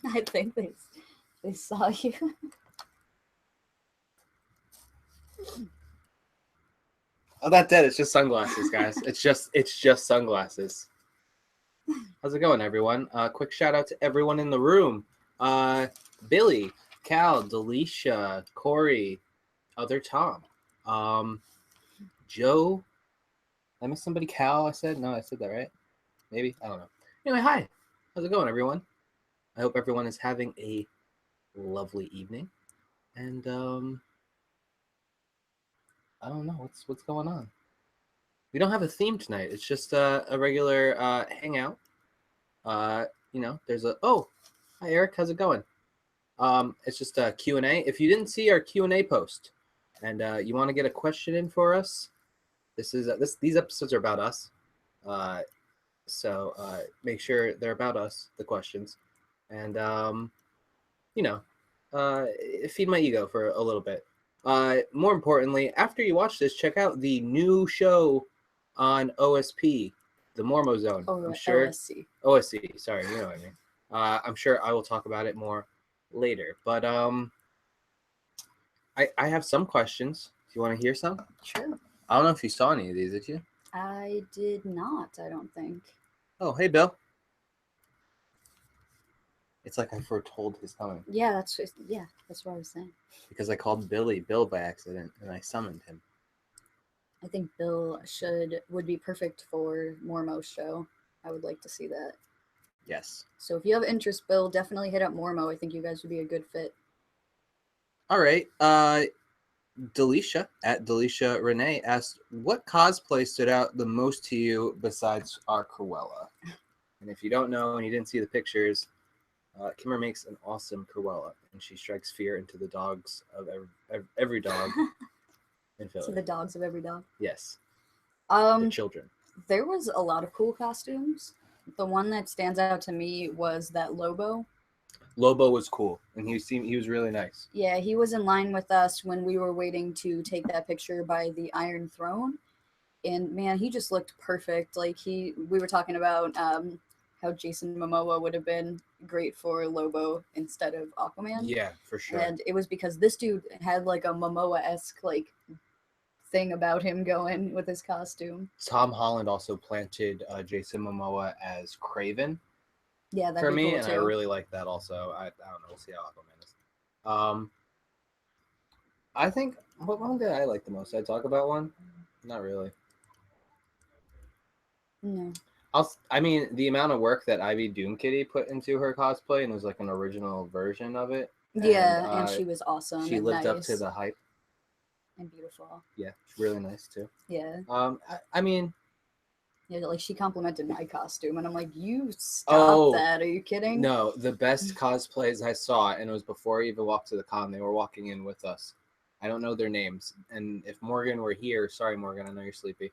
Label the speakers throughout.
Speaker 1: I think they saw you.
Speaker 2: Oh, that's it. It's just sunglasses, guys. It's just sunglasses. How's it going, everyone? Quick shout out to everyone in the room. Billy, Cal, Delisha, Corey, other Tom, Joe. Did I miss somebody? Cal, I said? No, I said that right? Maybe? I don't know. Anyway, hi. How's it going, everyone? I hope everyone is having a lovely evening. And I don't know what's going on. We don't have a theme tonight. It's just a regular hangout. There's hi Eric, how's it going? It's just a Q&A. If you didn't see our Q&A post and you want to get a question in for us, these episodes are about us. So make sure they're about us, the questions, and feed my ego for a little bit. More importantly, after you watch this, check out the new show on OSP, the Mormo Zone. I'm sure OSC. Sorry, you know what I mean. I'm sure I will talk about it more later. But I have some questions. Do you want to hear some?
Speaker 1: Sure.
Speaker 2: I don't know if you saw any of these, did you?
Speaker 1: I did not, I don't think.
Speaker 2: Oh, hey, Bill. It's like I foretold his coming.
Speaker 1: Yeah, that's what I was saying.
Speaker 2: Because I called Billy Bill by accident, and I summoned him.
Speaker 1: I think Bill would be perfect for Mormo's show. I would like to see that.
Speaker 2: Yes.
Speaker 1: So if you have interest, Bill, definitely hit up Mormo. I think you guys would be a good fit.
Speaker 2: All right. Delisha at Delisha Renee asked, what cosplay stood out the most to you besides our Cruella? And if you don't know and you didn't see the pictures, Kimber makes an awesome Cruella, and she strikes fear into the dogs of every dog in Philly.
Speaker 1: To the dogs of every dog?
Speaker 2: Yes. The children.
Speaker 1: There was a lot of cool costumes. The one that stands out to me was that Lobo.
Speaker 2: Lobo was cool, and he was really nice.
Speaker 1: Yeah, he was in line with us when we were waiting to take that picture by the Iron Throne, and man, he just looked perfect. Like we were talking about how Jason Momoa would have been great for Lobo instead of Aquaman.
Speaker 2: Yeah, for sure.
Speaker 1: And it was because this dude had like a Momoa-esque like thing about him going with his costume.
Speaker 2: Tom Holland also planted Jason Momoa as Kraven.
Speaker 1: Yeah, that'd
Speaker 2: for
Speaker 1: be
Speaker 2: me,
Speaker 1: cool
Speaker 2: and
Speaker 1: too.
Speaker 2: I really like that also. I don't know. We'll see how Aquaman is. I think what one did I like the most? Did I talk about one? Not really.
Speaker 1: No.
Speaker 2: I mean, the amount of work that Ivy Doom Kitty put into her cosplay, and it was like an original version of it.
Speaker 1: Yeah, and she was awesome.
Speaker 2: She lived up to the hype.
Speaker 1: And beautiful.
Speaker 2: Yeah, really nice too.
Speaker 1: Yeah.
Speaker 2: I mean.
Speaker 1: Yeah, like she complimented my costume, and I'm like, "You stop that? Are you kidding?"
Speaker 2: No, the best cosplays I saw, and it was before I even walked to the con. They were walking in with us. I don't know their names, and if Morgan were here, sorry Morgan, I know you're sleepy.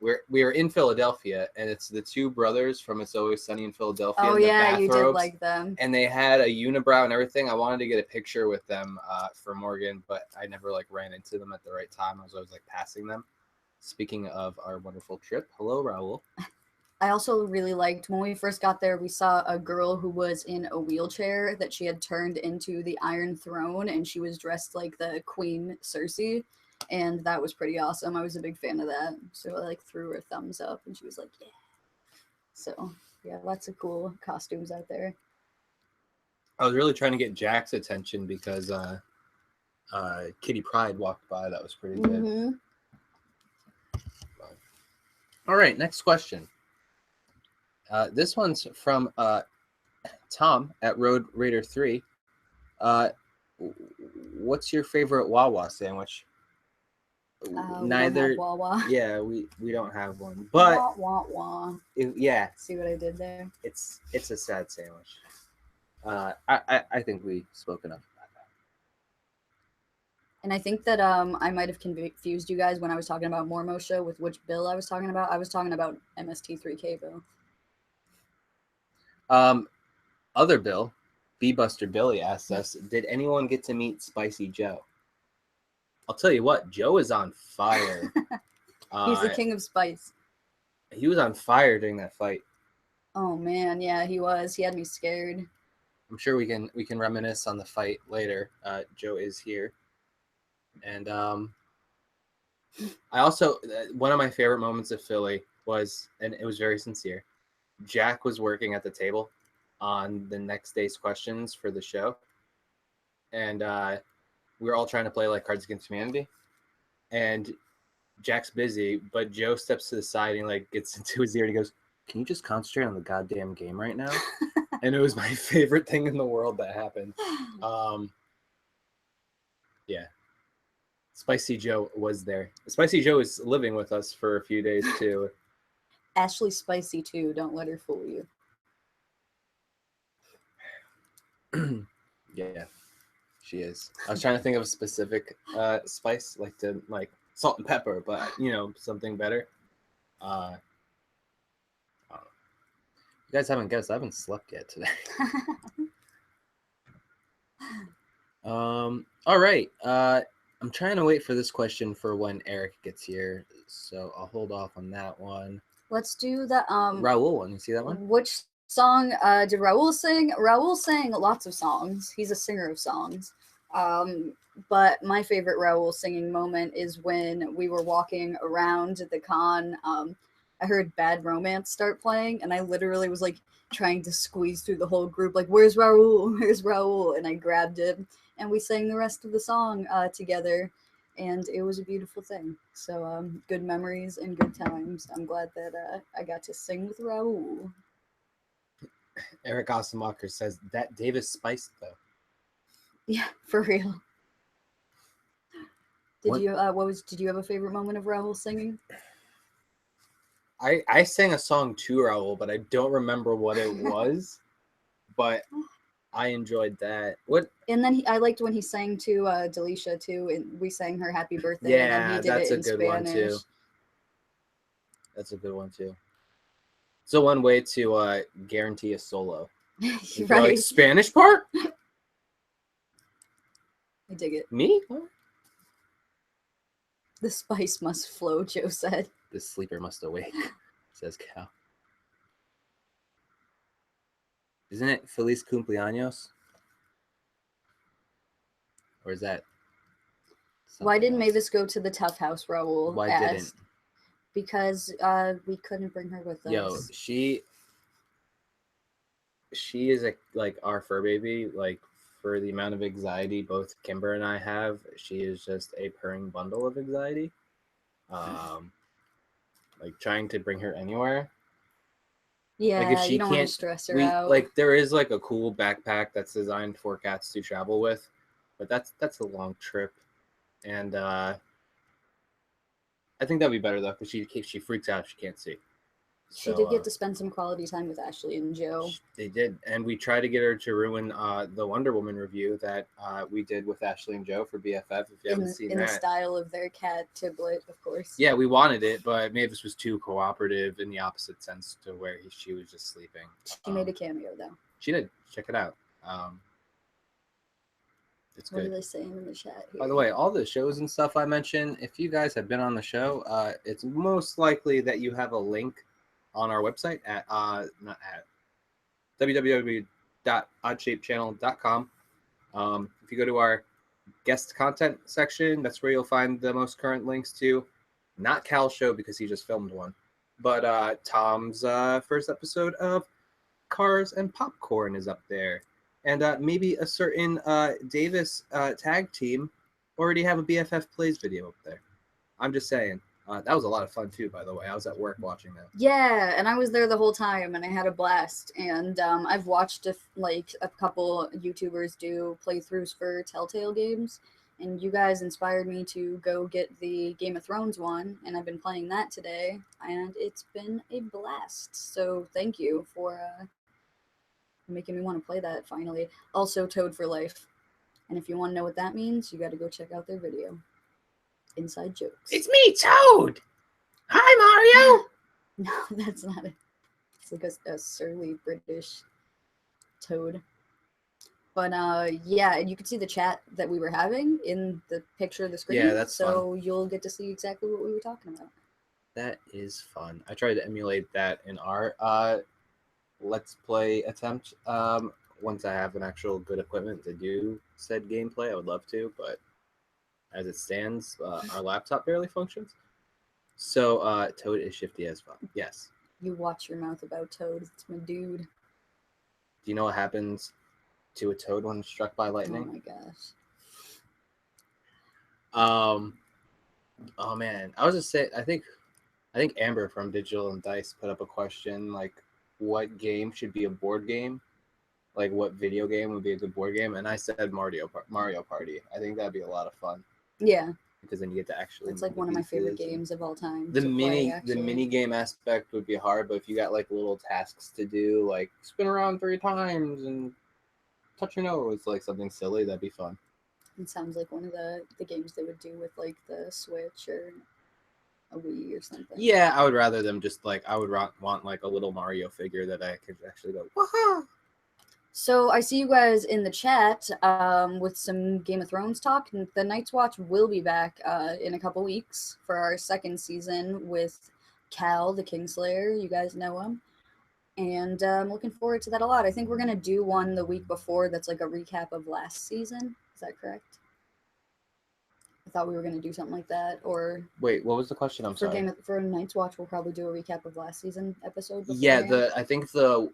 Speaker 2: We were in Philadelphia, and it's the two brothers from It's Always Sunny in Philadelphia.
Speaker 1: Oh
Speaker 2: in the
Speaker 1: yeah,
Speaker 2: bathrobes,
Speaker 1: you did like them.
Speaker 2: And they had a unibrow and everything. I wanted to get a picture with them for Morgan, but I never ran into them at the right time. I was always passing them. Speaking of our wonderful trip, hello, Raul.
Speaker 1: I also really liked when we first got there, we saw a girl who was in a wheelchair that she had turned into the Iron Throne, and she was dressed like the Queen Cersei, and that was pretty awesome. I was a big fan of that. So I threw her thumbs up, and she was like, yeah. So yeah, lots of cool costumes out there.
Speaker 2: I was really trying to get Jack's attention because Kitty Pryde walked by. That was pretty good. Mm-hmm. All right, next question. This one's from Tom at Road Raider 3. What's your favorite Wawa sandwich?
Speaker 1: Neither. We don't have Wawa.
Speaker 2: Yeah, we don't have one. But
Speaker 1: wah.
Speaker 2: Yeah.
Speaker 1: See what I did there?
Speaker 2: It's a sad sandwich. I think we spoke enough about that.
Speaker 1: And I think that I might have confused you guys when I was talking about Mormo show with which Bill I was talking about. I was talking about MST3K Bill.
Speaker 2: Other Bill, B-Buster Billy asked us, did anyone get to meet Spicy Joe? I'll tell you what, Joe is on fire.
Speaker 1: He's the king of spice.
Speaker 2: He was on fire during that fight.
Speaker 1: Oh man, yeah, he was. He had me scared.
Speaker 2: I'm sure we can reminisce on the fight later. Joe is here, and I also one of my favorite moments of Philly was, and it was very sincere. Jack was working at the table on the next day's questions for the show, and we were all trying to play like Cards Against Humanity, and Jack's busy, but Joe steps to the side and like gets into his ear and he goes, "Can you just concentrate on the goddamn game right now?" And it was my favorite thing in the world that happened. Yeah. Spicy Joe was there. Spicy Joe is living with us for a few days too.
Speaker 1: Ashley's spicy too. Don't let her fool you.
Speaker 2: Yeah, she is. I was trying to think of a specific spice, like salt and pepper, but something better. I don't know. You guys haven't guessed. I haven't slept yet today. All right. I'm trying to wait for this question for when Eric gets here, so I'll hold off on that one.
Speaker 1: Let's do the
Speaker 2: Raul one. You see that one?
Speaker 1: Which song did Raul sing? Raul sang lots of songs. He's a singer of songs. But my favorite Raul singing moment is when we were walking around the con. I heard Bad Romance start playing, and I literally was like trying to squeeze through the whole group, like, "Where's Raul? Where's Raul?" And I grabbed it, and we sang the rest of the song together, and it was a beautiful thing. So good memories and good times. I'm glad that I got to sing with Raul.
Speaker 2: Eric Ossenmacher says that Davis spiced though.
Speaker 1: Yeah, for real. Did
Speaker 2: What?
Speaker 1: Did you have a favorite moment of Raul singing?
Speaker 2: I sang a song to Raul, but I don't remember what it was. But I enjoyed that. What?
Speaker 1: And then I liked when he sang to Delisha too, and we sang her happy birthday.
Speaker 2: Yeah,
Speaker 1: and then he did
Speaker 2: that's
Speaker 1: it
Speaker 2: a
Speaker 1: in
Speaker 2: good
Speaker 1: Spanish.
Speaker 2: one too. That's a good one too. So one way to guarantee a solo.
Speaker 1: Right.
Speaker 2: Like, Spanish part?
Speaker 1: I dig it.
Speaker 2: Me?
Speaker 1: The spice must flow, Joe said.
Speaker 2: The sleeper must awake, says Cal. Isn't it Feliz Cumpleaños? Or is that?
Speaker 1: Why didn't
Speaker 2: else?
Speaker 1: Mavis go to the Tough House, Raul?
Speaker 2: Why
Speaker 1: asked.
Speaker 2: didn't?
Speaker 1: Because we couldn't bring her with us.
Speaker 2: Yo, she is like our fur baby. Like, for the amount of anxiety both Kimber and I have, she is just a purring bundle of anxiety. Like trying to bring her anywhere.
Speaker 1: Yeah,
Speaker 2: like if she
Speaker 1: you don't want to
Speaker 2: can't,
Speaker 1: stress her out.
Speaker 2: Like, there is like a cool backpack that's designed for cats to travel with, but that's a long trip, and I think that'd be better though, because she freaks out if she can't see.
Speaker 1: She did get to spend some quality time with Ashley and Joe.
Speaker 2: They did, and we tried to get her to ruin the Wonder Woman review that we did with Ashley and Joe for BFF. If you haven't seen that,
Speaker 1: in the style of their cat Tiblet, of course.
Speaker 2: Yeah, we wanted it, but Mavis was too cooperative in the opposite sense to where she was just sleeping.
Speaker 1: She made a cameo though.
Speaker 2: She did. Check it out. It's good.
Speaker 1: What are they saying in the chat here?
Speaker 2: By the way, all the shows and stuff I mentioned, if you guys have been on the show, it's most likely that you have a link on our website at www.oddshapechannel.com. If you go to our guest content section, that's where you'll find the most current links to, not Cal's show because he just filmed one, but Tom's first episode of Cars and Popcorn is up there. And maybe a certain Davis tag team already have a BFF Plays video up there. I'm just saying. That was a lot of fun too, by the way. I was at work watching that.
Speaker 1: Yeah, and I was there the whole time, and I had a blast. And I've watched a couple YouTubers do playthroughs for Telltale games, and you guys inspired me to go get the Game of Thrones one, and I've been playing that today, and it's been a blast. So thank you for making me want to play that finally. Also, Toad for Life. And if you want to know what that means, you got to go check out their video. Inside jokes.
Speaker 2: It's me, Toad! Hi,
Speaker 1: No, that's not it. It's like a surly British toad. But yeah, and you can see the chat that we were having in the picture of the screen.
Speaker 2: Yeah, that's
Speaker 1: so
Speaker 2: fun.
Speaker 1: You'll get to see exactly what we were talking about.
Speaker 2: That is fun. I tried to emulate that in our Let's Play attempt once I have an actual good equipment to do said gameplay, I would love to. But as it stands, our laptop barely functions. So Toad is shifty as fuck. Yes.
Speaker 1: You watch your mouth about Toad. It's my dude.
Speaker 2: Do you know what happens to a toad when struck by
Speaker 1: Oh
Speaker 2: lightning?
Speaker 1: my gosh.
Speaker 2: Oh man, I was just saying. I think Amber from Digital and Dice put up a question like, what game should be a board game? Like, what video game would be a good board game? And I said Mario Party. I think that'd be a lot of fun
Speaker 1: Yeah,
Speaker 2: because then you get to actually
Speaker 1: it's
Speaker 2: move
Speaker 1: like
Speaker 2: the
Speaker 1: one of my favorite
Speaker 2: pieces.
Speaker 1: games of all time
Speaker 2: The
Speaker 1: to play,
Speaker 2: the
Speaker 1: actually.
Speaker 2: mini game aspect would be hard, but if you got like little tasks to do, like spin around 3 times and touch your nose, like something silly, that'd be fun.
Speaker 1: It sounds like one of the games they would do with like the Switch or a Wii or something.
Speaker 2: Yeah, I would rather them just like I would want like a little Mario figure that I could actually go, waha!
Speaker 1: So I see you guys in the chat with some Game of Thrones talk. The Night's Watch will be back in a couple weeks for our second season with Cal, the Kingslayer. You guys know him. And I'm looking forward to that a lot. I think we're going to do one the week before that's like a recap of last season. Is that correct? I thought we were going to do something like that. Or
Speaker 2: Wait, what was the question? I'm sorry.
Speaker 1: For Night's Watch, we'll probably do a recap of last season episode.
Speaker 2: Yeah, I think the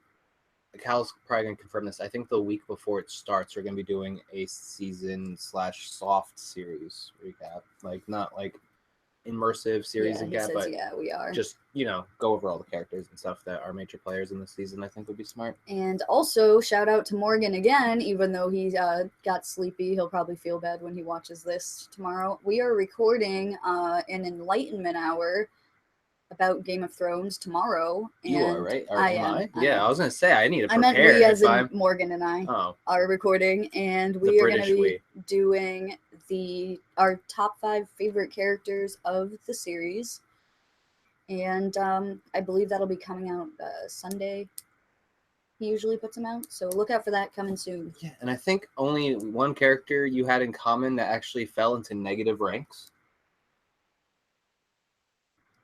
Speaker 2: Cal's probably gonna confirm this. I think the week before it starts, we're gonna be doing a season / soft series recap, like not like immersive series
Speaker 1: Yeah, he
Speaker 2: recap,
Speaker 1: says,
Speaker 2: but
Speaker 1: yeah, we are.
Speaker 2: just go over all the characters and stuff that are major players in the season. I think would be smart.
Speaker 1: And also shout out to Morgan again, even though he got sleepy. He'll probably feel bad when he watches this tomorrow. We are recording an enlightenment hour about Game of Thrones tomorrow. And
Speaker 2: You are right. Or
Speaker 1: I
Speaker 2: am
Speaker 1: am.
Speaker 2: I? Yeah, I was gonna say I need to
Speaker 1: I
Speaker 2: prepare.
Speaker 1: meant we, as in Morgan and I, are recording, and we are going to be doing our top 5 favorite characters of the series. And I believe that'll be coming out Sunday. He usually puts them out, so look out for that coming soon.
Speaker 2: Yeah, and I think only one character you had in common that actually fell into negative ranks.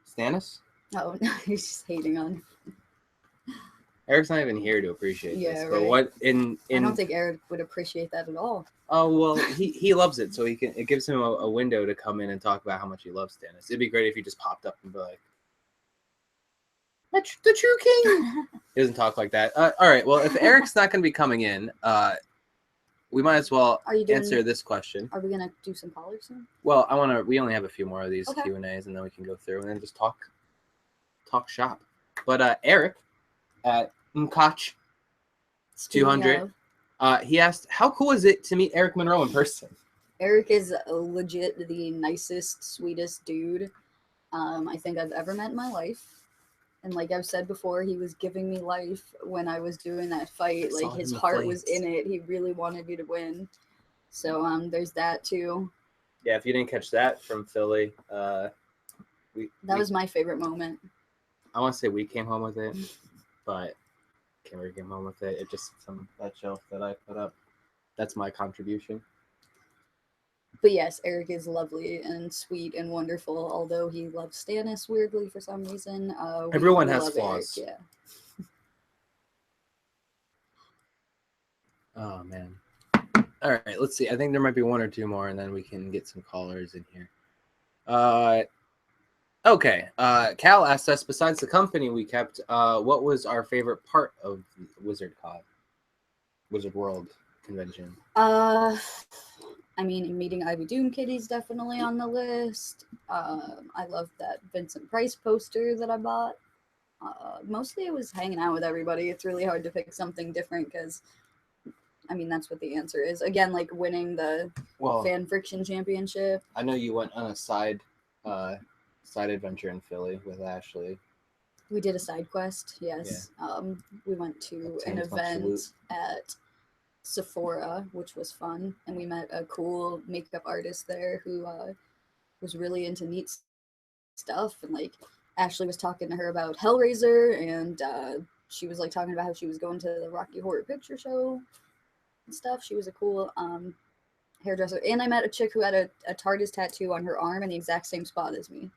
Speaker 2: Stannis?
Speaker 1: Oh, no, he's just hating on.
Speaker 2: Eric's not even here to appreciate this. But
Speaker 1: right.
Speaker 2: what in
Speaker 1: I don't think Eric would appreciate that at all.
Speaker 2: Oh well, he loves it, so it gives him a window to come in and talk about how much he loves Stannis. It'd be great if he just popped up and be like, "That's the true king." He doesn't talk like that. All right. Well, if Eric's not going to be coming in, we might as well answer this question.
Speaker 1: Are we going to do some callers soon?
Speaker 2: Well, we only have a few more of these Q&As, and then we can go through and then just talk shop. But Eric at Mkach 200, he asked, how cool is it to meet Eric Monroe in person?
Speaker 1: Eric is legit the nicest, sweetest dude I think I've ever met in my life. And like I've said before, he was giving me life when I was doing that fight. Like his heart was in it. He really wanted me to win. So there's that too.
Speaker 2: Yeah, if you didn't catch that from Philly,
Speaker 1: that was my favorite moment.
Speaker 2: I want to say we came home with it, but Kimber came home with it. It just some that shelf that I put up. That's my contribution.
Speaker 1: But yes, Eric is lovely and sweet and wonderful, although he loves Stannis weirdly for some reason.
Speaker 2: Everyone has flaws.
Speaker 1: Eric, yeah.
Speaker 2: Oh, man. All right, let's see. I think there might be one or two more, and then we can get some callers in here. Okay. Cal asked us, besides the company we kept, what was our favorite part of Wizard World convention?
Speaker 1: I mean, meeting Ivy Doom Kitty's definitely on the list. I love that Vincent Price poster that I bought. Mostly it was hanging out with everybody. It's really hard to pick something different because, I mean, that's what the answer is. Again, like winning the fan fiction championship.
Speaker 2: I know you went on a side adventure in Philly with Ashley.
Speaker 1: We did a side quest, yes. Yeah. We went to an event at Sephora, which was fun, and we met a cool makeup artist there who was really into neat stuff. And like Ashley was talking to her about Hellraiser, and she was like talking about how she was going to the Rocky Horror Picture Show and stuff. She was a cool hairdresser, and I met a chick who had a TARDIS tattoo on her arm in the exact same spot as me,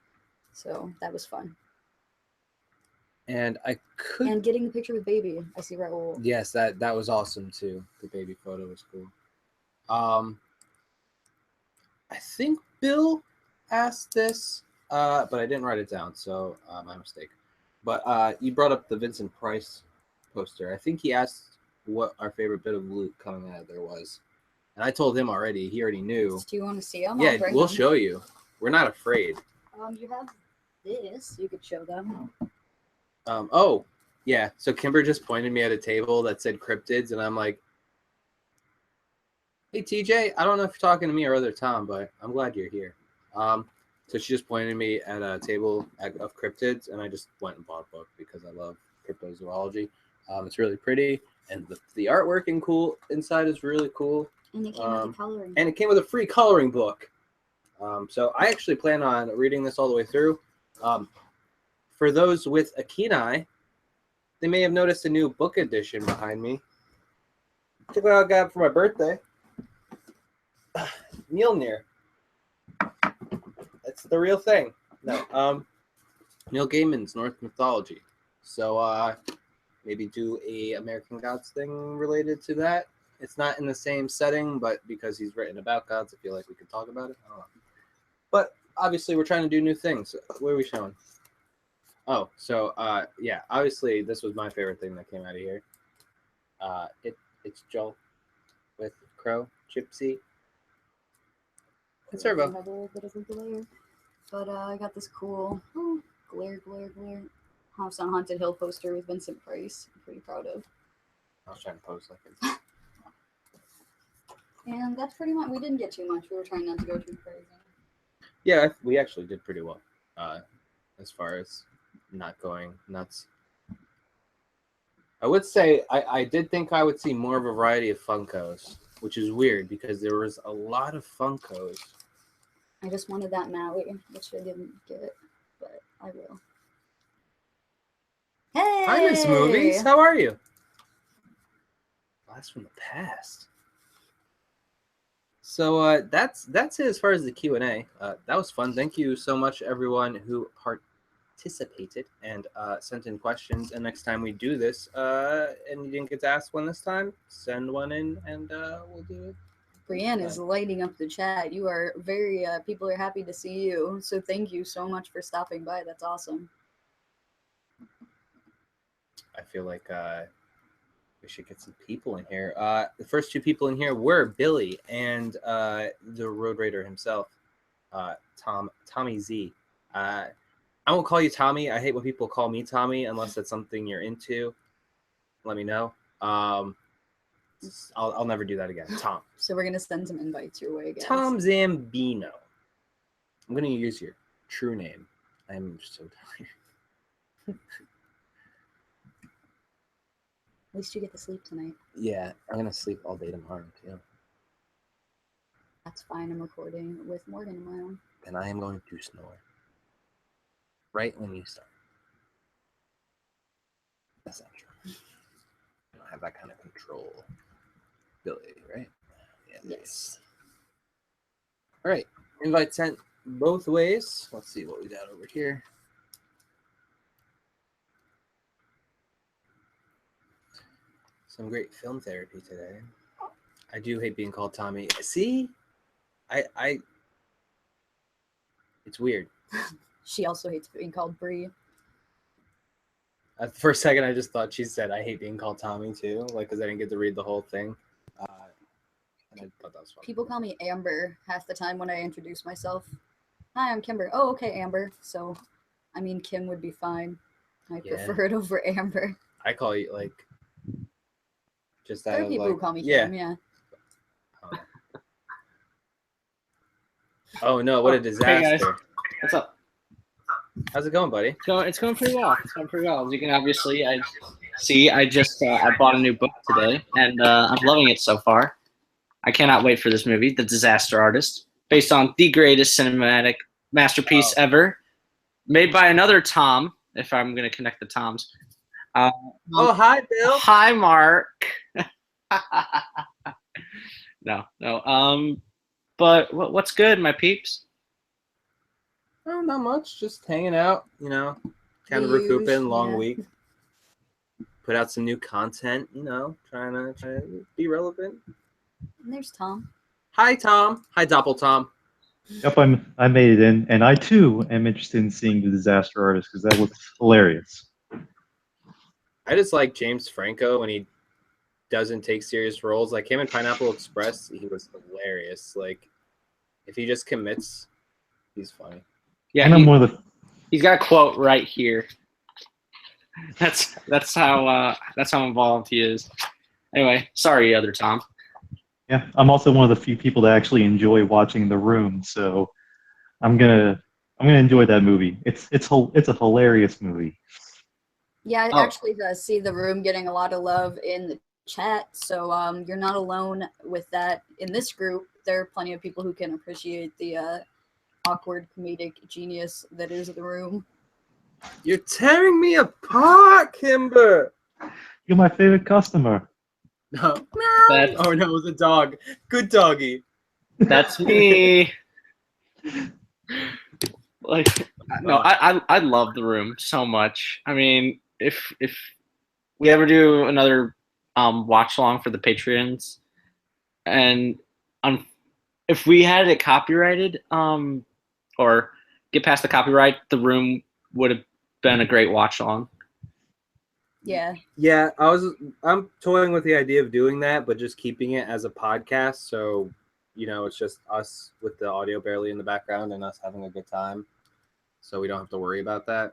Speaker 1: so that was fun.
Speaker 2: And I could.
Speaker 1: And getting the picture with baby. I see Raul.
Speaker 2: Yes, that was awesome too. The baby photo was cool. I think Bill asked this, but I didn't write it down, so my mistake. But you brought up the Vincent Price poster. I think he asked what our favorite bit of loot coming out of there was, and I told him already. He already knew.
Speaker 1: Do you want to see them?
Speaker 2: Yeah, we'll show you. We're not afraid.
Speaker 1: You have this. You could show them.
Speaker 2: Oh, yeah. So Kimber just pointed me at a table that said cryptids, and I'm like, hey, TJ, I don't know if you're talking to me or other Tom, but I'm glad you're here. So she just pointed me at a table of cryptids, and I just went and bought a book because I love cryptozoology. It's really pretty, and the artwork and cool inside is really cool.
Speaker 1: And it came with a coloring.
Speaker 2: And it came with a free coloring book. So I actually plan on reading this all the way through. For those with a keen eye, they may have noticed a new book edition behind me. Check what I got for my birthday. Mjolnir. That's the real thing. No, Neil Gaiman's Norse mythology. So maybe do a American Gods thing related to that. It's not in the same setting, but because he's written about gods, I feel like we could talk about it. I don't know. But obviously, we're trying to do new things. What are we showing? Oh, so yeah, obviously, this was my favorite thing that came out of here. It's Joel with Crow, Gypsy, and Servo.
Speaker 1: Have a little bit of a glare, but I got this cool glare House on Haunted Hill poster with Vincent Price. I'm pretty proud of.
Speaker 2: I was trying to pose like this.
Speaker 1: And that's pretty much. We didn't get too much. We were trying not to go too crazy.
Speaker 2: Yeah, we actually did pretty well, as far as not going nuts. I would say I did think I would see more of a variety of Funkos, which is weird because there was a lot of Funkos.
Speaker 1: I just wanted that Maui, which I didn't get, but I will. Hey!
Speaker 2: Hi, Miss Movies. How are you? Blast from the past. So that's it as far as the Q&A. That was fun. Thank you so much, everyone who participated and sent in questions. And next time we do this, and you didn't get to ask one this time, send one in, and we'll do it.
Speaker 1: Brienne is lighting up the chat. You are very, people are happy to see you. So thank you so much for stopping by. That's awesome.
Speaker 2: I feel like we should get some people in here. The first two people in here were Billy and the Road Raider himself, Tommy Z. I won't call you Tommy. I hate when people call me Tommy unless that's something you're into. Let me know. I'll never do that again. Tom.
Speaker 1: So we're going to send some invites your way, guys.
Speaker 2: Tom Zambino. I'm going to use your true name. I'm so tired.
Speaker 1: At least you get to sleep tonight.
Speaker 2: Yeah, I'm going to sleep all day tomorrow, too.
Speaker 1: That's fine. I'm recording with Morgan tomorrow.
Speaker 2: And I am going to snore. Right when you start. That's not true. I don't have that kind of control. Ability, right? Yeah,
Speaker 1: yes.
Speaker 2: All right. Invite sent both ways. Let's see what we got over here. Some great film therapy today. I do hate being called Tommy. See? I it's weird.
Speaker 1: She also hates being called Bree.
Speaker 2: For a second, I just thought she said, I hate being called Tommy, too. Like, because I didn't get to read the whole thing. And I thought that was fun.
Speaker 1: People call me Amber half the time when I introduce myself. Hi, I'm Kimber. Oh, okay, Amber. So, I mean, Kim would be fine. I prefer it over Amber.
Speaker 2: I call you, like, just
Speaker 1: there are people who call me Kim, yeah.
Speaker 2: Oh, no, what a disaster.
Speaker 3: Hey, guys. What's up?
Speaker 2: How's it going, buddy?
Speaker 3: It's going pretty well. It's going pretty well. As you can obviously I just I bought a new book today, and I'm loving it so far. I cannot wait for this movie, The Disaster Artist, based on the greatest cinematic masterpiece ever, made by another Tom, if I'm going to connect the Toms.
Speaker 2: Hi, Bill.
Speaker 3: Hi, Mark. No. But what's good, my peeps?
Speaker 2: Oh, not much. Just hanging out, you know. kind of
Speaker 1: The
Speaker 2: recouping, long
Speaker 1: yeah.
Speaker 2: week. Put out some new content, trying to be relevant.
Speaker 1: And there's Tom.
Speaker 2: Hi, Tom. Hi, Doppel Tom.
Speaker 4: Yep, I made it in, and I too am interested in seeing The Disaster Artist because that looks hilarious.
Speaker 2: I just like James Franco when he doesn't take serious roles. Like him in Pineapple Express, he was hilarious. Like if he just commits, he's funny.
Speaker 3: Yeah,
Speaker 4: And I'm one of the
Speaker 3: he's got a quote right here. That's how involved he is. Anyway, sorry, other Tom.
Speaker 4: yeah, I'm also one of the few people that actually enjoy watching The Room, so I'm gonna enjoy that movie. It's a hilarious movie.
Speaker 1: Yeah, I
Speaker 3: Oh.
Speaker 1: actually see The Room getting a lot of love in the chat, so you're not alone with that. In this group, there are plenty of people who can appreciate the awkward comedic genius that is The Room.
Speaker 2: You're tearing me apart, Kimber.
Speaker 4: You're my favorite customer.
Speaker 2: No.
Speaker 3: That's-
Speaker 2: Oh no, it was a dog. Good doggy.
Speaker 3: That's me. Like, no, I love The Room so much. I mean, if we ever do another watch along for the Patreons, and if we had it copyrighted, or get past the copyright, The Room would have been a great watch along.
Speaker 1: Yeah.
Speaker 2: Yeah, I'm toying with the idea of doing that, but just keeping it as a podcast. So, it's just us with the audio barely in the background and us having a good time. So we don't have to worry about that.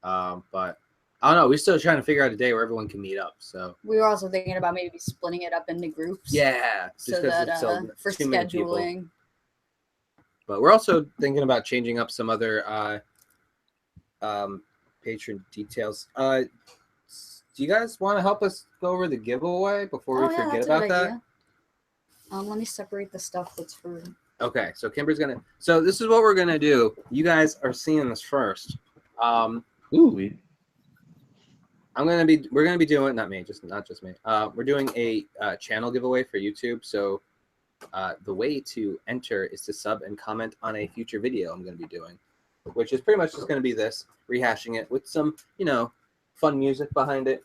Speaker 2: But I don't know. We're still trying to figure out a day where everyone can meet up. So
Speaker 1: We were also thinking about maybe splitting it up into groups.
Speaker 2: yeah,
Speaker 1: So that for
Speaker 2: too many people.
Speaker 1: scheduling.
Speaker 2: But we're also thinking about changing up some other patron details. Do you guys want to help us go over the giveaway before we forget about that?
Speaker 1: Idea. Let me separate the stuff that's for.
Speaker 2: Okay, so Kimber's gonna. So this is what we're gonna do. You guys are seeing this first.
Speaker 3: Ooh.
Speaker 4: We're
Speaker 2: gonna be doing not just me. We're doing a channel giveaway for YouTube. So the way to enter is to sub and comment on a future video I'm gonna be doing, which is pretty much just gonna be this, rehashing it with some fun music behind it.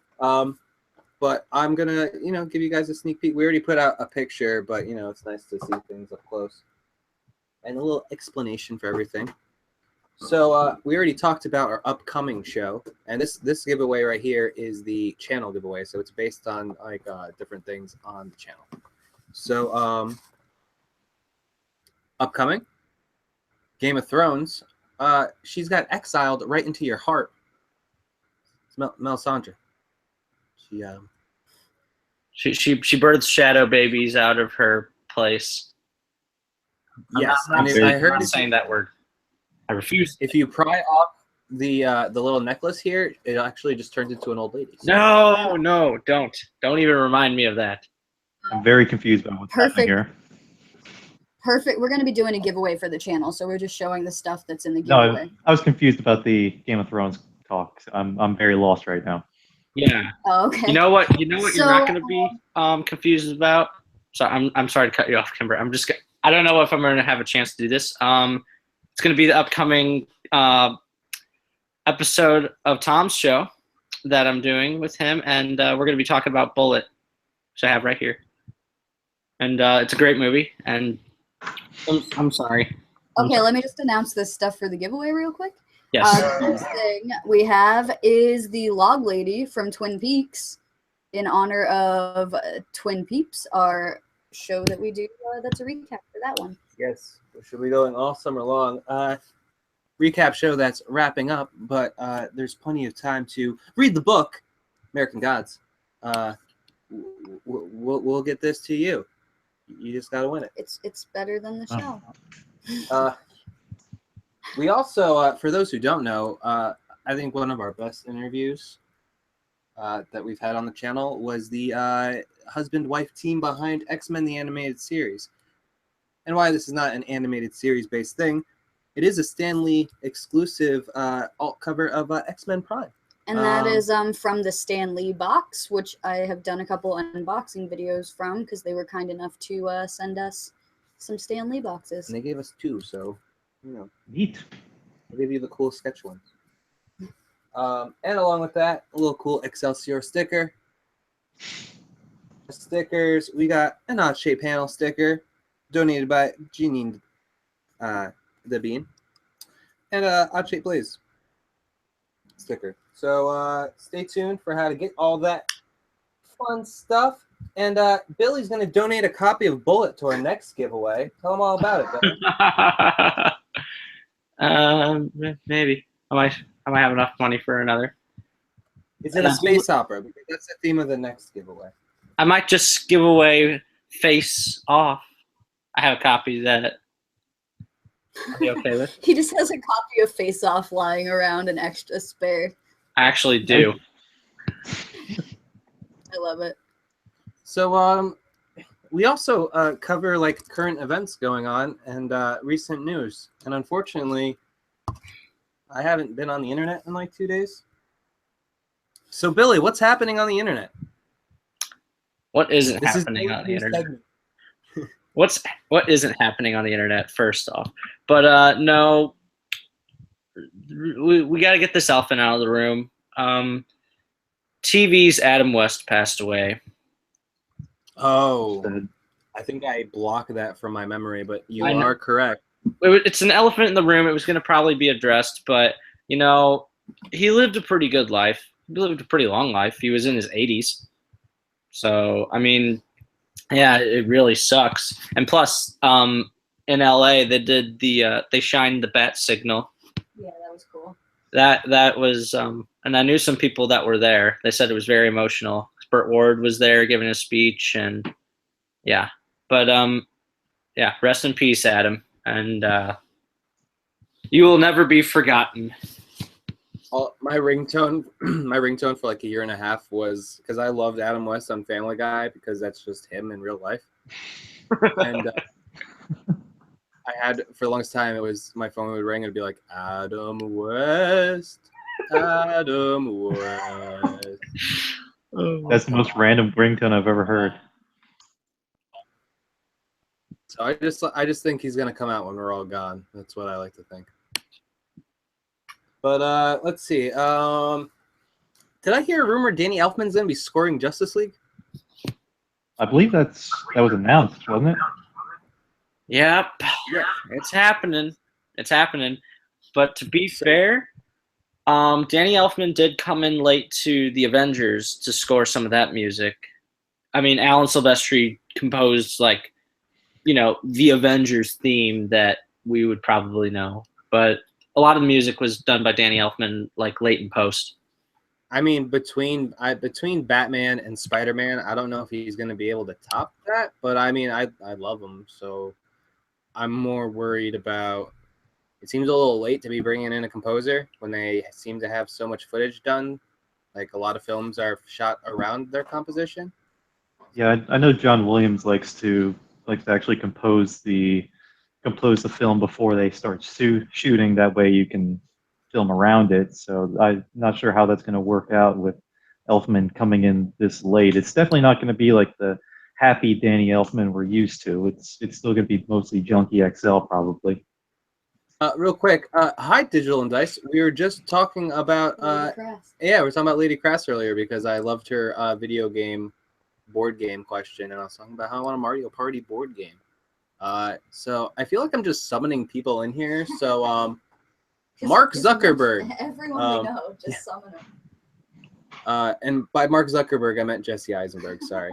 Speaker 2: But I'm gonna give you guys a sneak peek. We already put out a picture, but it's nice to see things up close and a little explanation for everything. So we already talked about our upcoming show, and this giveaway right here is the channel giveaway. So it's based on different things on the channel. So upcoming Game of Thrones. She's got exiled right into your heart. It's Melisandre.
Speaker 3: She births shadow babies out of her place.
Speaker 2: Yes,
Speaker 3: I'm
Speaker 2: I heard
Speaker 3: not saying that word. I refuse.
Speaker 2: If you pry off the little necklace here, it actually just turns into an old lady. So.
Speaker 3: No, don't even remind me of that.
Speaker 4: I'm very confused about what's happening here.
Speaker 1: Perfect. We're going to be doing a giveaway for the channel, so we're just showing the stuff that's in the
Speaker 4: No,
Speaker 1: giveaway.
Speaker 4: I was confused about the Game of Thrones talk. I'm very lost right now.
Speaker 3: Yeah.
Speaker 1: Oh, okay.
Speaker 3: You know what? You're not going to be confused about. So I'm sorry to cut you off, Kimber. I don't know if I'm going to have a chance to do this. It's going to be the upcoming episode of Tom's show that I'm doing with him, and we're going to be talking about Bullet, which I have right here. And it's a great movie, and I'm sorry.
Speaker 1: Okay, let me just announce this stuff for the giveaway real quick.
Speaker 3: Yes.
Speaker 1: The first thing we have is the Log Lady from Twin Peaks in honor of Twin Peeps, our show that we do. That's a recap for that one.
Speaker 2: Yes, we should be going all summer long. Recap show that's wrapping up, but there's plenty of time to read the book, American Gods. We'll get this to you. You just gotta win it.
Speaker 1: It's better than the show.
Speaker 2: We also, for those who don't know, I think one of our best interviews that we've had on the channel was the husband-wife team behind X-Men the Animated Series. And why this is not an animated series-based thing, it is a Stan Lee exclusive alt cover of X-Men Prime.
Speaker 1: And that is from the Stan Lee box, which I have done a couple unboxing videos from because they were kind enough to send us some Stan Lee boxes.
Speaker 2: And they gave us two, so
Speaker 4: Neat.
Speaker 2: I'll give you the cool sketch ones. And along with that, a little cool Excelsior sticker. Stickers. We got an odd shape panel sticker donated by Jeanine the Bean. And odd shape blaze sticker. So stay tuned for how to get all that fun stuff. And Billy's going to donate a copy of Bullet to our next giveaway. Tell him all about it, Billy.
Speaker 3: Maybe I might have enough money for another.
Speaker 2: Is it a space opera? Because that's the theme of the next giveaway.
Speaker 3: I might just give away Face Off. I have a copy that I'll be okay with.
Speaker 1: He just has a copy of Face Off lying around, an extra spare.
Speaker 3: I actually do.
Speaker 1: I love it.
Speaker 2: So we also cover like current events going on and recent news. And unfortunately, I haven't been on the internet in like 2 days. So Billy, what's happening on the internet?
Speaker 3: What isn't happening on the internet? What isn't happening on the internet? First off, but no, we got to get this elephant out of the room. TV's Adam West passed away.
Speaker 2: Oh, I think I blocked that from my memory, but you are correct.
Speaker 3: It's an elephant in the room. It was going to probably be addressed, but you know, he lived a pretty good life. He lived a pretty long life. He was in his 80s. So, I mean, yeah, it really sucks. And plus, in LA, they did they shined the bat signal.
Speaker 1: Yeah, that was cool.
Speaker 3: That was, and I knew some people that were there. They said it was very emotional. Burt Ward was there giving a speech, and yeah. But yeah, rest in peace, Adam, and you will never be forgotten.
Speaker 2: My ringtone for like a year and a half was because I loved Adam West on Family Guy because that's just him in real life. And I had for the longest time, it was my phone would ring and it'd be like Adam West, Adam West.
Speaker 4: That's the most random ringtone I've ever heard.
Speaker 2: So I just think he's gonna come out when we're all gone. That's what I like to think. But let's see. Did I hear a rumor Danny Elfman's gonna be scoring Justice League?
Speaker 4: I believe that was announced, wasn't it?
Speaker 3: Yep. Yeah. It's happening. It's happening. But to be fair, Danny Elfman did come in late to the Avengers to score some of that music. I mean, Alan Silvestri composed like, you know, the Avengers theme that we would probably know, but a lot of the music was done by Danny Elfman, like late in post.
Speaker 2: I mean, between Batman and Spider-Man, I don't know if he's going to be able to top that, but I mean, I love him, so I'm more worried about. It seems a little late to be bringing in a composer when they seem to have so much footage done. Like a lot of films are shot around their composition.
Speaker 4: Yeah, I know John Williams likes to actually compose the film before they start shooting. That way you can film around it. So I'm not sure how that's going to work out with Elfman coming in this late. It's definitely not going to be like the happy Danny Elfman we're used to. It's still going to be mostly junky XL probably.
Speaker 2: Real quick, hi Digital and Dice. We were just talking about we were talking about Lady Crass earlier because I loved her video game board game question, and I was talking about how I want a Mario Party board game. So I feel like I'm just summoning people in here. So Mark Zuckerberg.
Speaker 1: Everyone we know, just summon him.
Speaker 2: And by Mark Zuckerberg, I meant Jesse Eisenberg. Sorry.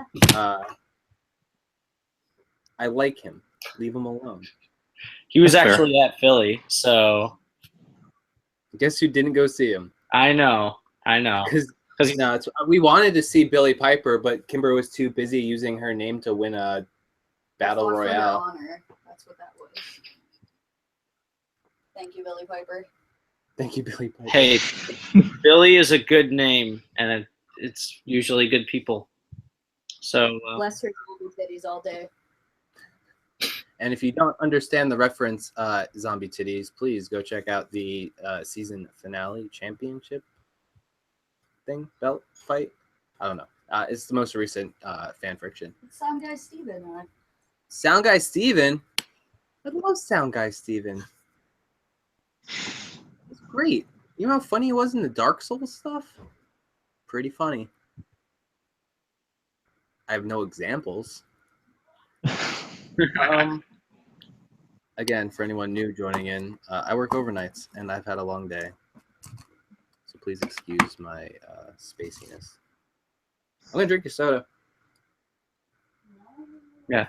Speaker 2: I like him. Leave him alone.
Speaker 3: He was actually at Philly, so.
Speaker 2: Guess who didn't go see him?
Speaker 3: I know.
Speaker 2: Because we wanted to see Billie Piper, but Kimber was too busy using her name to win a battle royale.
Speaker 1: Honor. That's what that was. Thank you, Billie Piper.
Speaker 2: Thank you, Billie Piper.
Speaker 3: Hey, Billy is a good name, and it's usually good people. So
Speaker 1: bless her zombie titties all day.
Speaker 2: And if you don't understand the reference, zombie titties, please go check out the season finale championship thing, belt fight. I don't know. It's the most recent fan fiction.
Speaker 1: It's Sound Guy Steven.
Speaker 2: Sound Guy Steven? I love Sound Guy Steven. It's great. You know how funny he was in the Dark Souls stuff? Pretty funny. I have no examples. Again, for anyone new joining in, I work overnights and I've had a long day. So please excuse my spaciness. I'm going to drink your soda.
Speaker 3: Yeah.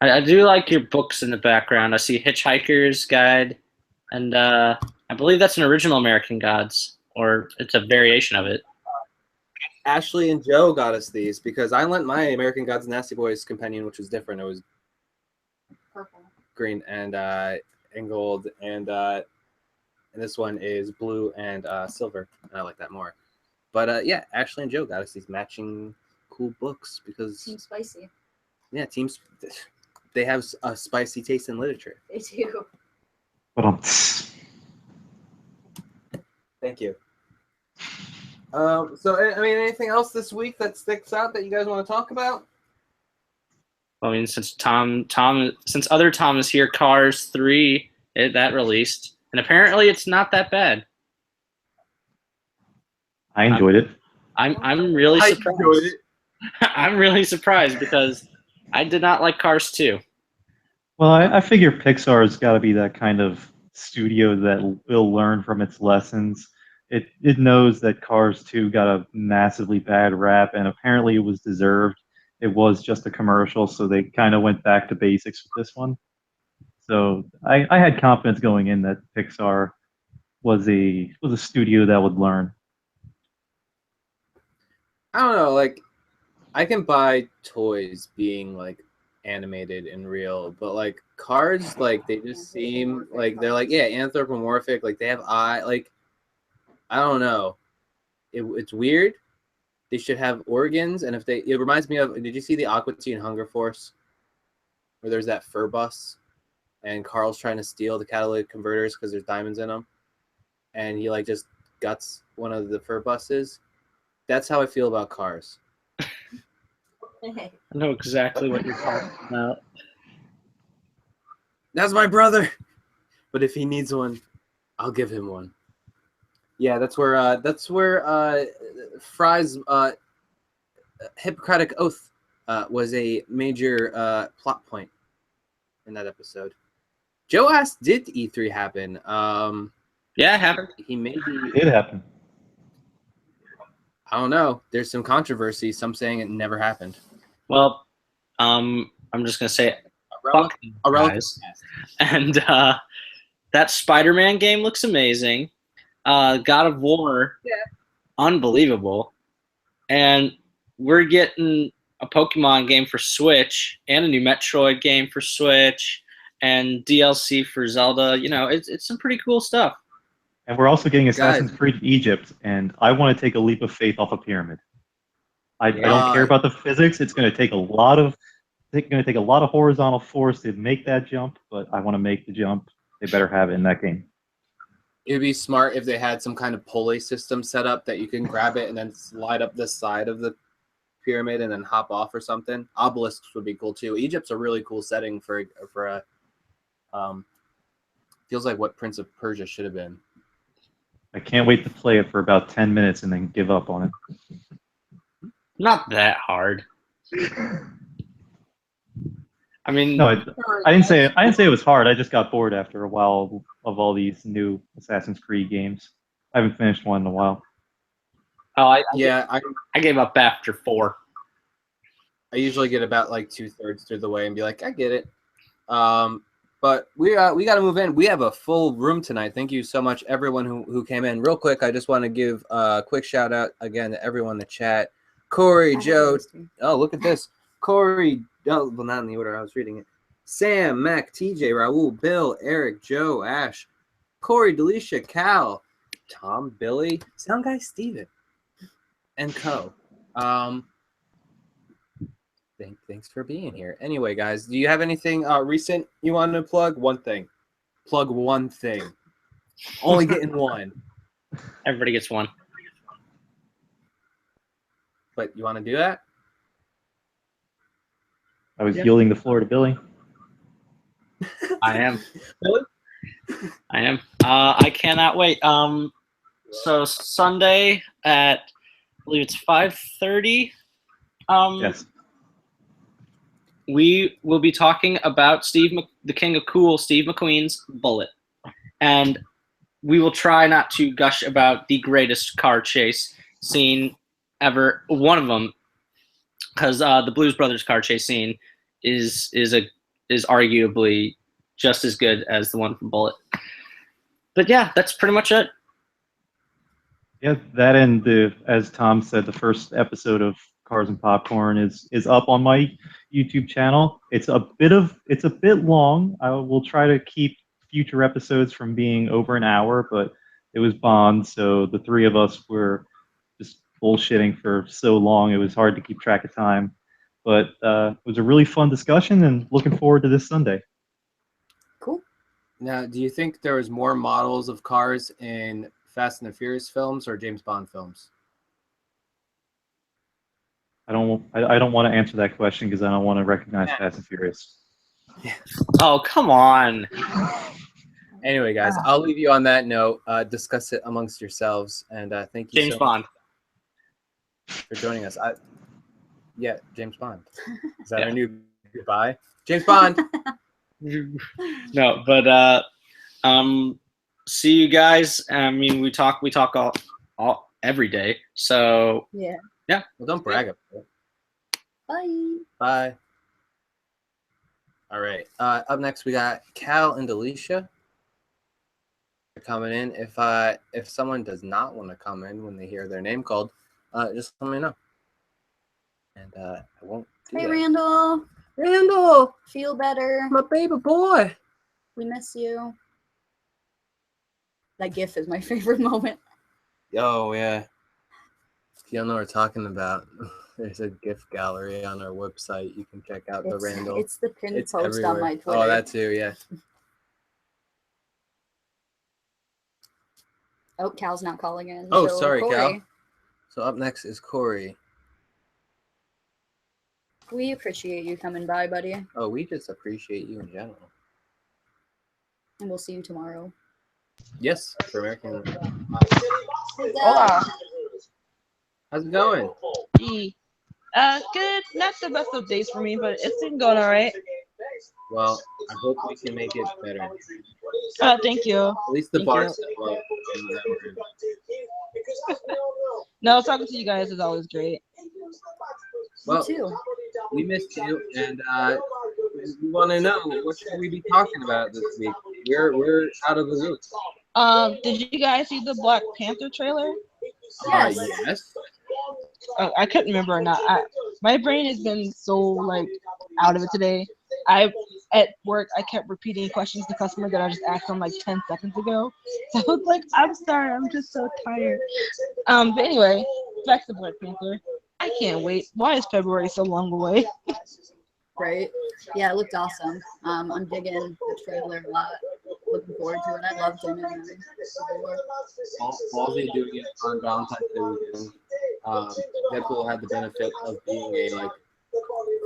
Speaker 3: I do like your books in the background. I see Hitchhiker's Guide, and I believe that's an original American Gods, or it's a variation of it.
Speaker 2: Ashley and Joe got us these because I lent my American Gods Nasty Boys companion, which was different. It was
Speaker 1: Purple.
Speaker 2: green and gold, and this one is blue and silver. And I like that more. But yeah, Ashley and Joe got us these matching cool books because
Speaker 1: Team spicy.
Speaker 2: yeah, teams they have a spicy taste in literature.
Speaker 1: They do.
Speaker 4: But
Speaker 2: Thank you. So I mean, anything else this week that sticks out that you guys want to talk about?
Speaker 3: I mean, since other Tom is here, Cars 3 that released, and apparently it's not that bad.
Speaker 4: I enjoyed it.
Speaker 3: I'm really surprised.
Speaker 2: enjoyed it.
Speaker 3: I'm really surprised because I did not like Cars 2.
Speaker 4: Well, I figure Pixar's got to be that kind of studio that will learn from its lessons. It knows that Cars 2 got a massively bad rap, and apparently it was deserved. It was just a commercial, so they kind of went back to basics with this one. So I had confidence going in that Pixar was a studio that would learn.
Speaker 2: I don't know, like I can buy toys being like animated and real, but like cars, like they just seem like they're like anthropomorphic, like they have eye, like I don't know. It's weird. They should have organs, and it reminds me of. Did you see the Aqua Teen Hunger Force, where there's that fur bus, and Carl's trying to steal the catalytic converters because there's diamonds in them, and he like just guts one of the fur buses. That's how I feel about cars.
Speaker 3: I know exactly what you're talking about.
Speaker 2: That's my brother, but if he needs one, I'll give him one. Yeah, that's where Fry's Hippocratic Oath was a major plot point in that episode. Joe asked, "Did E3 happen?"
Speaker 3: Yeah, it happened.
Speaker 2: He maybe
Speaker 4: It happened.
Speaker 2: I don't know. There's some controversy. Some saying it never happened.
Speaker 3: Well, I'm just gonna say fuck you guys. And that Spider-Man game looks amazing. God of War, unbelievable. And we're getting a Pokemon game for Switch and a new Metroid game for Switch and DLC for Zelda. You know, it's some pretty cool stuff.
Speaker 4: And we're also getting Assassin's Creed Egypt, and I want to take a leap of faith off a pyramid. I don't care about the physics. It's going to take a lot of horizontal force to make that jump, but I want to make the jump. They better have it in that game.
Speaker 2: It would be smart if they had some kind of pulley system set up that you can grab it and then slide up the side of the pyramid and then hop off or something. Obelisks would be cool too. Egypt's a really cool setting for a feels like what Prince of Persia should have been.
Speaker 4: I can't wait to play it for about 10 minutes and then give up on it.
Speaker 3: Not that hard. I mean,
Speaker 4: no, I didn't say it was hard. I just got bored after a while of all these new Assassin's Creed games. I haven't finished one in a while.
Speaker 3: Oh, I gave up after 4.
Speaker 2: I usually get about like 2/3 through the way and be like, I get it. But we got to move in. We have a full room tonight. Thank you so much, everyone who came in. Real quick, I just want to give a quick shout out again to everyone in the chat. Corey, Joe. Oh, look at this. Corey. Oh, well, not in the order I was reading it. Sam, Mac, TJ, Raul, Bill, Eric, Joe, Ash, Corey, Delisha, Cal, Tom, Billy, Sound Guy, Steven, and Co. Thanks for being here. Anyway, guys, do you have anything recent you want to plug? One thing. Plug one thing. Only getting one.
Speaker 3: Everybody gets one.
Speaker 2: But you want to do that?
Speaker 4: I was yielding the floor to Billy.
Speaker 3: I am.
Speaker 2: Billy?
Speaker 3: I am. I cannot wait. So Sunday at, I believe it's 5:30.
Speaker 4: Yes.
Speaker 3: We will be talking about the King of Cool, Steve McQueen's Bullet, and we will try not to gush about the greatest car chase scene ever. One of them, because the Blues Brothers car chase scene is arguably just as good as the one from Bullet. But yeah, that's pretty much it.
Speaker 4: Yeah, that and as Tom said, the first episode of Cars and Popcorn is up on my YouTube channel. It's a bit long. I will try to keep future episodes from being over an hour, but it was Bond, so the three of us were just bullshitting for so long. It was hard to keep track of time. But it was a really fun discussion, and looking forward to this Sunday.
Speaker 1: Cool.
Speaker 2: Now, do you think there was more models of cars in Fast and the Furious films or James Bond films?
Speaker 4: I don't want to answer that question because I don't want to recognize Fast and Furious.
Speaker 3: Oh, come on.
Speaker 2: Anyway, guys, I'll leave you on that note. Discuss it amongst yourselves, and thank you
Speaker 3: James
Speaker 2: so
Speaker 3: Bond.
Speaker 2: much for joining us. Yeah, James Bond. Is that our new goodbye? James Bond.
Speaker 3: No, but see you guys. I mean, we talk all every day. So
Speaker 1: Yeah.
Speaker 2: Well, don't brag about it.
Speaker 1: Bye.
Speaker 2: Bye. All right. Up next, we got Cal and Alicia coming in. If someone does not want to come in when they hear their name called, just let me know. And I won't do
Speaker 1: Hey,
Speaker 2: that.
Speaker 1: Randall.
Speaker 2: Randall,
Speaker 1: Feel better.
Speaker 2: my baby boy.
Speaker 1: We miss you. That GIF is my favorite moment.
Speaker 2: Oh, yeah. If you don't know what we're talking about, there's a GIF gallery on our website. You can check out the Randall.
Speaker 1: It's the pinned
Speaker 2: It's
Speaker 1: post
Speaker 2: everywhere.
Speaker 1: on my Twitter.
Speaker 2: Oh, that too, yeah.
Speaker 1: Oh, Cal's not calling in.
Speaker 2: Oh,
Speaker 1: so
Speaker 2: sorry,
Speaker 1: Corey,
Speaker 2: Cal. So up next is Corey.
Speaker 1: We appreciate you coming by, buddy.
Speaker 2: Oh, we just appreciate you in general.
Speaker 1: And we'll see you tomorrow.
Speaker 2: Yes, for American.
Speaker 5: Hola.
Speaker 2: How's it going?
Speaker 5: Gee. Good. Not the best of days for me, but it's been going all right.
Speaker 2: Well, I hope we can make it better.
Speaker 5: Thank you.
Speaker 2: At least the
Speaker 5: Thank
Speaker 2: bar
Speaker 5: you.
Speaker 2: set low.
Speaker 5: No, talking to you guys is always great.
Speaker 2: Well,
Speaker 1: You too.
Speaker 2: we missed you, and we want to know what should we be talking about this week. We're out of the loop.
Speaker 5: Did you guys see the Black Panther trailer?
Speaker 1: Yes.
Speaker 2: Yes.
Speaker 5: Oh, I couldn't remember or not. My brain has been so like out of it today. At work I kept repeating questions to customers that I just asked them like 10 seconds ago. So I was like, I'm sorry, I'm just so tired. But anyway, back to Black Panther. I can't wait. Why is February so long away?
Speaker 1: Right? Yeah, it looked awesome. I'm digging the trailer a lot. Looking forward to it. I loved him.
Speaker 2: Halsey doing it on Valentine's Day weekend. Deadpool had the benefit of being a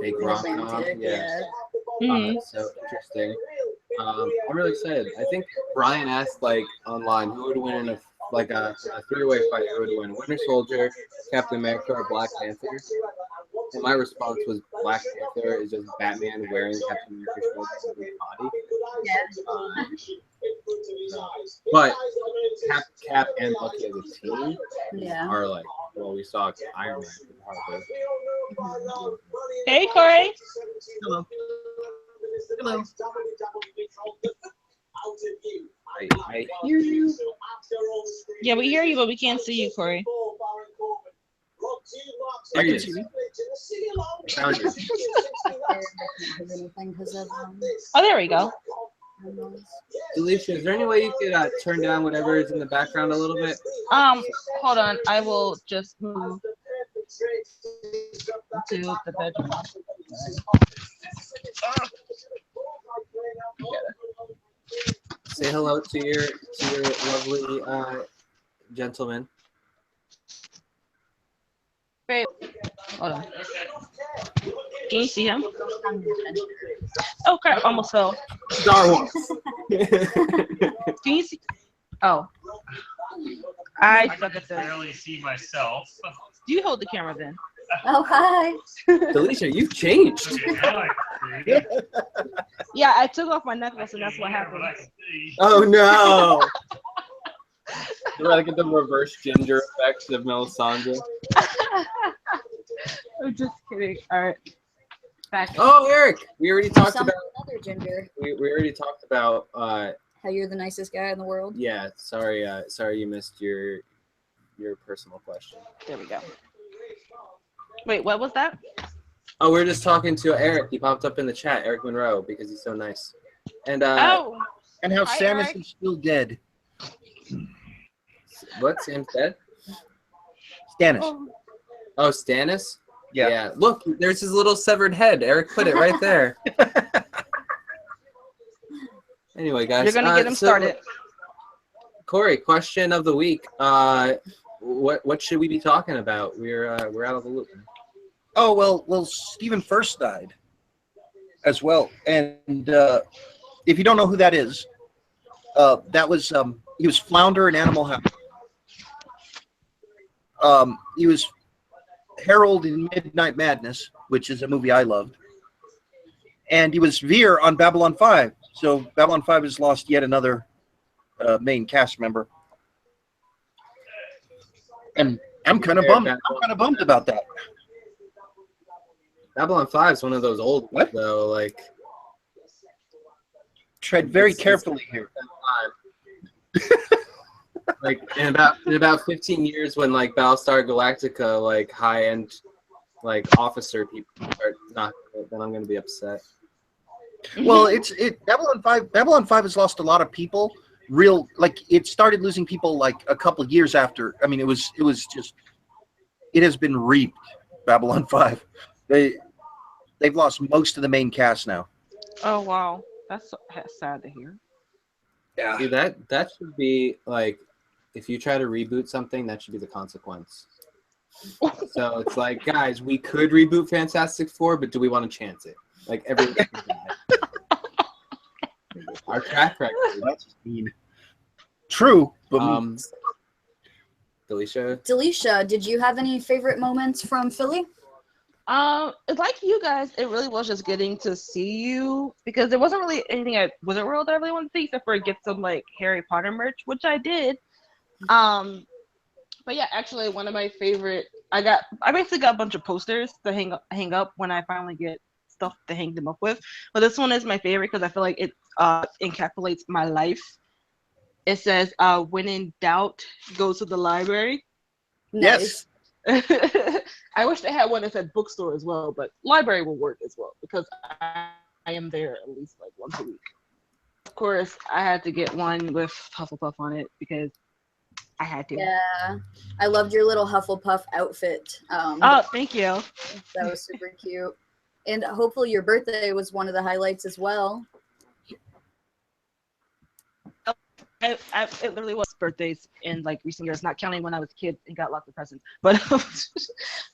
Speaker 2: fake rom-com. Yeah.
Speaker 5: Mhm.
Speaker 2: So interesting. I'm really excited. I think Brian asked online who would win in a three-way fight. Who would win? Winter Soldier, Captain America, or Black Panther? And my response was Black Panther is just Batman wearing Captain America's body. But Cap and Bucky as a team are we saw Iron Man.
Speaker 5: Hey, Corey.
Speaker 2: Hello. Hello. I hear you.
Speaker 5: Yeah, we hear you, but we can't see you, Corey.
Speaker 2: There he is. Found you.
Speaker 5: Oh, there we go.
Speaker 2: Alicia, is there any way you could turn down whatever is in the background a little bit?
Speaker 5: Hold on. I will just move to the bedroom.
Speaker 2: Say hello to your lovely gentleman.
Speaker 5: Wait, hold on. Can you see him? Oh crap! Almost fell.
Speaker 2: Star Wars.
Speaker 5: Can you see? Oh, I
Speaker 6: I
Speaker 5: suck
Speaker 6: can
Speaker 5: at
Speaker 6: just
Speaker 5: this.
Speaker 6: barely see myself.
Speaker 5: You hold the camera then.
Speaker 1: Oh, hi.
Speaker 2: Delicia, you've changed.
Speaker 6: Okay, now I can see.
Speaker 5: Yeah, I took off my necklace and that's what
Speaker 6: Yeah, but I
Speaker 5: happened.
Speaker 6: can see.
Speaker 2: Oh no! You're about to get the reverse ginger effect of Melisandre.
Speaker 5: I'm just kidding. All right. Back.
Speaker 2: Oh, Eric, we already
Speaker 1: You
Speaker 2: talked
Speaker 1: sound
Speaker 2: about.
Speaker 1: like another ginger.
Speaker 2: We already talked about.
Speaker 1: How you're the nicest guy in the world.
Speaker 2: Yeah, sorry. Sorry, you missed your personal question.
Speaker 5: There we go. Wait, what was that?
Speaker 2: Oh, we're just talking to Eric. He popped up in the chat, Eric Monroe, because he's so nice. And
Speaker 5: Oh,
Speaker 7: And how
Speaker 5: Hi,
Speaker 7: Samus
Speaker 5: Eric.
Speaker 7: is still dead.
Speaker 2: what? Sam said?
Speaker 7: Stannis.
Speaker 2: Oh, Stannis.
Speaker 7: Yeah.
Speaker 2: Yeah. Look, there's his little severed head. Eric put it right there. Anyway, guys,
Speaker 5: you're gonna get him started.
Speaker 2: Corey, question of the week. What should we be talking about? We're out of the loop.
Speaker 7: Oh well, Stephen First died as well, and if you don't know who that is, that was he was Flounder in Animal House. He was Harold in Midnight Madness, which is a movie I loved, and he was Veer on Babylon 5. So Babylon 5 has lost yet another main cast member, and I'm kind of bummed. I'm kind of bummed about that.
Speaker 2: Babylon 5 is one of those old
Speaker 7: What?
Speaker 2: though, like
Speaker 7: Tread very
Speaker 2: It's-
Speaker 7: carefully here.
Speaker 2: like in about 15 years when like Battlestar Galactica like high end like officer people start knocking it, then I'm gonna be upset.
Speaker 7: Well, Babylon 5 has lost a lot of people. Real, like, it started losing people like a couple years after. I mean, it was just, it has been reaped. Babylon 5, they've lost most of the main cast now.
Speaker 5: Oh wow, that's sad to hear.
Speaker 7: Yeah.
Speaker 2: See, that should be like, if you try to reboot something, that should be the consequence. So it's like, guys, we could reboot Fantastic Four, but do we want to chance it? Like everyone could die. Our track record.
Speaker 7: That's mean. True, but
Speaker 2: Delicia.
Speaker 1: Delisha, did you have any favorite moments from Philly?
Speaker 5: Like you guys, it really was just getting to see you because there wasn't really anything at Wizard World that I really wanted to see except for get some like Harry Potter merch, which I did. But yeah, actually one of my favorite, I basically got a bunch of posters to hang up when I finally get stuff to hang them up with. But this one is my favorite because I feel like it encapsulates my life. It says, when in doubt, go to the library.
Speaker 7: yes.
Speaker 5: I wish they had one that said bookstore as well, but library will work as well because I am there at least like once a week. Of course, I had to get one with Hufflepuff on it because I had to.
Speaker 1: Yeah, I loved your little Hufflepuff outfit.
Speaker 5: Oh, thank you.
Speaker 1: That was super cute. And hopefully your birthday was one of the highlights as well.
Speaker 5: It literally was birthdays in like recent years, not counting when I was a kid and got lots of presents. But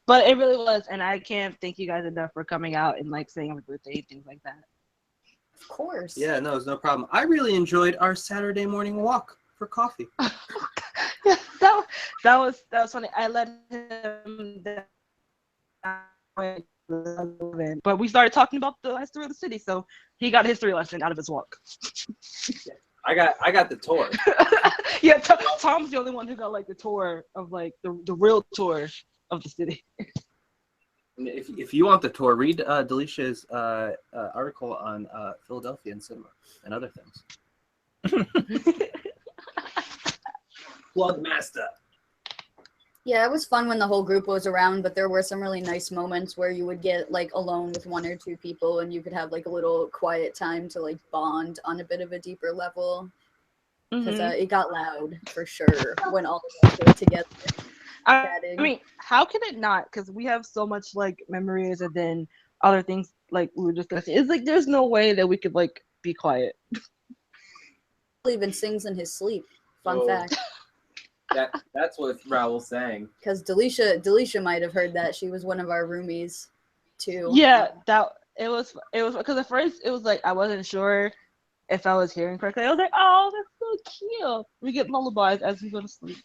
Speaker 5: but it really was, and I can't thank you guys enough for coming out and like saying happy birthday and things like that.
Speaker 1: Of course.
Speaker 2: Yeah, no, it's no problem. I really enjoyed our Saturday morning walk for coffee.
Speaker 5: Yeah, that was funny. I let him down, but we started talking about the history of the city, so he got a history lesson out of his walk.
Speaker 2: I got the tour.
Speaker 5: Yeah, Tom's the only one who got like the tour of like the real tour of the city.
Speaker 2: If you want the tour, read Delicia's article on Philadelphia and cinema and other things. Plug master.
Speaker 1: Yeah, it was fun when the whole group was around, but there were some really nice moments where you would get like alone with one or two people and you could have like a little quiet time to like bond on a bit of a deeper level. Because it got loud for sure when all of us were together.
Speaker 5: I mean, how can it not? Because we have so much like memories and then other things like we were discussing. It's like there's no way that we could like be quiet.
Speaker 1: He even sings in his sleep. Fun
Speaker 2: Oh.
Speaker 1: fact.
Speaker 2: That's what Raoul's saying.
Speaker 1: Because Delisha might have heard that. She was one of our roomies too.
Speaker 5: Yeah, it was because at first it was like I wasn't sure if I was hearing correctly. I was like, oh, that's so cute. We get lullabies as we go to sleep.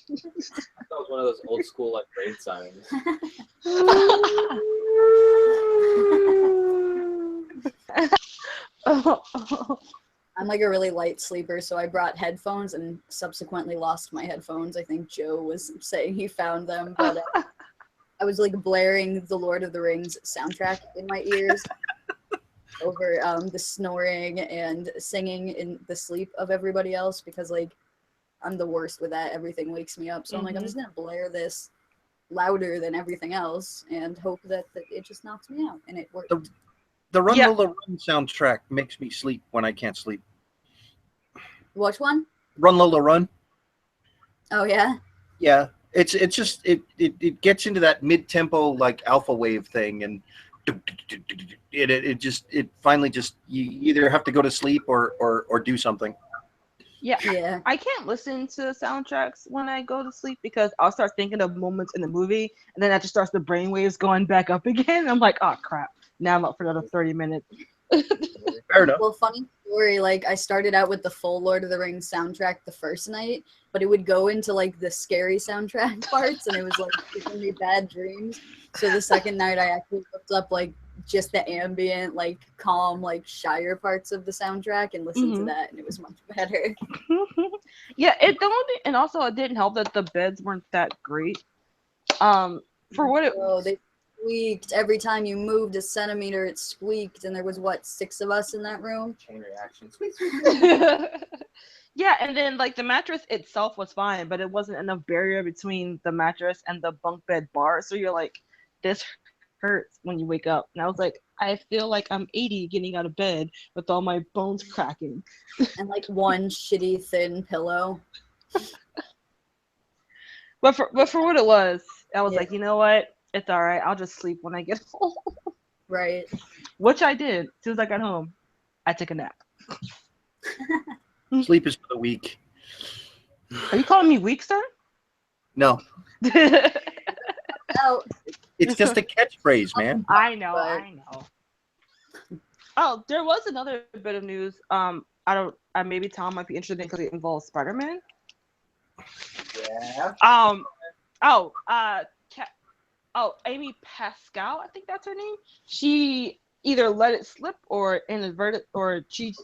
Speaker 2: That was one of those old school like raid signs.
Speaker 1: I'm like a really light sleeper, so I brought headphones and subsequently lost my headphones. I think Joe was saying he found them, but I was like blaring the Lord of the Rings soundtrack in my ears over the snoring and singing in the sleep of everybody else because like I'm the worst with that. Everything wakes me up. So I'm like, I'm just gonna blare this louder than everything else and hope that it just knocks me out. And it worked.
Speaker 7: The Run Lola Run soundtrack makes me sleep when I can't sleep.
Speaker 1: Which one?
Speaker 7: Run Lola Run.
Speaker 1: Oh yeah.
Speaker 7: Yeah. It's just it gets into that mid-tempo like alpha wave thing and it finally just you either have to go to sleep or do something.
Speaker 5: Yeah. I can't listen to soundtracks when I go to sleep because I'll start thinking of moments in the movie and then that just starts the brainwaves going back up again. I'm like, oh crap. Now I'm up for another 30 minutes.
Speaker 7: Fair enough.
Speaker 1: Well, funny story, like I started out with the full Lord of the Rings soundtrack the first night, but it would go into like the scary soundtrack parts and it was like giving me bad dreams. So the second night I actually looked up like just the ambient, like calm, like shyer parts of the soundtrack and listened to that and it was much better.
Speaker 5: Yeah, and also it didn't help that the beds weren't that great. For what it
Speaker 1: they squeaked every time you moved a centimeter. It squeaked, and there was what 6 of us in that room.
Speaker 2: Chain reaction.
Speaker 5: Yeah, and then like the mattress itself was fine, but it wasn't enough barrier between the mattress and the bunk bed bar. So you're like, this hurts when you wake up. And I was like, I feel like I'm 80 getting out of bed with all my bones cracking.
Speaker 1: And like one shitty thin pillow.
Speaker 5: But for what it was, I was like, you know what? It's all right. I'll just sleep when I get home.
Speaker 1: Right.
Speaker 5: Which I did. As soon as I got home, I took a nap.
Speaker 7: Sleep is for the weak.
Speaker 5: Are you calling me weak, sir?
Speaker 7: No.
Speaker 1: Oh.
Speaker 7: It's just a catchphrase, man.
Speaker 5: I know. Oh, there was another bit of news. Maybe Tom might be interested in because it involves Spider-Man.
Speaker 2: Yeah.
Speaker 5: Amy Pascal, I think that's her name. She either let it slip or inadvertent, or she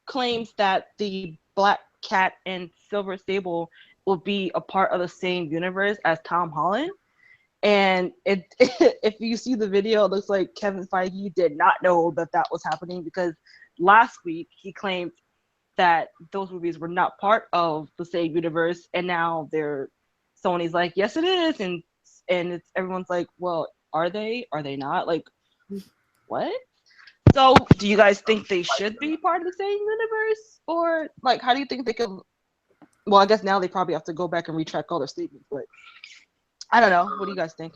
Speaker 5: claims that the Black Cat and Silver Sable will be a part of the same universe as Tom Holland. And if you see the video, it looks like Kevin Feige did not know that was happening because last week he claimed that those movies were not part of the same universe, and now Sony's like, yes, it is, and everyone's like, well, are they? Are they not? Like, what? So, do you guys think they should be part of the same universe, or like, how do you think they could? Well, I guess now they probably have to go back and retrack all their statements, but I don't know. What do you guys think?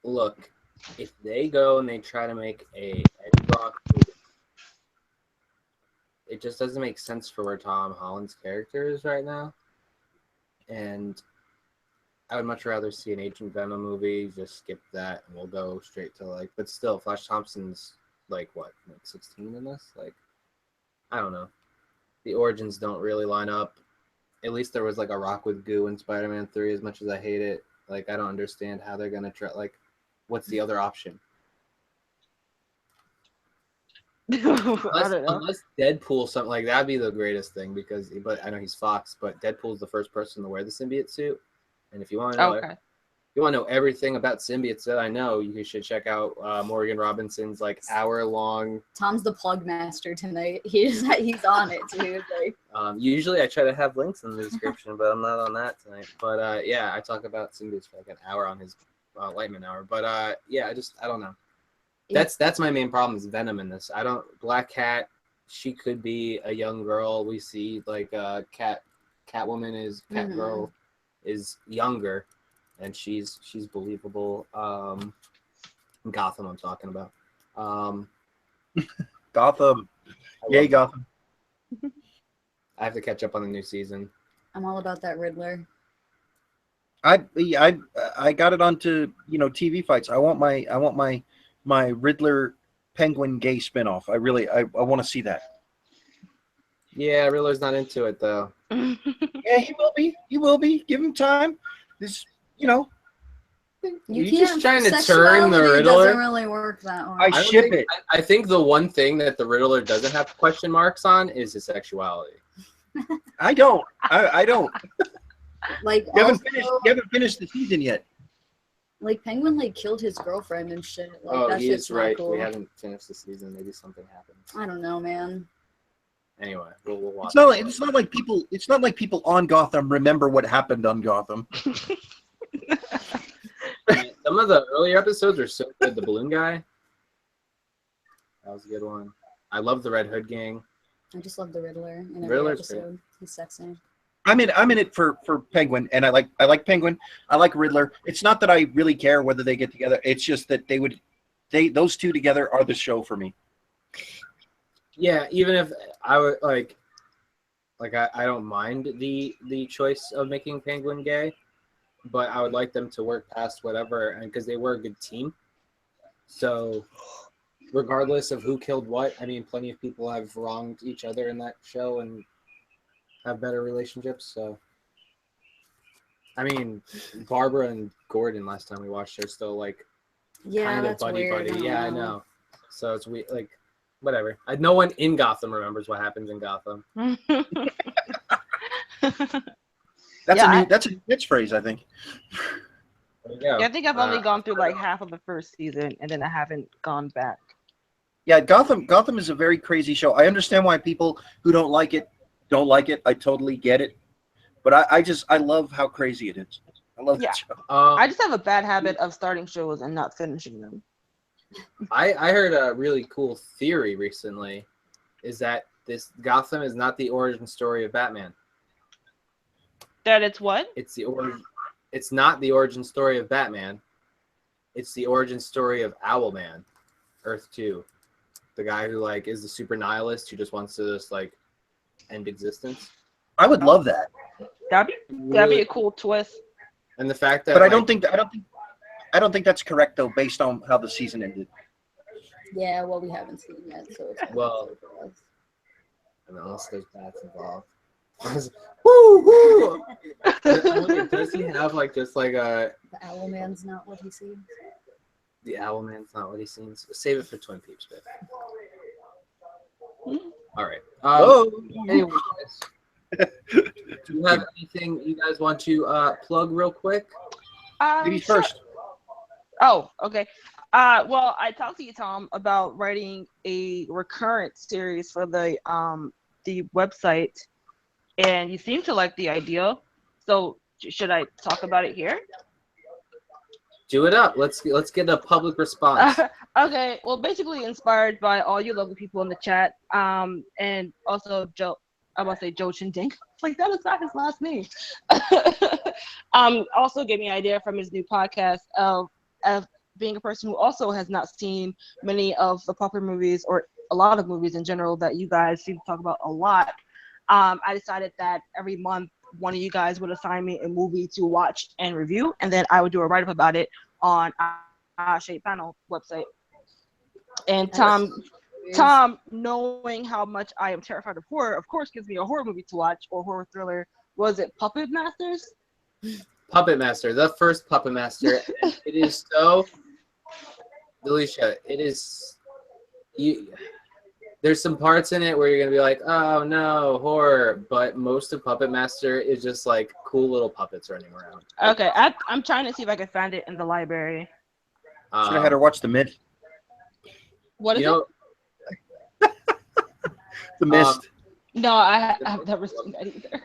Speaker 2: Look, if they go and they try to make a Eddie Brock movie, it just doesn't make sense for where Tom Holland's character is right now. And I would much rather see an Agent Venom movie. Just skip that, and we'll go straight to like. But still, Flash Thompson's like 16 in this. Like, I don't know. The origins don't really line up. At least there was like a rock with goo in Spider-Man 3. As much as I hate it, like I don't understand how they're gonna try. Like, what's the other option? Unless Deadpool, something like that'd be the greatest thing but I know he's Fox, but Deadpool's the first person to wear the symbiote suit. And if you want to know, everything about symbiotes that I know, you should check out Morgan Robinson's like hour-long.
Speaker 1: Tom's the plug master tonight. He's on it too. Like.
Speaker 2: Usually I try to have links in the description, but I'm not on that tonight. But yeah, I talk about symbiotes for like an hour on his Lightman Hour. But yeah, I don't know. That's my main problem is Venom in this. Black Cat, she could be a young girl. We see like Catwoman is Catgirl is younger, and she's believable. Gotham, I'm talking about.
Speaker 7: Gotham, yay Gotham!
Speaker 2: I have to catch up on the new season.
Speaker 1: I'm all about that Riddler.
Speaker 7: I got it onto TV fights. I want my Riddler Penguin gay spinoff. I want to see that.
Speaker 2: Yeah, Riddler's not into it though.
Speaker 7: Yeah, he will be. He will be. Give him time. This, you know,
Speaker 1: You
Speaker 2: You just
Speaker 1: can't.
Speaker 2: trying to turn the
Speaker 1: Sexuality
Speaker 2: Riddler?
Speaker 1: doesn't really work that
Speaker 7: I
Speaker 1: hard.
Speaker 2: don't
Speaker 7: ship
Speaker 2: think,
Speaker 7: it.
Speaker 2: I think the one thing that the Riddler doesn't have question marks on is his sexuality.
Speaker 7: I don't. I don't.
Speaker 1: Like
Speaker 7: You
Speaker 1: also,
Speaker 7: haven't finished the season yet.
Speaker 1: like Penguin like killed his girlfriend and shit. Like
Speaker 2: Oh,
Speaker 1: that
Speaker 2: he
Speaker 1: shit's
Speaker 2: is
Speaker 1: not
Speaker 2: right.
Speaker 1: cool.
Speaker 2: We haven't finished the season. Maybe something happened.
Speaker 1: I don't know, man.
Speaker 2: Anyway, we'll watch.
Speaker 7: It's not like people. It's not like people on Gotham remember what happened on Gotham.
Speaker 2: Some of the earlier episodes are so good. The balloon guy. That was a good one. I love the Red Hood gang.
Speaker 1: I just love the Riddler in every
Speaker 2: Riddler's
Speaker 1: episode. He's sexy.
Speaker 7: I'm in it for Penguin, and I like Penguin. I like Riddler. It's not that I really care whether they get together. It's just that those two together are the show for me.
Speaker 2: Yeah, even if I would like I don't mind the choice of making Penguin gay, but I would like them to work past whatever, and because they were a good team. So, regardless of who killed what, I mean, plenty of people have wronged each other in that show and have better relationships. So, I mean, Barbara and Gordon last time we watched are still like
Speaker 1: Yeah,
Speaker 2: kind of
Speaker 1: that's
Speaker 2: buddy
Speaker 1: weird.
Speaker 2: buddy. Yeah, I know. So it's weird. Like, whatever. No one in Gotham remembers what happens in Gotham.
Speaker 7: That's a catchphrase, I think.
Speaker 2: There you go.
Speaker 5: Yeah, I think I've only gone through like half of the first season, and then I haven't gone back.
Speaker 7: Yeah, Gotham is a very crazy show. I understand why people who don't like it don't like it. I totally get it, but I love how crazy it is. I love that show.
Speaker 5: I just have a bad habit of starting shows and not finishing them.
Speaker 2: I heard a really cool theory recently, is that this Gotham is not the origin story of Batman.
Speaker 5: That it's what?
Speaker 2: It's not the origin story of Batman. It's the origin story of Owlman, Earth 2. The guy who like is the super nihilist who just wants to just like end existence.
Speaker 7: I would love that.
Speaker 5: That'd be a cool twist.
Speaker 2: And the fact that
Speaker 7: But I don't think that's correct though, based on how the season ended.
Speaker 1: Yeah, well, we haven't seen it yet, so it's
Speaker 2: Well, unless there's bats involved. Woo woo! Does he have like just like a
Speaker 1: the Owl Man's not what he seems.
Speaker 2: the Owlman's not what he seems? Save it for Twin Peaks, babe. All right. Anyways, do you have anything you guys want to plug real quick?
Speaker 7: Ladies first.
Speaker 5: Oh, okay. Well, I talked to you, Tom, about writing a recurrent series for the website, and you seem to like the idea. So should I talk about it here?
Speaker 2: Do it up. Let's get a public response.
Speaker 5: Okay. Well, basically inspired by all you lovely people in the chat, and also Joe. I want to say Joe Chindink. Like that is not his last name. Also gave me an idea from his new podcast of being a person who also has not seen many of the popular movies or a lot of movies in general that you guys seem to talk about a lot. I decided that every month one of you guys would assign me a movie to watch and review, and then I would do a write-up about it on Shade Panel website. And Tom, knowing how much I am terrified of horror, of course, gives me a horror movie to watch or horror thriller. Was it Puppet Masters?
Speaker 2: Puppet Master, the first Puppet Master. It is so, Delisha, it is, there's some parts in it where you're going to be like, oh no, horror, but most of Puppet Master is just like cool little puppets running around.
Speaker 5: Okay, I'm trying to see if I can find it in the library.
Speaker 7: Should have had her watch The Mist.
Speaker 5: What is it?
Speaker 7: The Mist.
Speaker 5: No, I've never seen that either.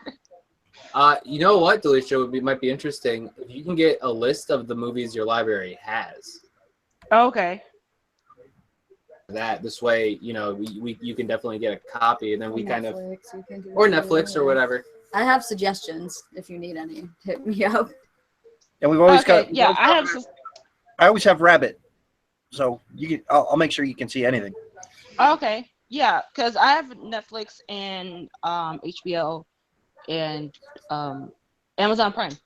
Speaker 2: You know what, Delisha, might be interesting if you can get a list of the movies your library has.
Speaker 5: Okay.
Speaker 2: That this way, you know, you can definitely get a copy, and then we kind of,
Speaker 1: You can do
Speaker 2: or
Speaker 1: it.
Speaker 2: Netflix or whatever.
Speaker 1: I have suggestions if you need any. Hit me up.
Speaker 7: And we've always
Speaker 5: Okay,
Speaker 7: got.
Speaker 5: yeah,
Speaker 7: I always have Rabbit, so you can. I'll make sure you can see anything.
Speaker 5: Okay, yeah, because I have Netflix and HBO and Amazon Prime.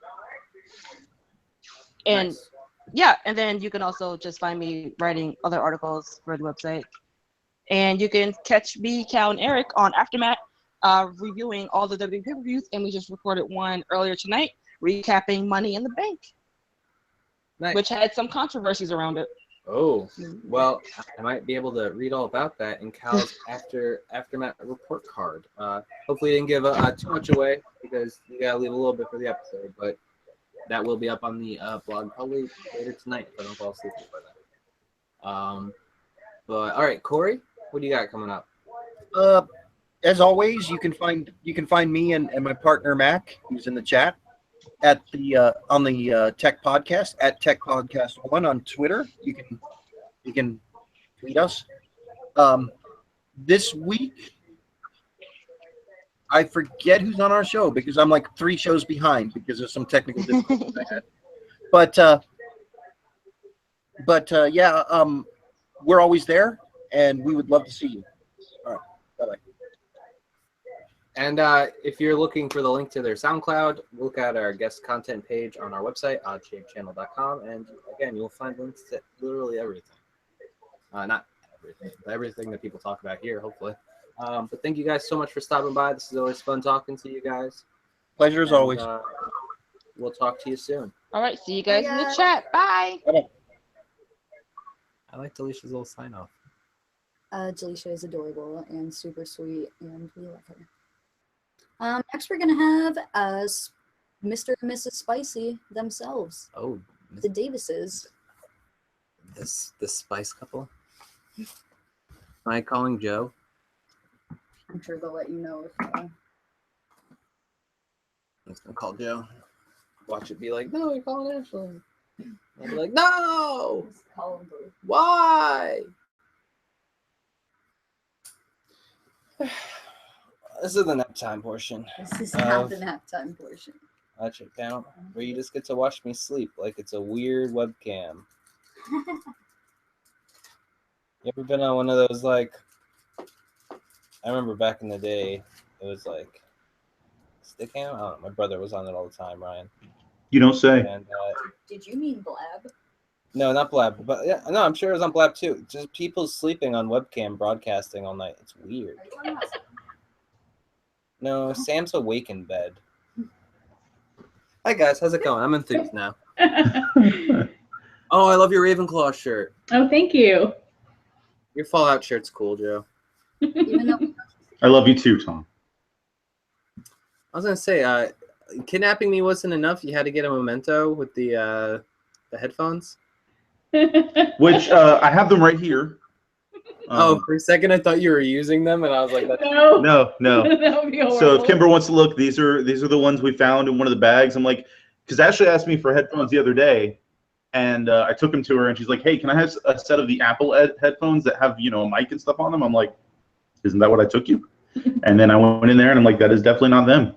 Speaker 5: And
Speaker 2: Nice.
Speaker 5: yeah, and then you can also just find me writing other articles for the website. And you can catch me, Cal, and Eric on Aftermath reviewing all the WWE pay-per-views, and we just recorded one earlier tonight, recapping Money in the Bank,
Speaker 2: Nice.
Speaker 5: which had some controversies around it.
Speaker 2: Oh, well, I might be able to read all about that in Cal's aftermath report card. Hopefully, it didn't give too much away because you gotta leave a little bit for the episode, but that will be up on the blog probably later tonight if I don't fall asleep before that. But all right, Corey, what do you got coming up?
Speaker 7: As always, you can find me and my partner Mac, who's in the chat, at the on the Tech Podcast at Tech Podcast 1 on Twitter. You can tweet us. This week, I forget who's on our show because I'm like 3 shows behind because of some technical difficulties I had. But yeah, we're always there, and we would love to see you. All right, bye-bye.
Speaker 2: And if you're looking for the link to their SoundCloud, look at our guest content page on our website, oddshapechannel.com, and again, you'll find links to literally everything. Not everything, but everything that people talk about here, hopefully. But thank you guys so much for stopping by. This is always fun talking to you guys.
Speaker 7: Pleasure as always.
Speaker 2: We'll talk to you soon.
Speaker 5: All right, see you guys in the chat. Bye.
Speaker 2: I like Delicia's little sign off.
Speaker 1: Delisha is adorable and super sweet, and we love her. Next, we're gonna have Mr. and Mrs. Spicy themselves,
Speaker 2: Oh,
Speaker 1: the Davises.
Speaker 2: this spice couple. Am I calling Joe?
Speaker 1: I'm sure they'll let you know if.
Speaker 2: I'm just gonna call Joe. Watch it be like, no, you're calling Ashley. I'll be like, no!
Speaker 1: Call them both.
Speaker 2: Why? This is the nap time portion.
Speaker 1: This is not the nap time portion.
Speaker 2: Watch it down, where you just get to watch me sleep like it's a weird webcam. You ever been on one of those, like, I remember back in the day, it was like, Stickam? I don't know, my brother was on it all the time, Ryan.
Speaker 8: You don't say.
Speaker 2: And
Speaker 1: Did you mean Blab?
Speaker 2: no, not Blab, but yeah, no, I'm sure it was on Blab too. Just people sleeping on webcam broadcasting all night. It's weird.
Speaker 1: Are you talking about
Speaker 2: No, Sam's awake in bed. Hi guys, how's it going? I'm enthused now. Oh, I love your Ravenclaw shirt.
Speaker 9: Oh, thank you.
Speaker 2: Your Fallout shirt's cool, Joe.
Speaker 1: Even though
Speaker 8: I love you too, Tom.
Speaker 2: I was gonna say, kidnapping me wasn't enough. You had to get a memento with the headphones.
Speaker 8: Which I have them right here.
Speaker 2: Oh, for a second I thought you were using them, and I was like, that's...
Speaker 9: No.
Speaker 8: No.
Speaker 9: That would be horrible.
Speaker 8: So if Kimber wants to look, these are the ones we found in one of the bags. I'm like, because Ashley asked me for headphones the other day, and I took them to her, and she's like, hey, can I have a set of the Apple headphones that have, you know, a mic and stuff on them? I'm like, isn't that what I took you? And then I went in there, and I'm like, that is definitely not them.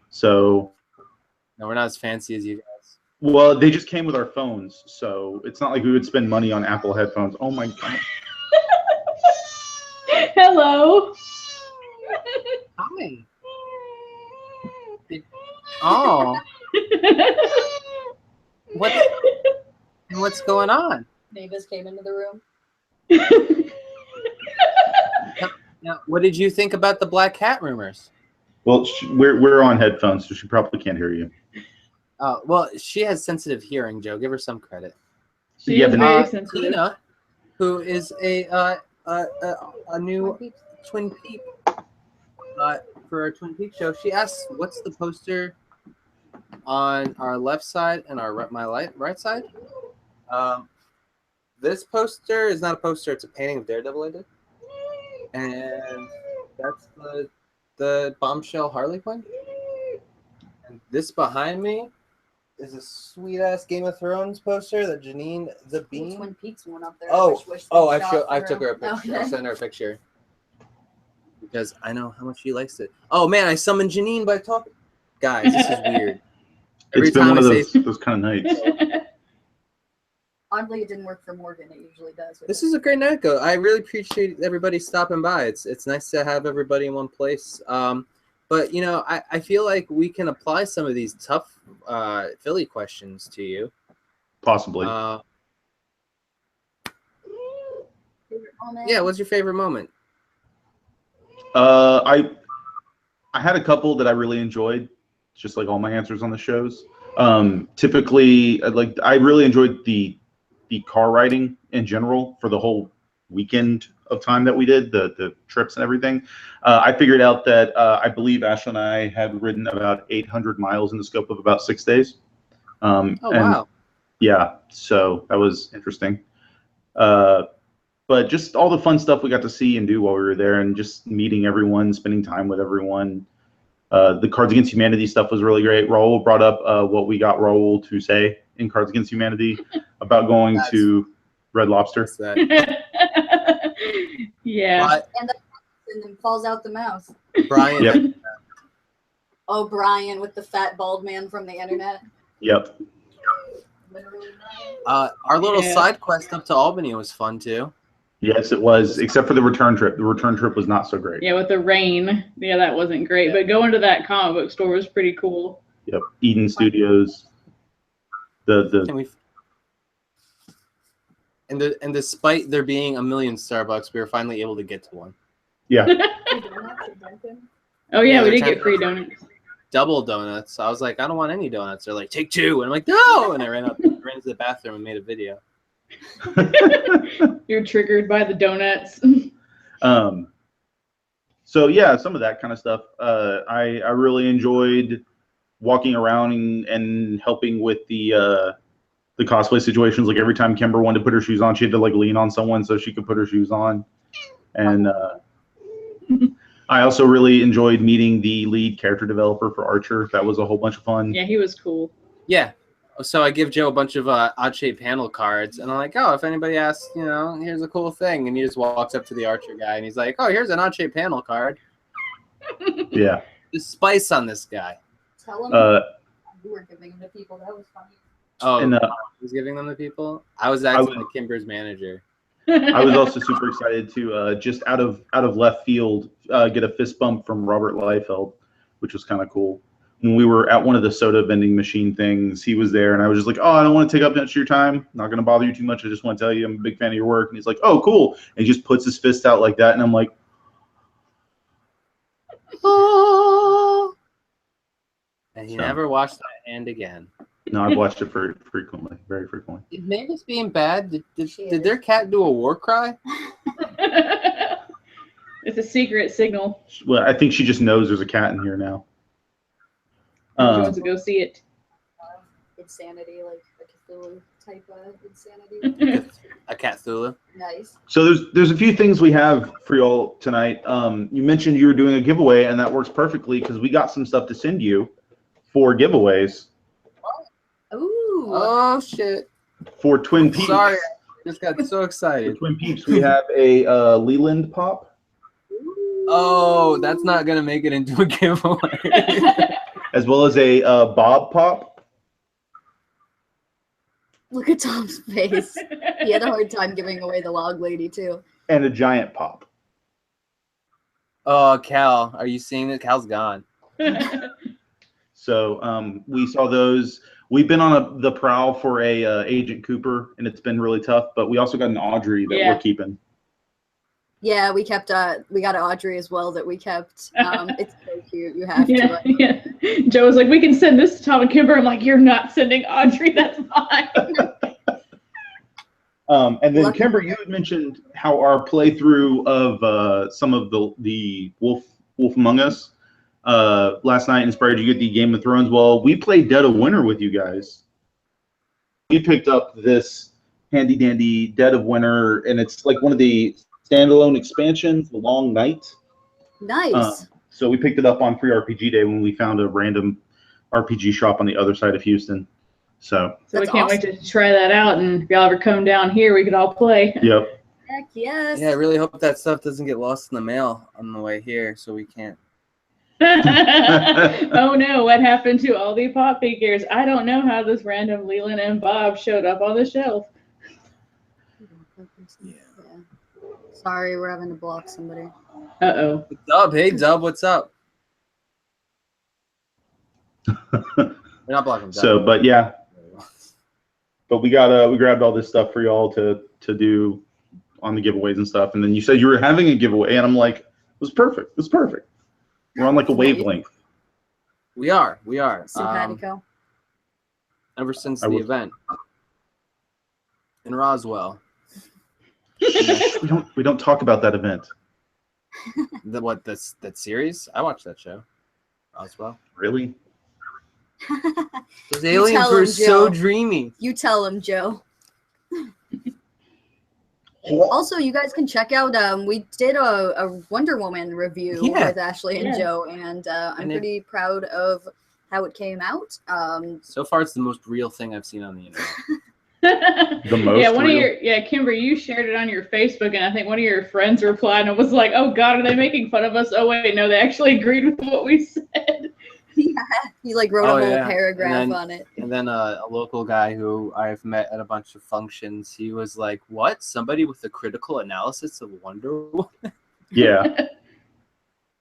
Speaker 8: So.
Speaker 2: No, we're not as fancy as you guys.
Speaker 8: Well, they just came with our phones, so it's not like we would spend money on Apple headphones. Oh my God.
Speaker 9: Hello.
Speaker 2: Hi. Oh. What's going on?
Speaker 1: Mavis came into the room.
Speaker 2: Now, what did you think about the black cat rumors?
Speaker 8: Well, we're on headphones, so she probably can't hear you.
Speaker 2: Well, she has sensitive hearing, Joe. Give her some credit.
Speaker 9: She
Speaker 8: Yeah,
Speaker 9: is
Speaker 8: but
Speaker 9: very sensitive.
Speaker 2: Tina, who is a new Twin Peak for our Twin Peak show, she asked, "What's the poster on our left side and my right side?" This poster is not a poster; it's a painting of Daredevil I did, and that's the bombshell Harley Quinn. And this behind me is a sweet ass Game of Thrones poster that Janine the Bean.
Speaker 1: Twin Peaks one up there.
Speaker 2: I took her a picture. I sent her a picture because I know how much she likes it. Oh man, I summoned Janine by talking. Guys, this is weird. Every
Speaker 8: It's been
Speaker 2: time
Speaker 8: one
Speaker 2: I
Speaker 8: of
Speaker 2: say
Speaker 8: those kind of nights.
Speaker 1: Oddly, it didn't work for Morgan. It usually does.
Speaker 2: this is a great night, go. I really appreciate everybody stopping by. It's nice to have everybody in one place. But you know, I feel like we can apply some of these tough Philly questions to you.
Speaker 8: Possibly.
Speaker 1: Favorite moment?
Speaker 2: Yeah, what's your favorite moment?
Speaker 8: I I had a couple that I really enjoyed, just like all my answers on the shows. Typically, I really enjoyed the car riding in general for the whole weekend of time that we did, the trips and everything. I figured out that I believe Ashley and I had ridden about 800 miles in the scope of about 6 days.
Speaker 2: Oh, wow.
Speaker 8: Yeah, so that was interesting. But just all the fun stuff we got to see and do while we were there, and just meeting everyone, spending time with everyone. The Cards Against Humanity stuff was really great. Raul brought up what we got Raul to say in Cards Against Humanity about going to Red Lobster.
Speaker 9: Yeah.
Speaker 1: And then falls out the mouth.
Speaker 2: Brian.
Speaker 8: Yep.
Speaker 1: Oh, Brian with the fat bald man from the internet.
Speaker 8: Yep.
Speaker 1: Literally.
Speaker 2: Our little
Speaker 9: Yeah.
Speaker 2: side quest up to Albany was fun too.
Speaker 8: Yes, it was, except for the return trip. The return trip was not so great.
Speaker 9: Yeah, with the rain. Yeah, that wasn't great. But going to that comic book store was pretty cool.
Speaker 8: Yep. Eden Studios.
Speaker 2: And despite there being a million Starbucks, we were finally able to get to one.
Speaker 8: Yeah.
Speaker 9: Oh yeah, we
Speaker 2: they're
Speaker 9: did
Speaker 2: trying
Speaker 9: get free donuts.
Speaker 2: double donuts. I was like, I don't want any donuts. They're like, take 2. And I'm like, no. And I ran into the bathroom and made a video.
Speaker 9: You're triggered by the donuts.
Speaker 8: So yeah, some of that kind of stuff. I really enjoyed walking around and helping with the cosplay situations. Like every time Kimber wanted to put her shoes on, she had to like lean on someone so she could put her shoes on. And I also really enjoyed meeting the lead character developer for Archer. That was a whole bunch of fun.
Speaker 9: Yeah, he was cool.
Speaker 2: Yeah. So I give Joe a bunch of odd-shaped panel cards, and I'm like, oh, if anybody asks, here's a cool thing. And he just walks up to the Archer guy, and he's like, oh, here's an odd-shaped panel card.
Speaker 8: Yeah.
Speaker 2: There's spice on this guy.
Speaker 1: Tell him you were giving them to people. That was funny.
Speaker 2: Oh,
Speaker 8: And,
Speaker 2: I was giving them to people? I was acting like Kimber's manager.
Speaker 8: I was also super excited to just out of left field get a fist bump from Robert Liefeld, which was kind of cool. When we were at one of the soda vending machine things, he was there, and I was just like, oh, I don't want to take up much of your time. Not going to bother you too much. I just want to tell you I'm a big fan of your work. And he's like, oh, cool. And he just puts his fist out like that, and I'm like,
Speaker 2: Oh. And he never washed that hand again.
Speaker 8: no, I've watched it frequently, very frequently.
Speaker 2: Did Mavis being bad? Did their cat do a war cry?
Speaker 9: It's a secret signal.
Speaker 8: Well, I think she just knows there's a cat in here now.
Speaker 9: She wants to go see it.
Speaker 1: Insanity, like a Cthulhu type of insanity.
Speaker 2: A cat Thulu.
Speaker 1: Nice.
Speaker 8: So there's a few things we have for y'all tonight. You mentioned you were doing a giveaway, and that works perfectly because we got some stuff to send you for giveaways.
Speaker 1: Ooh.
Speaker 2: Oh shit!
Speaker 8: For Twin Peaks.
Speaker 2: Sorry, I just got so excited.
Speaker 8: For Twin Peaks, we have a Leland pop,
Speaker 2: Oh, that's not gonna make it into a giveaway.
Speaker 8: as well as a Bob pop.
Speaker 1: Look at Tom's face. He had a hard time giving away the log lady too.
Speaker 8: And a giant pop.
Speaker 2: Oh, Cal, are you seeing that? Cal's gone.
Speaker 8: So we saw those. We've been on the prowl for a Agent Cooper, and it's been really tough. But we also got an Audrey that we're keeping.
Speaker 1: Yeah, we kept. We got an Audrey as well that we kept. It's so cute. You have
Speaker 9: Yeah,
Speaker 1: to.
Speaker 9: yeah. Joe was like, we can send this to Tom and Kimber. I'm like, you're not sending Audrey. That's mine.
Speaker 8: And then Kimber, you had mentioned how our playthrough of some of the Wolf Among Us last night inspired you to get the Game of Thrones. Well, we played Dead of Winter with you guys. We picked up this handy dandy Dead of Winter, and it's like one of the standalone expansions, The Long Night.
Speaker 1: Nice.
Speaker 8: So we picked it up on Free RPG Day when we found a random RPG shop on the other side of Houston. So
Speaker 9: we can't wait to try that out. And if y'all ever come down here, we could all play.
Speaker 8: Yep.
Speaker 1: Heck yes.
Speaker 2: Yeah, I really hope that stuff doesn't get lost in the mail on the way here, so we can't.
Speaker 9: Oh no, what happened to all the pop figures? I don't know how this random Leland and Bob showed up on the shelf.
Speaker 1: Yeah. Sorry, we're having to block somebody.
Speaker 9: Uh-oh.
Speaker 2: Dub, hey Dub, what's up? We're not blocking Dub.
Speaker 8: So, but yeah. But we grabbed all this stuff for y'all to do on the giveaways and stuff. And then you said you were having a giveaway, and I'm like, it was perfect. It was perfect. We're on like a
Speaker 1: Wait.
Speaker 8: wavelength.
Speaker 2: We are.
Speaker 1: Simpatico.
Speaker 2: Ever since
Speaker 8: I
Speaker 2: the
Speaker 8: will-
Speaker 2: event in Roswell.
Speaker 8: We don't talk about that event.
Speaker 2: That series? I watched that show. Roswell.
Speaker 8: Really?
Speaker 2: Those aliens
Speaker 1: tell
Speaker 2: were
Speaker 1: him,
Speaker 2: so
Speaker 1: Joe.
Speaker 2: dreamy.
Speaker 1: You tell him, Joe. Also, you guys can check out. We did a Wonder Woman review
Speaker 2: Yeah.
Speaker 1: with Ashley and
Speaker 9: Yeah.
Speaker 1: Joe, and I'm
Speaker 2: And it-
Speaker 1: pretty proud of how it came out.
Speaker 2: So far, it's the most real thing I've seen on the internet.
Speaker 8: The most
Speaker 9: yeah, one
Speaker 8: real?
Speaker 9: of your Kimber, you shared it on your Facebook, and I think one of your friends replied and was like, "Oh God, are they making fun of us?" Oh wait, no, they actually agreed with what we said.
Speaker 1: He like wrote
Speaker 2: Oh,
Speaker 1: a whole
Speaker 2: yeah.
Speaker 1: paragraph
Speaker 2: And then-
Speaker 1: on it.
Speaker 2: And then a local guy who I've met at a bunch of functions, he was like, "What? Somebody with a critical analysis of Wonder Woman?"
Speaker 8: Yeah.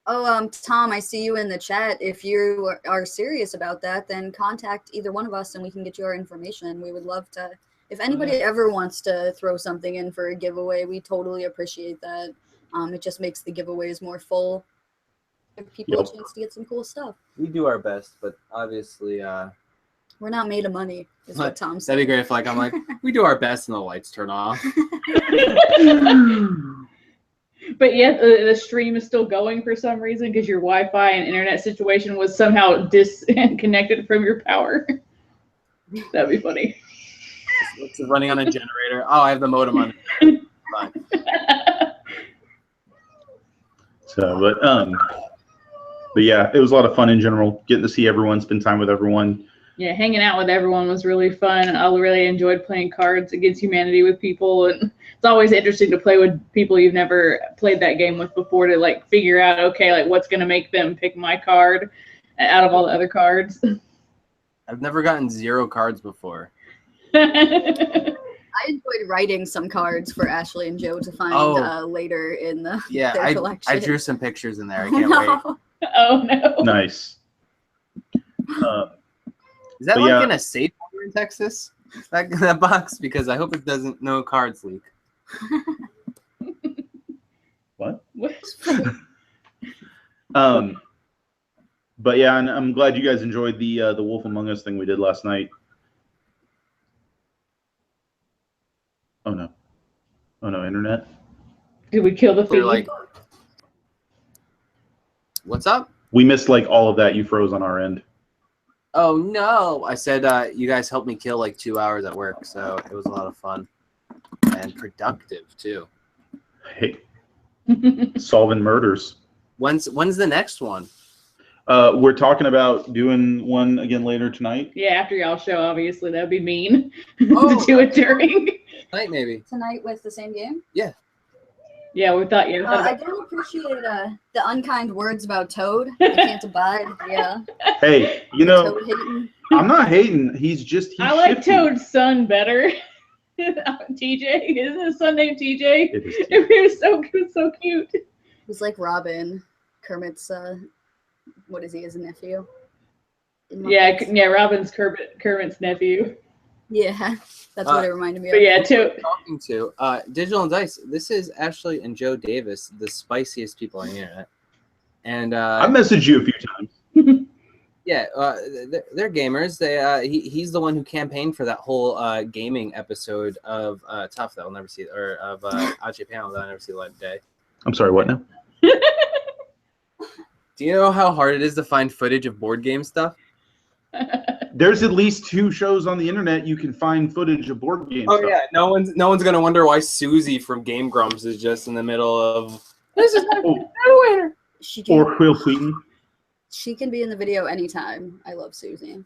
Speaker 1: Oh, Tom, I see you in the chat. If you are serious about that, then contact either one of us and we can get your information. We would love to. If anybody ever wants to throw something in for a giveaway, we totally appreciate that. It just makes the giveaways more full. Give people
Speaker 8: Yep.
Speaker 1: a chance to get some cool stuff.
Speaker 2: We do our best, but obviously,
Speaker 1: We're not made of money, is what Tom said.
Speaker 2: that'd be great if I'm like, we do our best and the lights turn off.
Speaker 9: But yet the stream is still going for some reason because your Wi-Fi and internet situation was somehow disconnected from your power. That'd be funny.
Speaker 2: It's running on a generator. Oh, I have the modem on. Fine.
Speaker 8: So, but yeah, it was a lot of fun in general. Getting to see everyone, spend time with everyone.
Speaker 9: Yeah, hanging out with everyone was really fun. I really enjoyed playing Cards Against Humanity with people, and it's always interesting to play with people you've never played that game with before to like figure out, okay, like what's gonna make them pick my card out of all the other cards.
Speaker 2: I've never gotten 0 cards before.
Speaker 1: I enjoyed writing some cards for Ashley and Joe to find later in their
Speaker 2: Yeah,
Speaker 1: collection.
Speaker 2: I drew some pictures in there. I
Speaker 1: Oh,
Speaker 2: can't wait.
Speaker 1: no.
Speaker 9: Oh no.
Speaker 8: Nice.
Speaker 2: Is that
Speaker 8: But
Speaker 2: like
Speaker 8: yeah.
Speaker 2: in a safe in Texas? That box? Because I hope it doesn't. No cards leak.
Speaker 8: What?
Speaker 9: What?
Speaker 8: But yeah, and I'm glad you guys enjoyed the Wolf Among Us thing we did last night. Oh no, internet.
Speaker 9: Did we kill the
Speaker 2: They're
Speaker 9: feed?
Speaker 2: like, what's up?
Speaker 8: We missed like all of that. You froze on our end.
Speaker 2: Oh no! I said you guys helped me kill like 2 hours at work, so it was a lot of fun and productive too.
Speaker 8: Hey, solving murders.
Speaker 2: When's the next one?
Speaker 8: We're talking about doing one again later tonight.
Speaker 9: Yeah, after y'all show, obviously that'd be mean
Speaker 2: Oh.
Speaker 9: to do it during.
Speaker 2: Tonight maybe.
Speaker 1: Tonight with the same game?
Speaker 9: Yeah, we thought you.
Speaker 1: I don't appreciate the unkind words about Toad. I can't abide. Yeah.
Speaker 8: Hey, you know,
Speaker 1: Toad hating.
Speaker 8: I'm not hating. He's
Speaker 9: I like
Speaker 8: shifty.
Speaker 9: Toad's son better. TJ, isn't his son named TJ?
Speaker 8: It is
Speaker 9: It was so cute.
Speaker 1: He's like Robin, Kermit's. What is he? His nephew. In
Speaker 9: Yeah,
Speaker 1: Muppets.
Speaker 9: yeah. Robin's Kermit's nephew.
Speaker 1: Yeah, that's what it reminded me of.
Speaker 9: But yeah, Toad.
Speaker 2: Talking to Digital and Dice. This is Ashley and Joe Davis, the spiciest people on the internet, and
Speaker 8: I messaged you a few times.
Speaker 2: yeah, they're gamers. He's the one who campaigned for that whole gaming episode of Tough that I'll never see, or of Ache Panel that I'll never see the light of day.
Speaker 8: I'm sorry, what now?
Speaker 2: Do you know how hard it is to find footage of board game stuff?
Speaker 8: There's at least 2 shows on the internet you can find footage of board games.
Speaker 2: Oh yeah, no one's gonna wonder why Susie from Game Grumps is just in the middle of this is not a winner.
Speaker 1: She can,
Speaker 8: Or Quill Wheaton.
Speaker 1: she can be in the video anytime. I love Susie.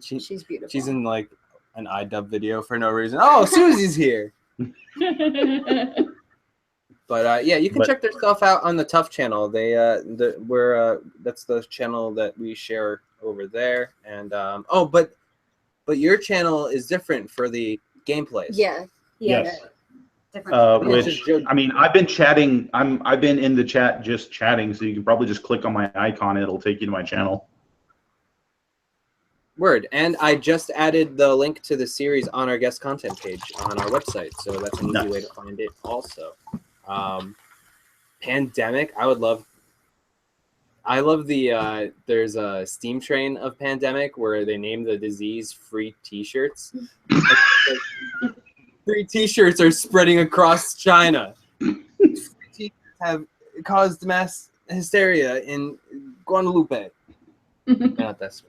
Speaker 2: She,
Speaker 1: She's beautiful.
Speaker 2: she's in like an iDub video for no reason. Oh, Susie's here. But yeah, you can check their stuff out on the Tough channel. That's the channel that we share over there. And but your channel is different for the gameplays.
Speaker 1: Yeah.
Speaker 8: Yes.
Speaker 1: Different.
Speaker 8: Which I mean, I've been chatting. I've been in the chat just chatting, so you can probably just click on my icon. It'll take you to my channel.
Speaker 2: Word. And I just added the link to the series on our guest content page on our website, so that's an easy way to find it. Also, Pandemic. I I love the there's a steam train of pandemic where they name the disease free T-shirts. Free T-shirts are spreading across China. Free T-shirts have caused mass hysteria in Guadalupe. Not that.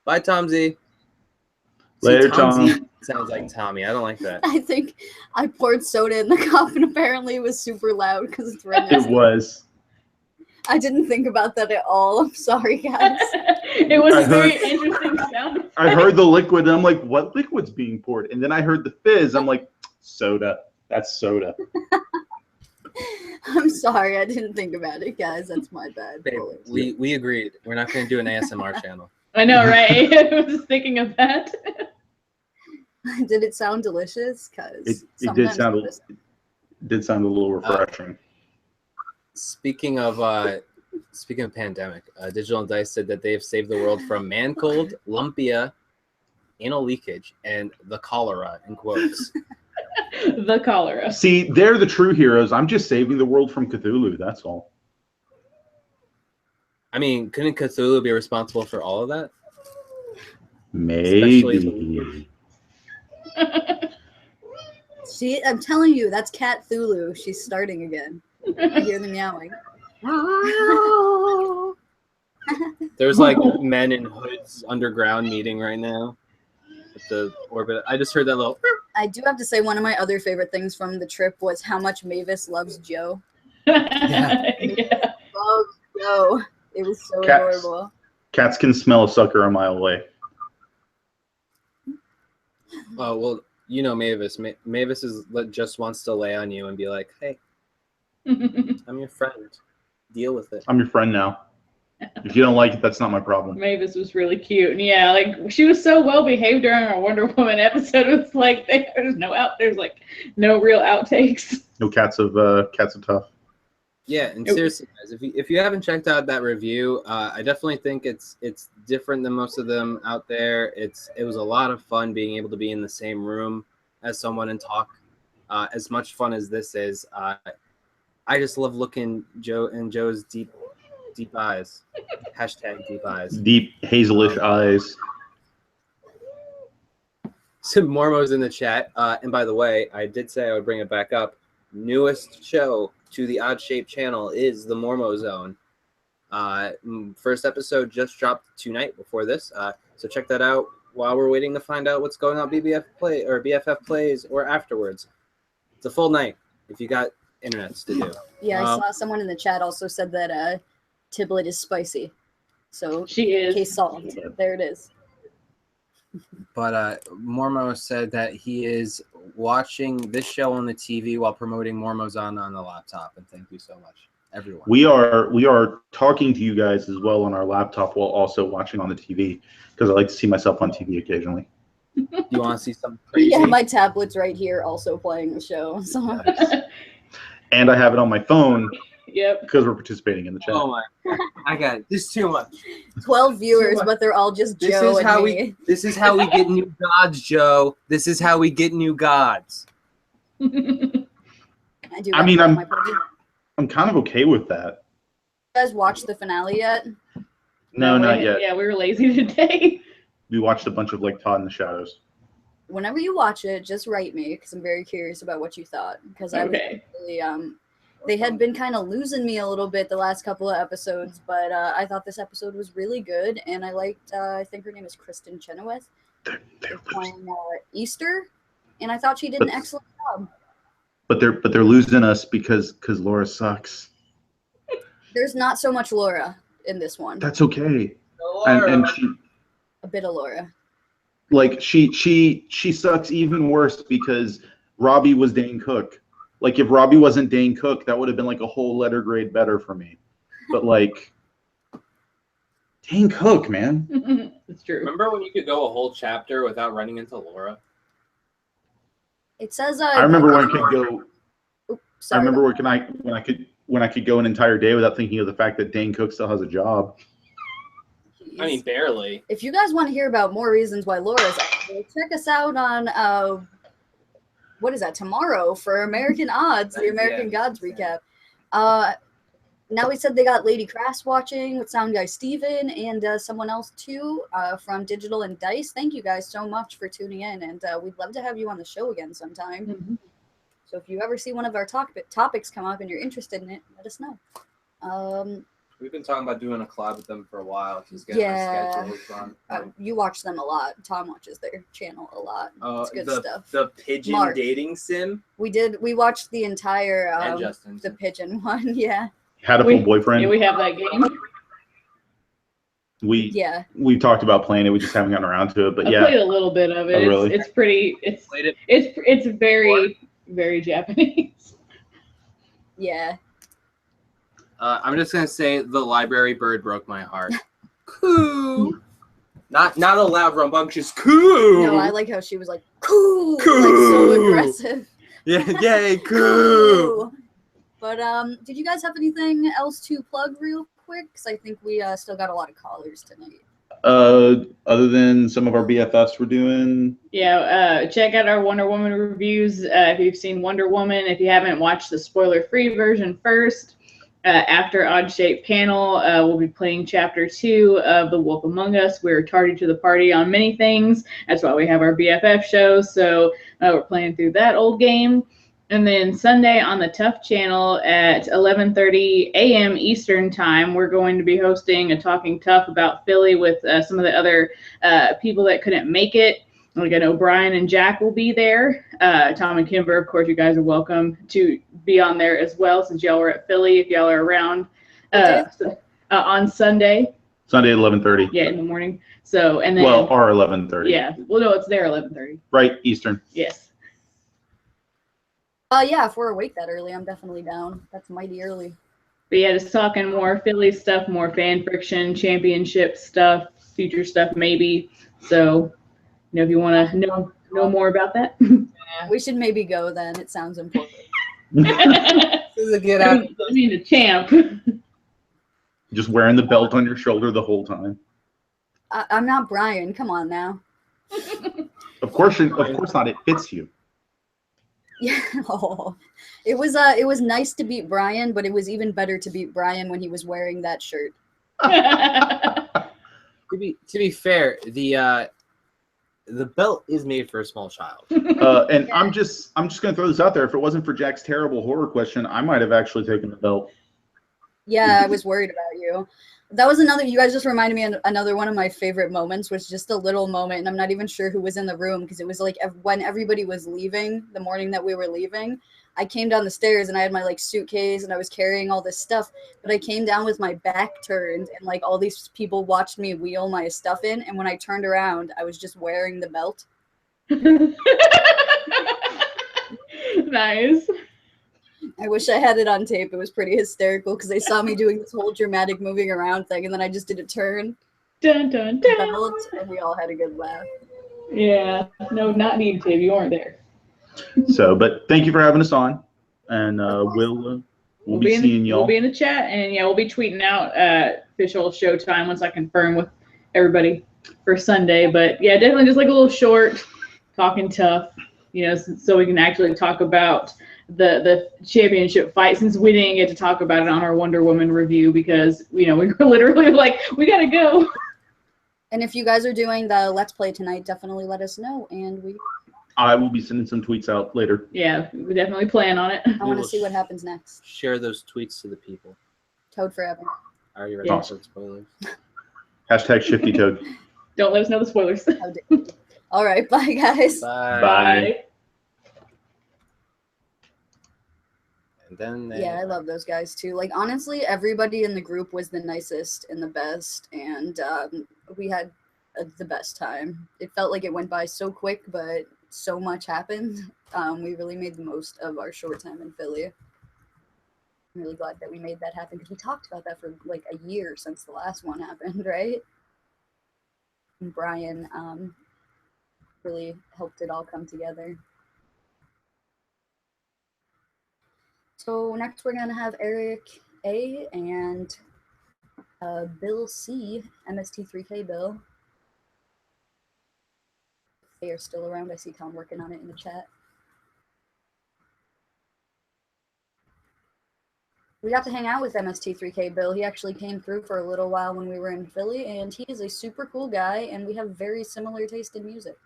Speaker 2: Bye, Tom Z.
Speaker 8: Later,
Speaker 2: Tom
Speaker 8: Tom.
Speaker 2: Z sounds like Tommy. I don't like that.
Speaker 1: I think I poured soda in the cup and apparently it was super loud because it's right next
Speaker 8: It
Speaker 1: to
Speaker 8: was.
Speaker 1: I didn't think about that at all. I'm sorry, guys.
Speaker 9: It was
Speaker 8: I
Speaker 9: a very
Speaker 8: heard-
Speaker 9: interesting sound.
Speaker 8: I heard the liquid, and I'm like, what liquid's being poured? And then I heard the fizz. I'm like, soda. That's soda.
Speaker 1: I'm sorry. I didn't think about it, guys. That's my bad.
Speaker 2: Babe, we agreed. We're not going to do an ASMR channel.
Speaker 9: I know, right? I was thinking of that.
Speaker 1: Did it sound delicious? Because
Speaker 8: It did sound a little refreshing.
Speaker 2: Speaking of pandemic, Digital and Dice said that they've saved the world from man cold, lumpia, anal leakage, and the cholera in quotes.
Speaker 9: The cholera.
Speaker 8: See, they're the true heroes. I'm just saving the world from Cthulhu. That's all.
Speaker 2: I mean, couldn't Cthulhu be responsible for all of that?
Speaker 8: Maybe.
Speaker 1: See, I'm telling you, that's Cat Thulu. She's starting again. I hear the meowing.
Speaker 2: There's like men in hoods underground meeting right now at the orbit. I just heard that little.
Speaker 1: I do have to say, one of my other favorite things from the trip was how much Mavis loves Joe.
Speaker 9: Yeah.
Speaker 1: Loves Joe. It was so
Speaker 8: Cats.
Speaker 1: adorable.
Speaker 8: Cats can smell a sucker a mile away.
Speaker 2: Oh well, you know Mavis. Mavis just wants to lay on you and be like, "Hey, I'm your friend. Deal with it."
Speaker 8: I'm your friend now. If you don't like it, that's not my problem.
Speaker 9: Mavis was really cute, and yeah, like she was so well behaved during our Wonder Woman episode. It was like there's no real outtakes.
Speaker 8: No cats of tough.
Speaker 2: Yeah, and seriously, guys, if you haven't checked out that review, I definitely think it's different than most of them out there. It was a lot of fun being able to be in the same room as someone and talk. As much fun as this is, I just love looking Joe's deep eyes. Hashtag deep eyes.
Speaker 8: Deep hazelish eyes.
Speaker 2: So Mormo's in the chat, and by the way, I did say I would bring it back up. Newest show to the Odd Shape channel is the Mormo Zone. First episode just dropped tonight before this, so check that out while we're waiting to find out what's going on BFF Plays or afterwards. It's a full night if you got internets to do.
Speaker 1: Yeah, I saw someone in the chat also said that Tiblet is spicy. So
Speaker 9: She is.
Speaker 1: case solved. There it is.
Speaker 2: But Mormo said that he is watching this show on the TV while promoting Mormozon on the laptop. And thank you so much, everyone.
Speaker 8: We are talking to you guys as well on our laptop while also watching on the TV because I like to see myself on TV occasionally.
Speaker 2: You want to see something crazy?
Speaker 1: Yeah, my tablet's right here also playing the show. So.
Speaker 8: And I have it on my phone.
Speaker 9: Yep.
Speaker 8: Because we're participating in the chat.
Speaker 2: Oh my God. I got it. This is too much.
Speaker 1: 12 viewers, but they're all just Joe and me.
Speaker 2: This is how we get new gods, Joe. This is how we get new gods.
Speaker 8: I'm kind of okay with that.
Speaker 1: You guys watched the finale yet?
Speaker 8: No, not yet.
Speaker 9: Yeah, we were lazy today.
Speaker 8: We watched a bunch of like Todd in the Shadows.
Speaker 1: Whenever you watch it, just write me because I'm very curious about what you thought. Because I was really, they had been kind of losing me a little bit the last couple of episodes, but I thought this episode was really good, and I liked. I think her name is Kristen Chenoweth. They're playing Easter, and I thought she did an excellent job.
Speaker 8: But they're losing us because Laura sucks.
Speaker 1: There's not so much Laura in this one.
Speaker 8: That's okay. And she,
Speaker 1: a bit of Laura.
Speaker 8: Like she sucks even worse because Robbie was Dane Cook. Like if Robbie wasn't Dane Cook, that would have been like a whole letter grade better for me. But like Dane Cook, man.
Speaker 9: It's true.
Speaker 2: Remember when you could go a whole chapter without running into Laura?
Speaker 1: It says
Speaker 8: I remember when I could go.
Speaker 1: Oops,
Speaker 8: I remember when I could go an entire day without thinking of the fact that Dane Cook still has a job.
Speaker 2: I mean, barely.
Speaker 1: If you guys want to hear about more reasons why Laura's out, check us out on what is that tomorrow for American Odds, the American Gods recap. Now we said they got Lady Crass watching with Sound Guy Steven and someone else too from Digital and Dice. Thank you guys so much for tuning in, and we'd love to have you on the show again sometime.
Speaker 9: Mm-hmm.
Speaker 1: So if you ever see one of our topics come up and you're interested in it, let us know.
Speaker 2: We've been talking about doing a collab with them for a while. Just getting our schedules on.
Speaker 1: You watch them a lot. Tom watches their channel a lot. It's good stuff.
Speaker 2: The pigeon
Speaker 1: Mark.
Speaker 2: dating sim.
Speaker 1: We watched the entire
Speaker 2: And Justin's.
Speaker 1: the pigeon one. Yeah.
Speaker 8: Had a full boyfriend.
Speaker 9: Yeah, we have that game.
Speaker 8: We talked about playing it. We just haven't gotten around to it. But
Speaker 9: I
Speaker 8: yeah,
Speaker 9: played a little bit of it.
Speaker 8: Oh, really?
Speaker 9: It's pretty. It's very very Japanese.
Speaker 1: Yeah.
Speaker 2: I'm just gonna say the library bird broke my heart. Coo. Not a loud rambunctious coo.
Speaker 1: No, I like how she was like coo, like so aggressive.
Speaker 2: Yeah, yay, coo.
Speaker 1: But did you guys have anything else to plug real quick? Because I think we still got a lot of callers tonight.
Speaker 8: Other than some of our BFFs we're doing.
Speaker 9: Yeah, check out our Wonder Woman reviews if you've seen Wonder Woman. If you haven't watched the spoiler-free version first, after Odd Shape Panel, we'll be playing Chapter 2 of The Wolf Among Us. We're tardy to the party on many things. That's why we have our BFF show. So we're playing through that old game. And then Sunday on the Tough channel at 11:30 a.m. Eastern time, we're going to be hosting a Talking Tough about Philly with some of the other people that couldn't make it. Like I know Brian and Jack will be there. Tom and Kimber, of course, you guys are welcome to be on there as well, since y'all were at Philly. If y'all are around on Sunday.
Speaker 8: Sunday at 11:30.
Speaker 9: Yeah, in the morning. So and then
Speaker 8: or 11:30.
Speaker 9: Yeah. Well, no, it's there 11:30.
Speaker 8: Right, Eastern.
Speaker 9: Yes.
Speaker 1: Yeah, if we're awake that early, I'm definitely down. That's mighty early.
Speaker 9: But yeah, just talking more Philly stuff, more fan friction, championship stuff, future stuff maybe. So, if you want to know more about that.
Speaker 1: We should maybe go then. It sounds important.
Speaker 2: Get out.
Speaker 9: I mean, the champ.
Speaker 8: Just wearing the belt on your shoulder the whole time.
Speaker 1: I'm not Brian. Come on now.
Speaker 8: Of course not. It fits you.
Speaker 1: Yeah, it was nice to beat Brian, but it was even better to beat Brian when he was wearing that shirt.
Speaker 2: To be fair, the belt is made for a small child.
Speaker 8: And I'm just gonna throw this out there. If it wasn't for Jack's terrible horror question, I might have actually taken the belt.
Speaker 1: Yeah, I was worried about you. That was another, you guys just reminded me of another one of my favorite moments, was just a little moment, and I'm not even sure who was in the room, because it was like when everybody was leaving, the morning that we were leaving, I came down the stairs and I had my like suitcase and I was carrying all this stuff, but I came down with my back turned and like all these people watched me wheel my stuff in, and when I turned around, I was just wearing the belt.
Speaker 9: Nice.
Speaker 1: I wish I had it on tape. It was pretty hysterical because they saw me doing this whole dramatic moving around thing, and then I just did a turn.
Speaker 9: Dun, dun, dun.
Speaker 1: Belt, and we all had a good laugh.
Speaker 9: Yeah. No, not needed to. You weren't there.
Speaker 8: So, but thank you for having us on, and we'll be seeing y'all.
Speaker 9: We'll be in the chat, and yeah, we'll be tweeting out official showtime once I confirm with everybody for Sunday. But yeah, definitely just like a little short, talking tough, so we can actually talk about the championship fight, since we didn't get to talk about it on our Wonder Woman review because we were literally like, we gotta go.
Speaker 1: And if you guys are doing the Let's Play tonight, definitely let us know, and
Speaker 8: I will be sending some tweets out later.
Speaker 9: Yeah, we definitely plan on it.
Speaker 1: I want to see what happens next.
Speaker 2: Share those tweets to the people.
Speaker 1: Toad forever.
Speaker 2: I already read
Speaker 8: Awesome.
Speaker 2: spoilers.
Speaker 8: Hashtag Shifty Toad.
Speaker 9: Don't let us know the spoilers.
Speaker 1: All right, bye guys.
Speaker 2: Bye.
Speaker 9: Bye.
Speaker 2: And then
Speaker 1: Yeah, I love those guys too. Like honestly, everybody in the group was the nicest and the best, and we had the best time. It felt like it went by so quick, but so much happened. We really made the most of our short time in Philly. I'm really glad that we made that happen, because we talked about that for like a year since the last one happened, right? And Brian really helped it all come together. So next we're going to have Eric A and Bill C, MST3K Bill. They are still around. I see Tom working on it in the chat. We got to hang out with MST3K Bill. He actually came through for a little while when we were in Philly, and he is a super cool guy, and we have very similar taste in music.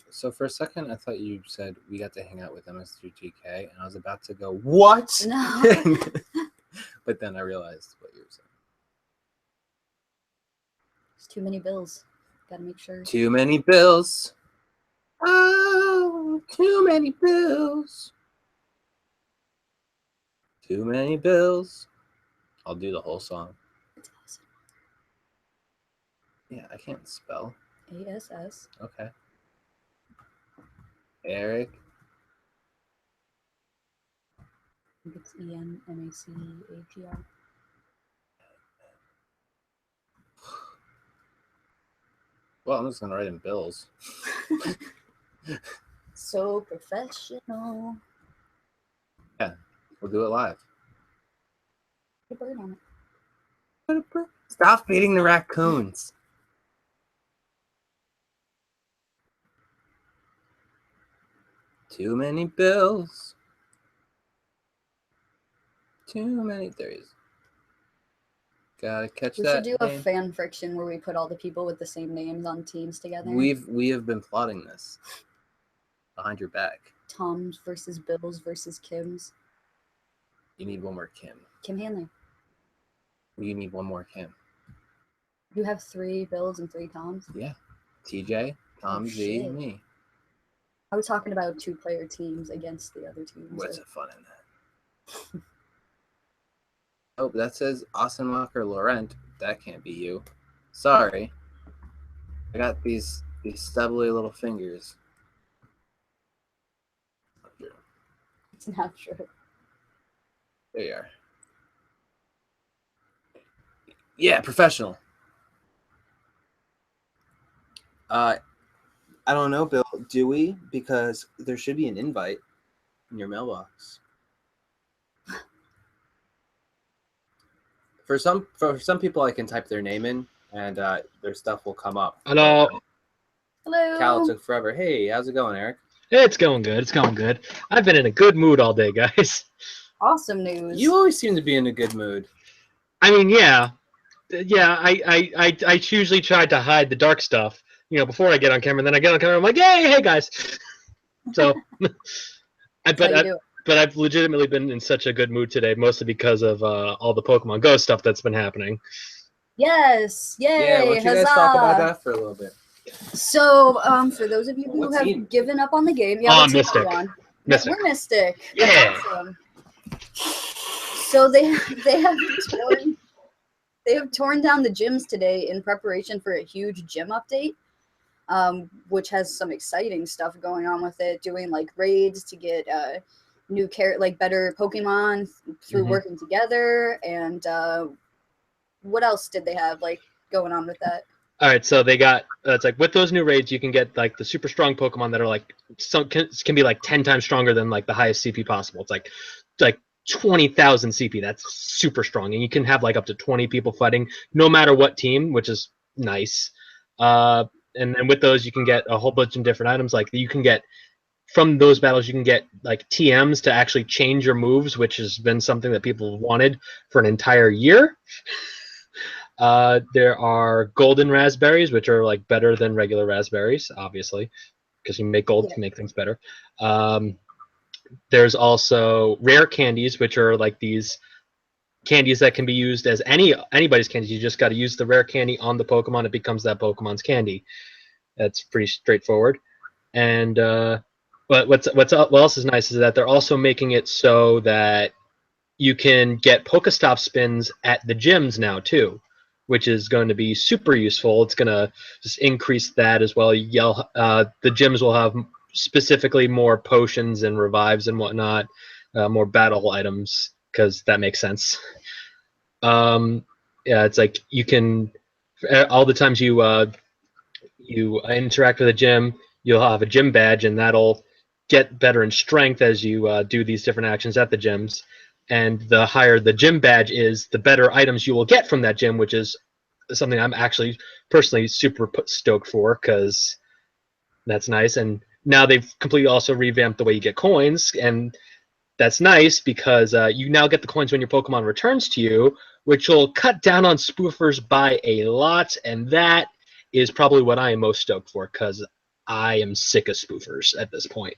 Speaker 2: So for a second, I thought you said we got to hang out with MS3GK, and I was about to go, what?
Speaker 1: No.
Speaker 2: But then I realized what you were saying.
Speaker 1: There's too many bills. Gotta make sure.
Speaker 2: Too many bills. Oh, too many bills. Too many bills. I'll do the whole song.
Speaker 1: It's awesome.
Speaker 2: Yeah, I can't spell.
Speaker 1: ASS.
Speaker 2: Okay. Eric.
Speaker 1: I think it's ENMACHER.
Speaker 2: Well, I'm just gonna write in bills.
Speaker 1: So professional.
Speaker 2: Yeah, we'll do it live.
Speaker 1: Put a bird on it.
Speaker 2: Stop feeding the raccoons. Too many bills. Too many. There he is. Gotta catch
Speaker 1: We
Speaker 2: that.
Speaker 1: should do a
Speaker 2: name.
Speaker 1: fan friction where we put all the people with the same names on teams together.
Speaker 2: We have been plotting this behind your back.
Speaker 1: Toms versus Bills versus Kims.
Speaker 2: You need one more Kim.
Speaker 1: Kim Hanley.
Speaker 2: You need one more Kim.
Speaker 1: You have 3 Bills and 3 Toms.
Speaker 2: Yeah. TJ, Tom
Speaker 1: Oh,
Speaker 2: Z,
Speaker 1: shit.
Speaker 2: me.
Speaker 1: I was talking about 2-player teams against the other teams.
Speaker 2: What's the fun in that? Oh, that says Austin Walker Laurent. That can't be you. Sorry. I got these stubbly little fingers.
Speaker 1: It's not true.
Speaker 2: There you are. Yeah, professional. I don't know, Bill. Do we? Because there should be an invite in your mailbox. For some people, I can type their name in, and their stuff will come up.
Speaker 10: Hello.
Speaker 1: Hello.
Speaker 2: Cal, it took forever. Hey, how's it going, Eric?
Speaker 10: It's going good. It's going good. I've been in a good mood all day, guys.
Speaker 1: Awesome news.
Speaker 2: You always seem to be in a good mood.
Speaker 10: I mean, yeah. I usually try to hide the dark stuff, before I get on camera. And then I get on camera, I'm like, hey guys. So, but I've legitimately been in such a good mood today, mostly because of all the Pokemon Go stuff that's been happening.
Speaker 1: Yes. Yay.
Speaker 2: Yeah, why don't you guys talk about that for a little bit?
Speaker 1: So, for those of you who have given up on the game,
Speaker 10: Mystic.
Speaker 1: Mystic. We're Mystic.
Speaker 10: Yeah.
Speaker 1: Awesome. So they have torn down the gyms today in preparation for a huge gym update, which has some exciting stuff going on with it. Doing like raids to get new better Pokemon through working together, and what else did they have going on with that?
Speaker 10: All right, so they got it's like with those new raids, you can get like the super strong Pokemon that are can be like 10 times stronger than like the highest CP possible. It's like 20,000 CP. That's super strong, and you can have like up to 20 people fighting, no matter what team, which is nice. And then with those, you can get a whole bunch of different items. Like you can get from those battles, you can get like TMs to actually change your moves, which has been something that people have wanted for an entire year. There are golden raspberries, which are like better than regular raspberries, obviously, because you make gold to make things better. There's also rare candies, which are like these candies that can be used as anybody's candies. You just got to use the rare candy on the Pokemon; it becomes that Pokemon's candy. That's pretty straightforward. And what else is nice is that they're also making it so that you can get Pokestop spins at the gyms now too, which is going to be super useful. It's going to just increase that as well. The gyms will have specifically more potions and revives and whatnot, more battle items, because that makes sense. Yeah, it's like you can all the times you interact with a gym, you'll have a gym badge, and that'll get better in strength as you do these different actions at the gyms. And the higher the gym badge is, the better items you will get from that gym, which is something I'm actually personally super stoked for, because that's nice. And now they've completely also revamped the way you get coins, and that's nice because you now get the coins when your Pokemon returns to you, which will cut down on spoofers by a lot, and that is probably what I am most stoked for because I am sick of spoofers at this point.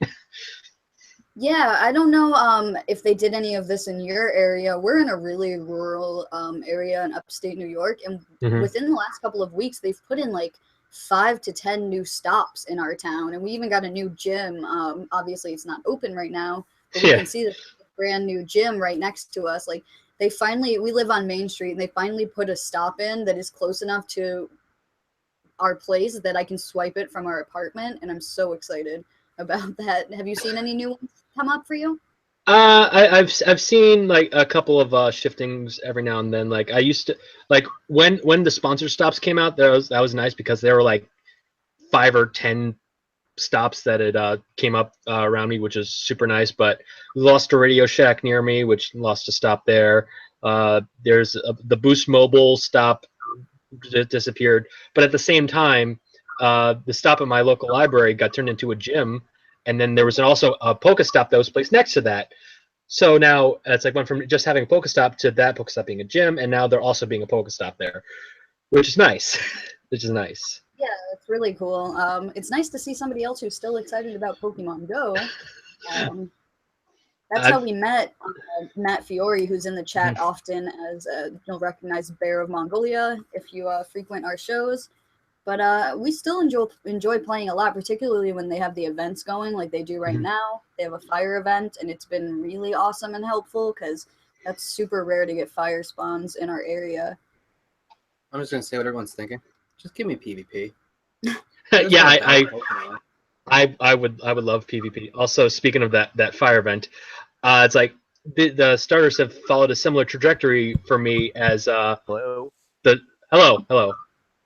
Speaker 1: Yeah, I don't know if they did any of this in your area. We're in a really rural area in upstate New York, and within the last couple of weeks, they've put in like 5 to 10 new stops in our town, and we even got a new gym. Obviously, it's not open right now, but we can see the brand new gym right next to us. Like we live on Main Street, and they finally put a stop in that is close enough to our place that I can swipe it from our apartment, and I'm so excited about that. Have you seen any new ones come up for you?
Speaker 10: I've seen like a couple of shiftings every now and then. Like I used to like when the sponsor stops came out, that was nice because there were like 5 or 10 stops that it came up around me, which is super nice. But we lost a Radio Shack near me, which lost a stop there. There's the Boost Mobile stop disappeared, but at the same time, the stop at my local library got turned into a gym, and then there was also a Pokestop that was placed next to that. So now it's like went from just having a Pokestop to that Pokestop being a gym, and now there also being a Pokestop there, which is nice. Which is nice.
Speaker 1: Yeah, it's really cool. It's nice to see somebody else who's still excited about Pokemon Go. That's how we met Matt Fiore, who's in the chat often, as you'll recognize Bear of Mongolia if you frequent our shows. But we still enjoy playing a lot, particularly when they have the events going like they do right now. They have a fire event, and it's been really awesome and helpful because that's super rare to get fire spawns in our area.
Speaker 2: I'm just gonna say what everyone's thinking. Just give me PvP.
Speaker 10: Yeah, I would love PvP. Also, speaking of that fire event, it's like the starters have followed a similar trajectory for me as hello.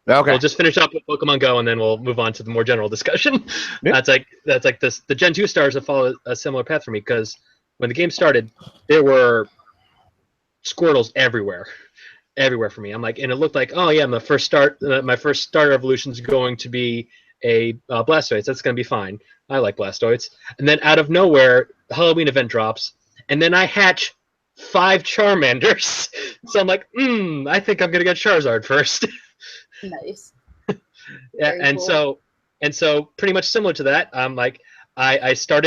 Speaker 11: Okay.
Speaker 10: We'll just finish up with Pokemon Go and then we'll move on to the more general discussion. Yeah. That's like this. The Gen 2 stars have followed a similar path for me because when the game started, there were Squirtles everywhere for me. I'm like, and it looked like, oh yeah, my first starter evolution is going to be a Blastoise. That's going to be fine. I like Blastoise. And then out of nowhere, the Halloween event drops, and then I hatch 5 Charmanders. So I'm like, I think I'm going to get Charizard first.
Speaker 1: Nice.
Speaker 10: Yeah, and cool. so pretty much similar to that. Like I start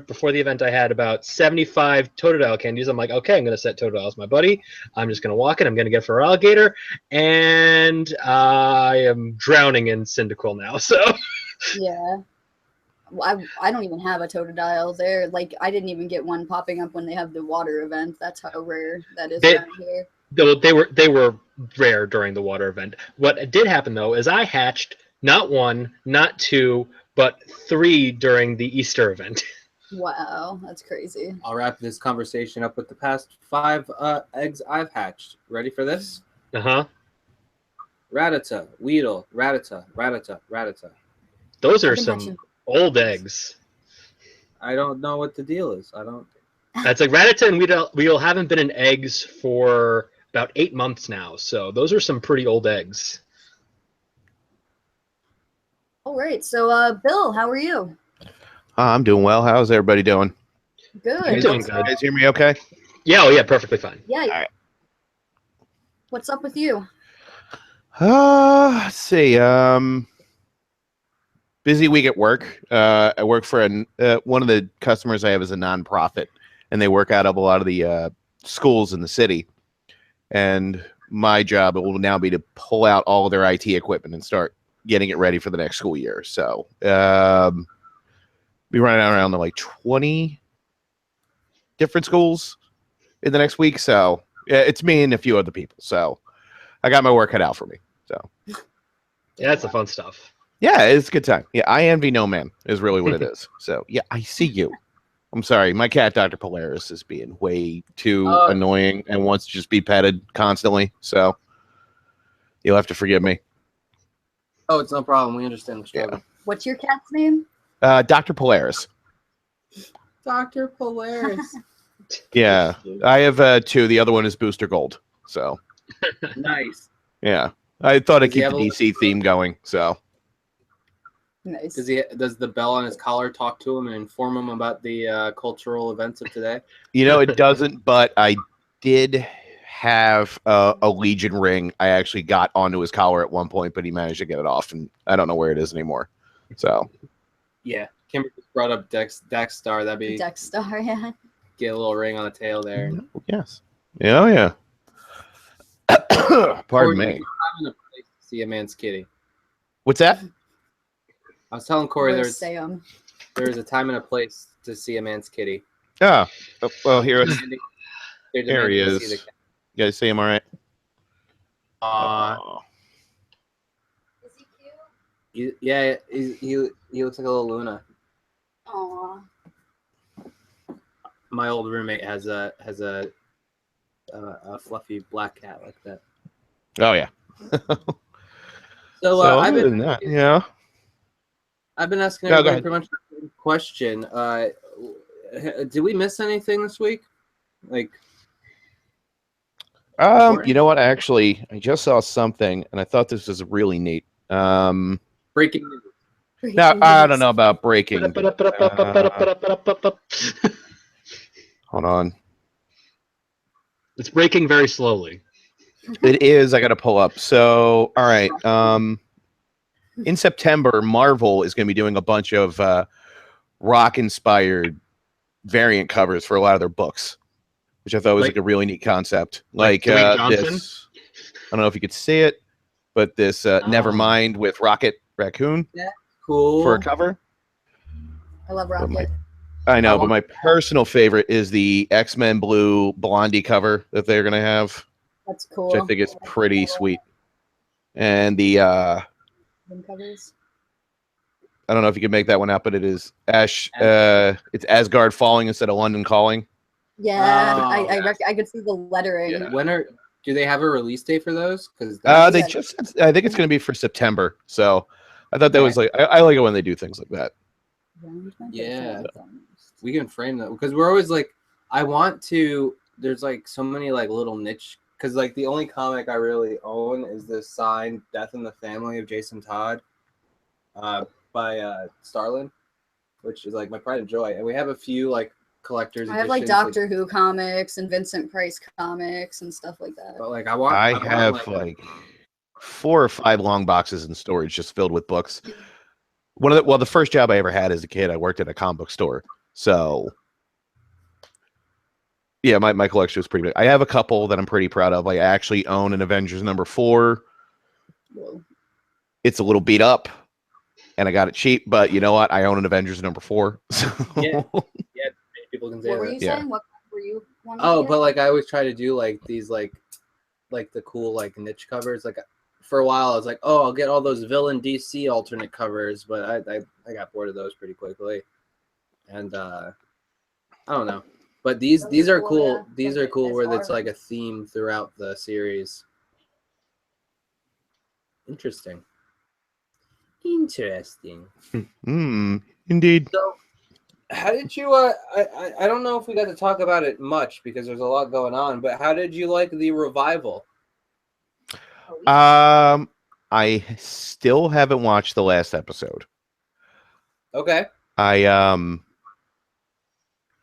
Speaker 10: before the event. I had about 75 Totodile candies. I'm like, okay, I'm gonna set Totodile as my buddy. I'm just gonna walk in. I'm gonna get for Alligator, and I am drowning in Cyndaquil now. So
Speaker 1: yeah, I don't even have a Totodile there. Like I didn't even get one popping up when they have the water event. That's how rare that is around here.
Speaker 10: They were rare during the water event. What did happen though is I hatched not 1, not 2, but 3 during the Easter event.
Speaker 1: Wow, that's crazy.
Speaker 2: I'll wrap this conversation up with the past 5 eggs I've hatched. Ready for this?
Speaker 10: Uh-huh.
Speaker 2: Rattata, Weedle, Rattata.
Speaker 10: Those are some old eggs.
Speaker 2: I don't know what the deal is. I don't.
Speaker 10: That's like Rattata and Weedle haven't been in eggs for about 8 months now, so those are some pretty old eggs.
Speaker 1: All right, so Bill, how are you?
Speaker 11: I'm doing well. How's everybody doing?
Speaker 1: Good.
Speaker 10: I'm doing good.
Speaker 11: You guys hear me okay?
Speaker 10: Yeah, oh yeah, perfectly fine.
Speaker 1: Yeah.
Speaker 11: All right.
Speaker 1: What's up with you?
Speaker 11: Let's see. Busy week at work. I work for one of the customers I have is a nonprofit, and they work out of a lot of the schools in the city. And my job will now be to pull out all of their IT equipment and start getting it ready for the next school year. So be running around to like 20 different schools in the next week. So it's me and a few other people. So I got my work cut out for me. So
Speaker 10: yeah, that's the fun stuff.
Speaker 11: Yeah, it's a good time. Yeah, I envy no man is really what it is. So yeah, I see you. I'm sorry, my cat Dr. Polaris is being way too annoying and wants to just be petted constantly. So you'll have to forgive me.
Speaker 2: Oh, it's no problem. We understand the struggle.
Speaker 11: Yeah.
Speaker 1: What's your cat's name?
Speaker 11: Dr. Polaris.
Speaker 2: Dr. Polaris.
Speaker 11: Yeah, I have 2. The other one is Booster Gold. So
Speaker 2: nice.
Speaker 11: Yeah, I thought I'd keep the DC theme going. So
Speaker 1: Nice.
Speaker 2: Does the bell on his collar talk to him and inform him about the cultural events of today?
Speaker 11: You know, it doesn't, but I did have a Legion ring. I actually got onto his collar at one point, but he managed to get it off, and I don't know where it is anymore. So,
Speaker 2: yeah, Kimber just brought up Dexstar. That'd be
Speaker 1: Dexstar, yeah.
Speaker 2: get a little ring on the tail there.
Speaker 11: yes. Oh, yeah. Pardon me.
Speaker 2: Time and a place to see a man's kitty.
Speaker 11: What's that?
Speaker 2: I was telling Corey
Speaker 1: Where's
Speaker 2: there's
Speaker 1: Sam?
Speaker 2: a time and a place to see a man's kitty.
Speaker 11: Oh, well, here
Speaker 2: They're
Speaker 11: he
Speaker 2: demanding to see
Speaker 11: is.
Speaker 2: the cat.
Speaker 11: You guys see him all right?
Speaker 1: Is he cute?
Speaker 2: Yeah, he looks like a little Luna.
Speaker 1: Aw.
Speaker 2: My old roommate has a fluffy black cat like that.
Speaker 11: Oh, yeah.
Speaker 2: So,
Speaker 11: Other than that, yeah.
Speaker 2: I've been asking
Speaker 11: No, go
Speaker 2: everybody
Speaker 11: ahead.
Speaker 2: pretty much the same question. Did we miss anything this week? Like,
Speaker 11: You know what? Actually, I just saw something, and I thought this was really neat.
Speaker 2: breaking news.
Speaker 11: Now, I don't know about breaking. Hold on.
Speaker 10: It's breaking very slowly.
Speaker 11: It is. I got to pull up. So, all right. In September, Marvel is going to be doing a bunch of rock-inspired variant covers for a lot of their books, which I thought was like a really neat concept. Like
Speaker 10: Dwayne Johnson?
Speaker 11: this. I don't know if you could see it, but this Nevermind with Rocket Raccoon
Speaker 2: Cool.
Speaker 11: for a cover.
Speaker 1: I love Rocket.
Speaker 11: I know, but my personal favorite is the X-Men Blue Blondie cover that they're going to have,
Speaker 1: That's cool.
Speaker 11: which I think is pretty sweet. And the
Speaker 1: Covers.
Speaker 11: I don't know if you can make that one out, but it is it's Asgard Falling instead of London Calling.
Speaker 1: Yeah,
Speaker 2: Oh,
Speaker 1: I could see the lettering.
Speaker 11: Yeah.
Speaker 2: Do they have a release date for those? Because
Speaker 11: I think it's going to be for September. So I thought that was like I like it when they do things like that.
Speaker 2: Yeah, we can frame that because we're always like, I want to. There's like so many like little niche because like the only comic I really own is this signed Death in the Family of Jason Todd, by Starlin, which is like my pride and joy. And we have a few like collectors.
Speaker 1: I have like Doctor Who comics and Vincent Price comics and stuff like that.
Speaker 2: But like
Speaker 11: I have like 4 or 5 long boxes in storage just filled with books. The first job I ever had as a kid, I worked at a comic book store. So yeah, my collection is pretty big. I have a couple that I'm pretty proud of. I actually own an Avengers #4.
Speaker 1: Whoa.
Speaker 11: It's a little beat up, and I got it cheap. But you know what? I own an Avengers #4. So.
Speaker 2: Yeah, people can say
Speaker 1: What were
Speaker 2: that.
Speaker 1: you saying? What were you wanting
Speaker 2: Oh,
Speaker 1: to
Speaker 2: but like I always try to do like these like the cool like niche covers. Like for a while I was like, oh, I'll get all those villain DC alternate covers, but I got bored of those pretty quickly. And I don't know. But these are cool.
Speaker 1: Yeah.
Speaker 2: These are cool where it's
Speaker 1: hard.
Speaker 2: like a theme throughout the series. Interesting.
Speaker 11: Indeed.
Speaker 2: So how did you I don't know if we got to talk about it much because there's a lot going on, but how did you like the revival?
Speaker 11: I still haven't watched the last episode.
Speaker 2: Okay.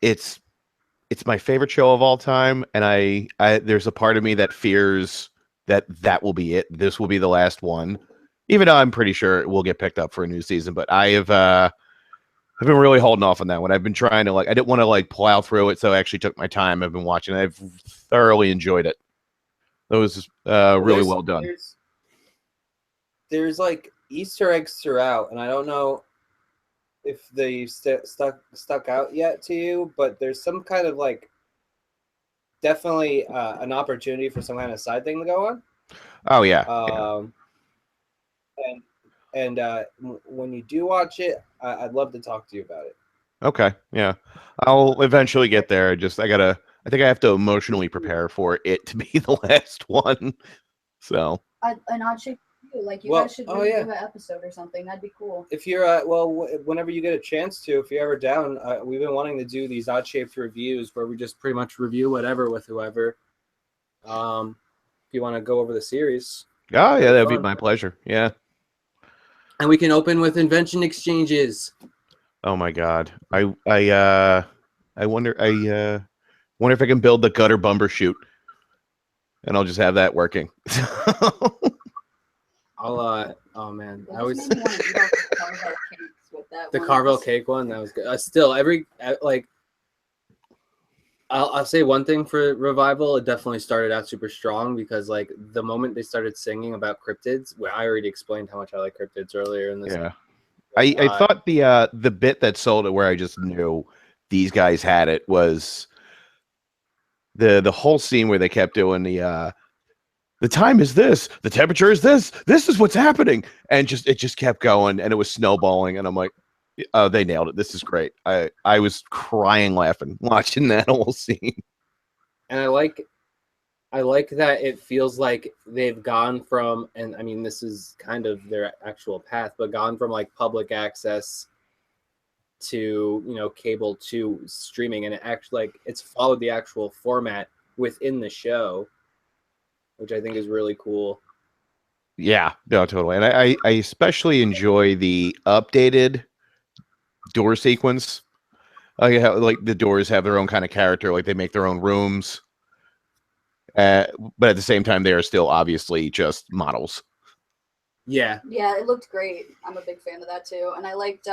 Speaker 11: It's my favorite show of all time, and I there's a part of me that fears that will be it. This will be the last one, even though I'm pretty sure it will get picked up for a new season. But I've been really holding off on that one. I've been trying to I didn't want to plow through it, so I actually took my time. I've been watching. I've thoroughly enjoyed it. It was really well done.
Speaker 2: There's like Easter eggs throughout, and I don't know if they stuck out yet to you, but there's some kind of definitely an opportunity for some kind of side thing to go on.
Speaker 11: Oh yeah.
Speaker 2: And when you do watch it, I'd love to talk to you about it.
Speaker 11: Okay. Yeah. I'll eventually get there. I think I have to emotionally prepare for it to be the last one. So.
Speaker 1: An odd shape review. You guys should do an episode or something. That'd be cool.
Speaker 2: If you're whenever you get a chance to, if you're ever down, we've been wanting to do these odd shaped reviews where we just pretty much review whatever with whoever. If you want to go over the series.
Speaker 11: Oh yeah, that'd be my pleasure. Yeah.
Speaker 2: And we can open with invention exchanges.
Speaker 11: Oh my god. I wonder wonder if I can build the gutter bumper chute. And I'll just have that working.
Speaker 2: I'll oh man,
Speaker 1: That
Speaker 2: I was
Speaker 1: just made me want to eat all the Carvel cakes with that
Speaker 2: the
Speaker 1: one.
Speaker 2: Carvel cake one. That was good. Still, like, I'll say one thing for Revival. It definitely started out super strong because like the moment they started singing about cryptids, well, I already explained how much I like cryptids earlier in this.
Speaker 11: Yeah. I thought the bit that sold it where I just knew these guys had it was the whole scene where they kept doing the time is this, the temperature is this is what's happening, and it just kept going, and it was snowballing, and I'm like, oh, they nailed it. This is great. I was crying laughing watching that whole scene.
Speaker 2: And I like that it feels like they've gone from, and I mean this is kind of their actual path, but gone from like public access to, you know, cable to streaming, and it actually like it's followed the actual format within the show, which I think is really cool.
Speaker 11: Yeah, no, totally. And I especially enjoy the updated door sequence. Like the doors have their own kind of character, like they make their own rooms. But at the same time, they are still obviously just models.
Speaker 2: Yeah.
Speaker 1: Yeah, it looked great. I'm a big fan of that too. And I liked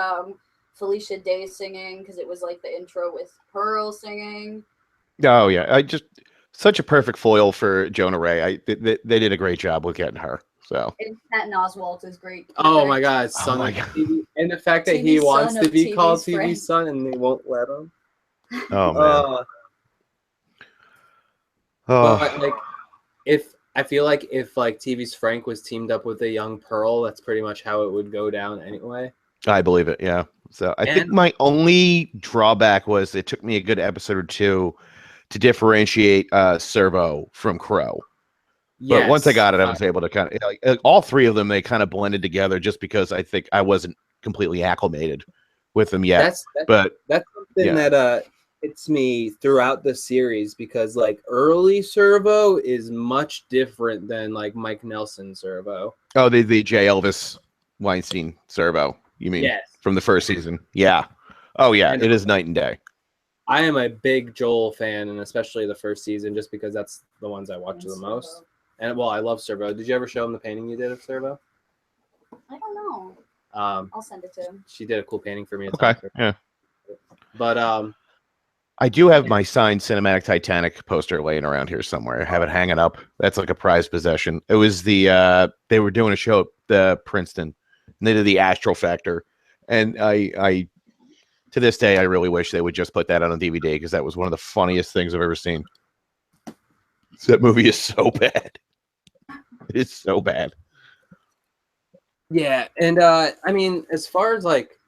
Speaker 1: Felicia Day singing because it was like the intro with Pearl singing.
Speaker 11: Oh yeah, such a perfect foil for Jonah Ray. They did a great job with getting her. So.
Speaker 1: And Patton Oswalt is great.
Speaker 2: Oh my God,
Speaker 11: son of
Speaker 2: TV. And the fact that
Speaker 1: TV
Speaker 2: he wants
Speaker 1: son
Speaker 2: to
Speaker 1: of
Speaker 2: be
Speaker 1: TV's
Speaker 2: called TV
Speaker 1: friend.
Speaker 2: son and they won't let him.
Speaker 11: Oh man.
Speaker 2: But like, I feel like if like TV's Frank was teamed up with a young Pearl, that's pretty much how it would go down anyway.
Speaker 11: I believe it. Yeah. So I think my only drawback was it took me a good episode or two to differentiate Servo from Crow.
Speaker 2: Yes.
Speaker 11: But once I got it, I was able to kind of like, all three of them. They kind of blended together just because I think I wasn't completely acclimated with them yet.
Speaker 2: That's something that hits me throughout the series because like early Servo is much different than like Mike Nelson Servo.
Speaker 11: Oh, the J. Elvis Weinstein Servo. You mean from the first season? Yeah. Oh yeah, it is night and day.
Speaker 2: I am a big Joel fan, and especially the first season, just because that's the ones I watch the most. And well, I love Servo. Did you ever show him the painting you did of Servo?
Speaker 1: I don't know. I'll send it to him.
Speaker 2: She did a cool painting for me.
Speaker 11: Okay. Yeah.
Speaker 2: But
Speaker 11: I do have my signed Cinematic Titanic poster laying around here somewhere. I have it hanging up. That's like a prized possession. It was the they were doing a show at the Princeton, and they did the Astral Factor, and I to this day I really wish they would just put that on a DVD because that was one of the funniest things I've ever seen. That movie is so bad. It's so bad.
Speaker 2: yeah, and I mean, as far as like,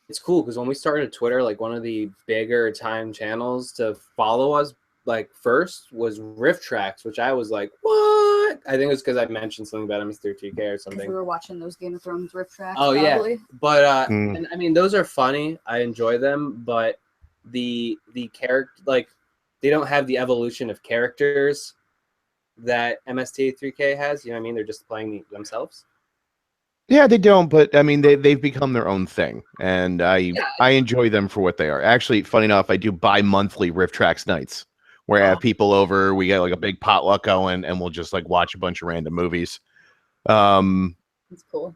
Speaker 2: it's cool because when we started Twitter, like one of the bigger time channels to follow us like first was Riff Tracks, which I was like, what? I think it was because I mentioned something about Mr. TK or something.
Speaker 1: We were watching those Game of Thrones riff tracks.
Speaker 2: Oh
Speaker 1: probably.
Speaker 2: yeah, but and I mean those are funny. I enjoy them, but the character like they don't have the evolution of characters that MST3K has. You know what I mean? They're just playing themselves.
Speaker 11: Yeah, they don't, but I mean they've become their own thing, and I enjoy them for what they are. Actually, funny enough, I do bi-monthly Riff Tracks nights where I have people over. We get like a big potluck going, and we'll just like watch a bunch of random movies.
Speaker 1: That's cool.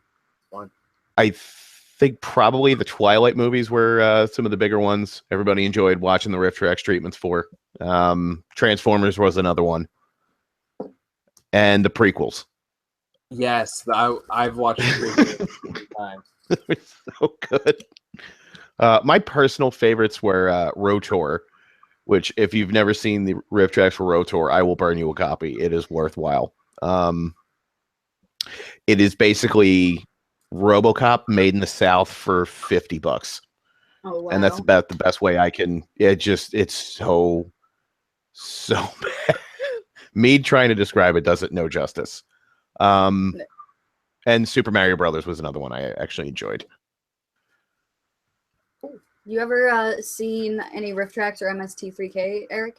Speaker 2: Fun.
Speaker 11: I think probably the Twilight movies were some of the bigger ones. Everybody enjoyed watching the Riff Tracks treatments for. Transformers was another one, and the prequels.
Speaker 2: Yes, I've watched it 3 times.
Speaker 11: They're so good. My personal favorites were Rotor, which if you've never seen the Riff Tracks for Rotor, I will burn you a copy. It is worthwhile. It is basically RoboCop made in the South for $50.
Speaker 1: Oh wow.
Speaker 11: And that's about the best way I can. It's so bad. Me trying to describe it doesn't know justice. And Super Mario Brothers was another one I actually enjoyed.
Speaker 1: You ever seen any Riff Tracks or MST3K, Eric?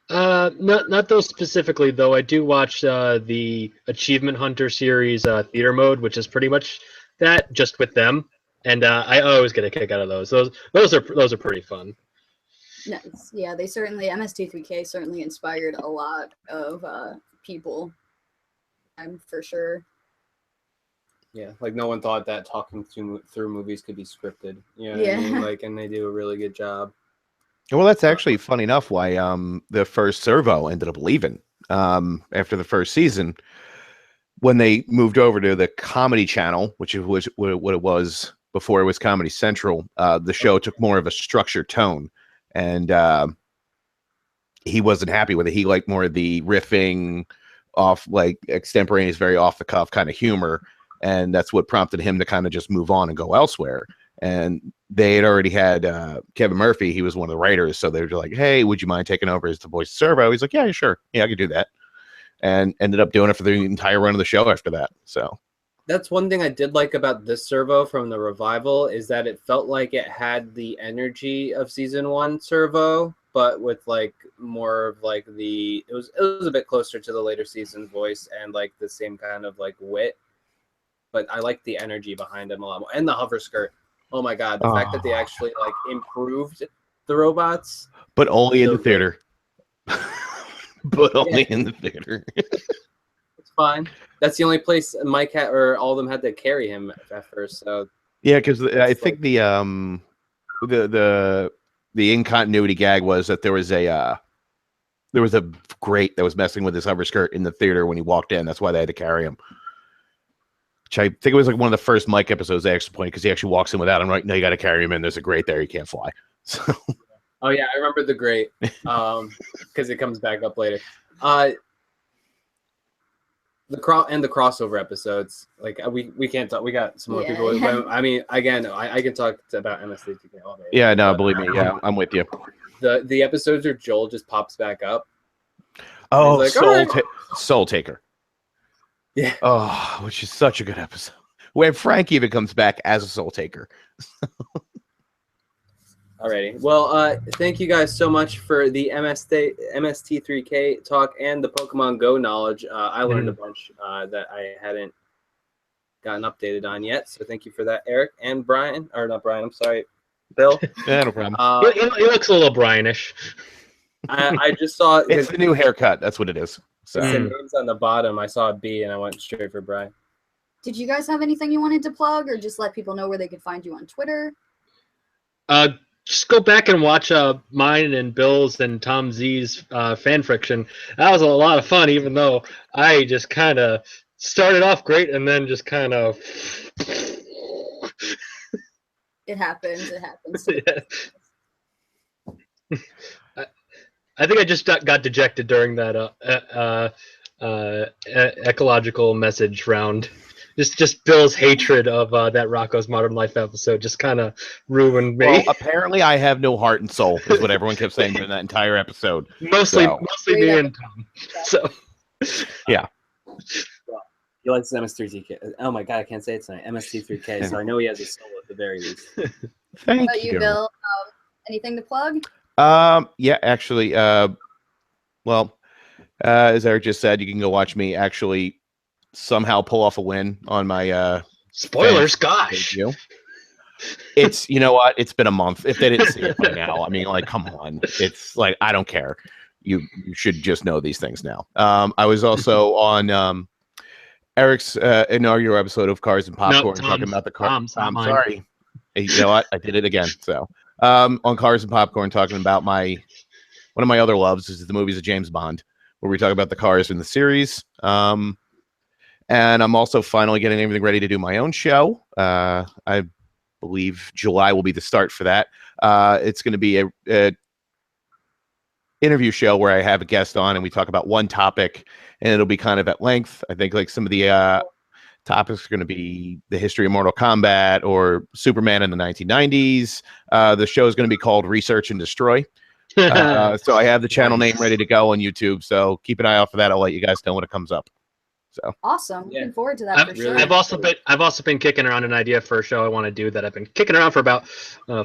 Speaker 10: Not those specifically though. I do watch the Achievement Hunter series Theater Mode, which is pretty much that just with them, and I always get a kick out of those. Those are pretty fun.
Speaker 1: Nice. Yeah, they certainly MST3K certainly inspired a lot of people. I'm for sure.
Speaker 2: Yeah, like no one thought that talking through movies could be scripted. You know what I
Speaker 1: Yeah.
Speaker 2: mean? Like, and they do a really good job.
Speaker 11: Well, that's actually funny enough why the first servo ended up leaving after the first season when they moved over to the comedy channel, which was what it was before it was Comedy Central. The show took more of a structured tone, and he wasn't happy with it. He liked more of the riffing off, like extemporaneous, very off the cuff kind of humor, and that's what prompted him to kind of just move on and go elsewhere. And they had already had Kevin Murphy. He was one of the writers. So they were like, hey, would you mind taking over as the voice of Servo? He's like, yeah, sure. Yeah, I could do that. And ended up doing it for the entire run of the show after that. So
Speaker 2: that's one thing I did like about this Servo from the revival is that it felt like it had the energy of season 1 Servo, but with like more of like it was a bit closer to the later season voice and like the same kind of like wit. But I like the energy behind him a lot more. And the hover skirt. Oh my god, the fact that they actually like improved the robots.
Speaker 11: But only in the theater. But only in the theater.
Speaker 2: It's fine. That's the only place Mike had, or all of them had to carry him at first. So
Speaker 11: yeah, because I think the incontinuity gag was that there was a grate that was messing with his hover skirt in the theater when he walked in. That's why they had to carry him. Which I think it was like one of the first Mike episodes they actually pointed because he actually walks in without him. Right? No, you got to carry him in. There's a grate there. You can't fly. So.
Speaker 2: Oh yeah, I remember the grate because it comes back up later. The crossover episodes, like we can't talk. We got some more people. Yeah. I mean, again, I can talk about MST3K all day.
Speaker 11: Yeah, no, believe me. Yeah, I'm with you.
Speaker 2: The episodes where Joel just pops back up.
Speaker 11: Oh, like, Soul Taker.
Speaker 2: Yeah.
Speaker 11: Oh, which is such a good episode. Where Frank even comes back as a Soul Taker.
Speaker 2: Alrighty. Well, thank you guys so much for the MST3K talk and the Pokemon Go knowledge. I learned a bunch that I hadn't gotten updated on yet. So thank you for that, Eric and Brian. Or not Brian, I'm sorry, Bill.
Speaker 11: Yeah, no problem.
Speaker 10: He looks a little Brianish.
Speaker 2: I just saw
Speaker 11: it's the new haircut. That's what it is. So
Speaker 2: the names on the bottom. I saw a B and I went straight for Brian.
Speaker 1: Did you guys have anything you wanted to plug, or just let people know where they could find you on Twitter?
Speaker 10: Just go back and watch mine and Bill's and Tom Z's fan fiction. That was a lot of fun, even though I just kind of started off great and then just kind of.
Speaker 1: It happens. It happens.
Speaker 10: Yeah. I think I just got dejected during that ecological message round. Just Bill's hatred of that Rocco's Modern Life episode just kind of ruined me.
Speaker 11: Well, apparently I have no heart and soul, is what everyone kept saying during that entire episode.
Speaker 10: Mostly me and Tom. So,
Speaker 11: yeah.
Speaker 2: He likes MS3K. Oh my god, I can't say it tonight. MST3K. So I know he has a soul at the very least.
Speaker 11: Thank
Speaker 1: How about you, Bill? Anything to plug?
Speaker 11: Yeah, actually, well, as Eric just said, you can go watch me actually somehow pull off a win on my
Speaker 10: spoilers. Gosh,
Speaker 11: it's, you know what? It's been a month. If they didn't see it by now, I mean, like, come on. It's like, I don't care. You should just know these things now. I was also on Eric's inaugural episode of Cars and Popcorn, talking about the car. I'm sorry. You know what? I did it again. So on Cars and Popcorn, talking about one of my other loves is the movies of James Bond, where we talk about the cars in the series. And I'm also finally getting everything ready to do my own show. I believe July will be the start for that. It's going to be a interview show where I have a guest on and we talk about one topic, and it'll be kind of at length. I think like some of the topics are going to be the history of Mortal Kombat or Superman in the 1990s. The show is going to be called Research and Destroy. So I have the channel name ready to go on YouTube. So keep an eye out for that. I'll let you guys know when it comes up. So
Speaker 1: awesome. Looking forward to that for sure.
Speaker 10: I've also been kicking around an idea for a show I want to do that I've been kicking around for about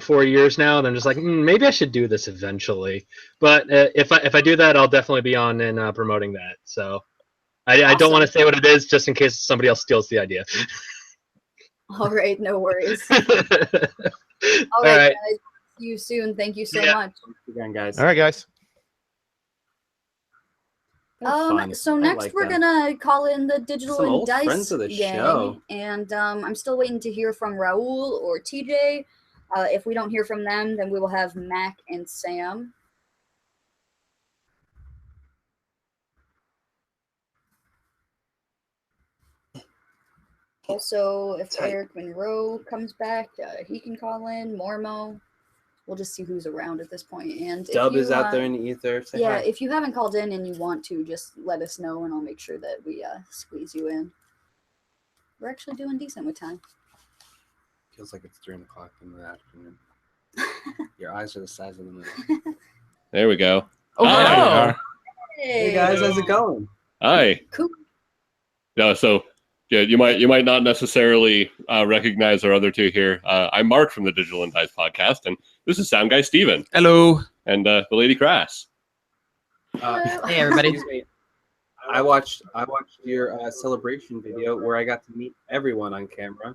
Speaker 10: 4 years now, and I'm just like, maybe I should do this eventually. But if I do that, I'll definitely be on and promoting that. So I don't want to say what it is just in case somebody else steals the idea.
Speaker 1: All right, no worries.
Speaker 10: All
Speaker 1: All right, guys. See you soon. Thank you so much.
Speaker 2: Again, guys.
Speaker 11: All right, guys.
Speaker 2: Fun.
Speaker 1: So
Speaker 2: I
Speaker 1: next
Speaker 2: like
Speaker 1: we're
Speaker 2: that.
Speaker 1: gonna call in the Digital
Speaker 2: Some
Speaker 1: and
Speaker 2: old
Speaker 1: Dice
Speaker 2: friends of the
Speaker 1: gang,
Speaker 2: show.
Speaker 1: and I'm still waiting to hear from Raul or TJ. If we don't hear from them, then we will have Mac and Sam. Also, if Eric Monroe comes back, he can call in. Mormo. We'll just see who's around at this point. And
Speaker 2: Dub
Speaker 1: if you,
Speaker 2: is out there in the ether. Say
Speaker 1: yeah,
Speaker 2: hi.
Speaker 1: if you haven't called in and you want to, just let us know, and I'll make sure that we squeeze you in. We're actually doing decent with time.
Speaker 2: Feels like it's 3 o'clock in the afternoon. Your eyes are the size of the moon.
Speaker 12: There we go.
Speaker 13: Oh,
Speaker 12: Hi.
Speaker 2: Hey guys, how's it going?
Speaker 12: Hi.
Speaker 1: Cool.
Speaker 12: Yeah, so yeah, you might not necessarily recognize our other two here. I'm Mark from the Digital and Dice podcast, and this is Sound Guy Steven.
Speaker 14: Hello.
Speaker 12: And the Lady Crass.
Speaker 13: Hey, everybody.
Speaker 2: Excuse me. I watched your celebration video where I got to meet everyone on camera.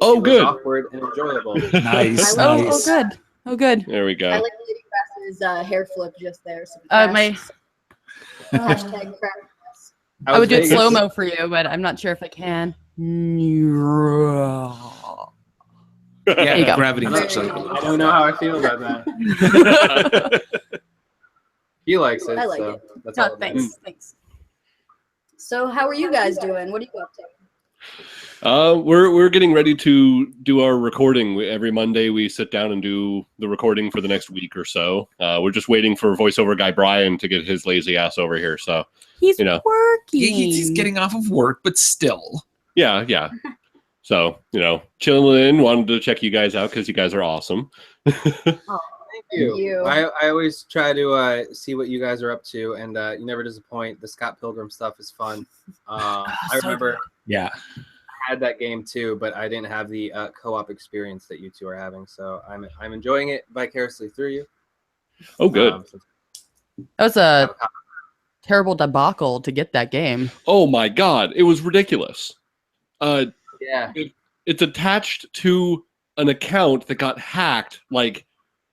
Speaker 12: Oh,
Speaker 2: It was
Speaker 12: good.
Speaker 2: awkward and enjoyable.
Speaker 14: Nice.
Speaker 13: Oh,
Speaker 14: nice.
Speaker 13: good. Oh, good.
Speaker 12: There we
Speaker 1: I
Speaker 12: go.
Speaker 1: like Lady Crass's hair flip just there. So
Speaker 13: My
Speaker 1: hashtag crack.
Speaker 13: I would do it
Speaker 2: Vegas.
Speaker 13: slow mo for you, but I'm not sure if I can. There you go.
Speaker 14: Gravity match.
Speaker 2: I don't know how I feel about that. He likes it,
Speaker 1: I like
Speaker 2: so
Speaker 1: it.
Speaker 2: that's all
Speaker 1: No,
Speaker 2: that matters.
Speaker 1: thanks. So, how are you guys doing? What are you up to?
Speaker 12: We're getting ready to do our recording. Every Monday we sit down and do the recording for the next week or so. We're just waiting for voiceover guy Brian to get his lazy ass over here. So
Speaker 13: He's
Speaker 12: working.
Speaker 14: He's getting off of work, but still.
Speaker 12: Yeah. So chilling in. Wanted to check you guys out because you guys are awesome.
Speaker 2: Thank you.
Speaker 1: you.
Speaker 2: I always try to see what you guys are up to, and you never disappoint. The Scott Pilgrim stuff is fun. I remember
Speaker 14: Yeah.
Speaker 2: I had that game too, but I didn't have the co-op experience that you two are having. So I'm enjoying it vicariously through you.
Speaker 12: Oh, good.
Speaker 13: That was a terrible debacle to get that game.
Speaker 12: Oh my God, it was ridiculous.
Speaker 2: Yeah.
Speaker 12: It's attached to an account that got hacked like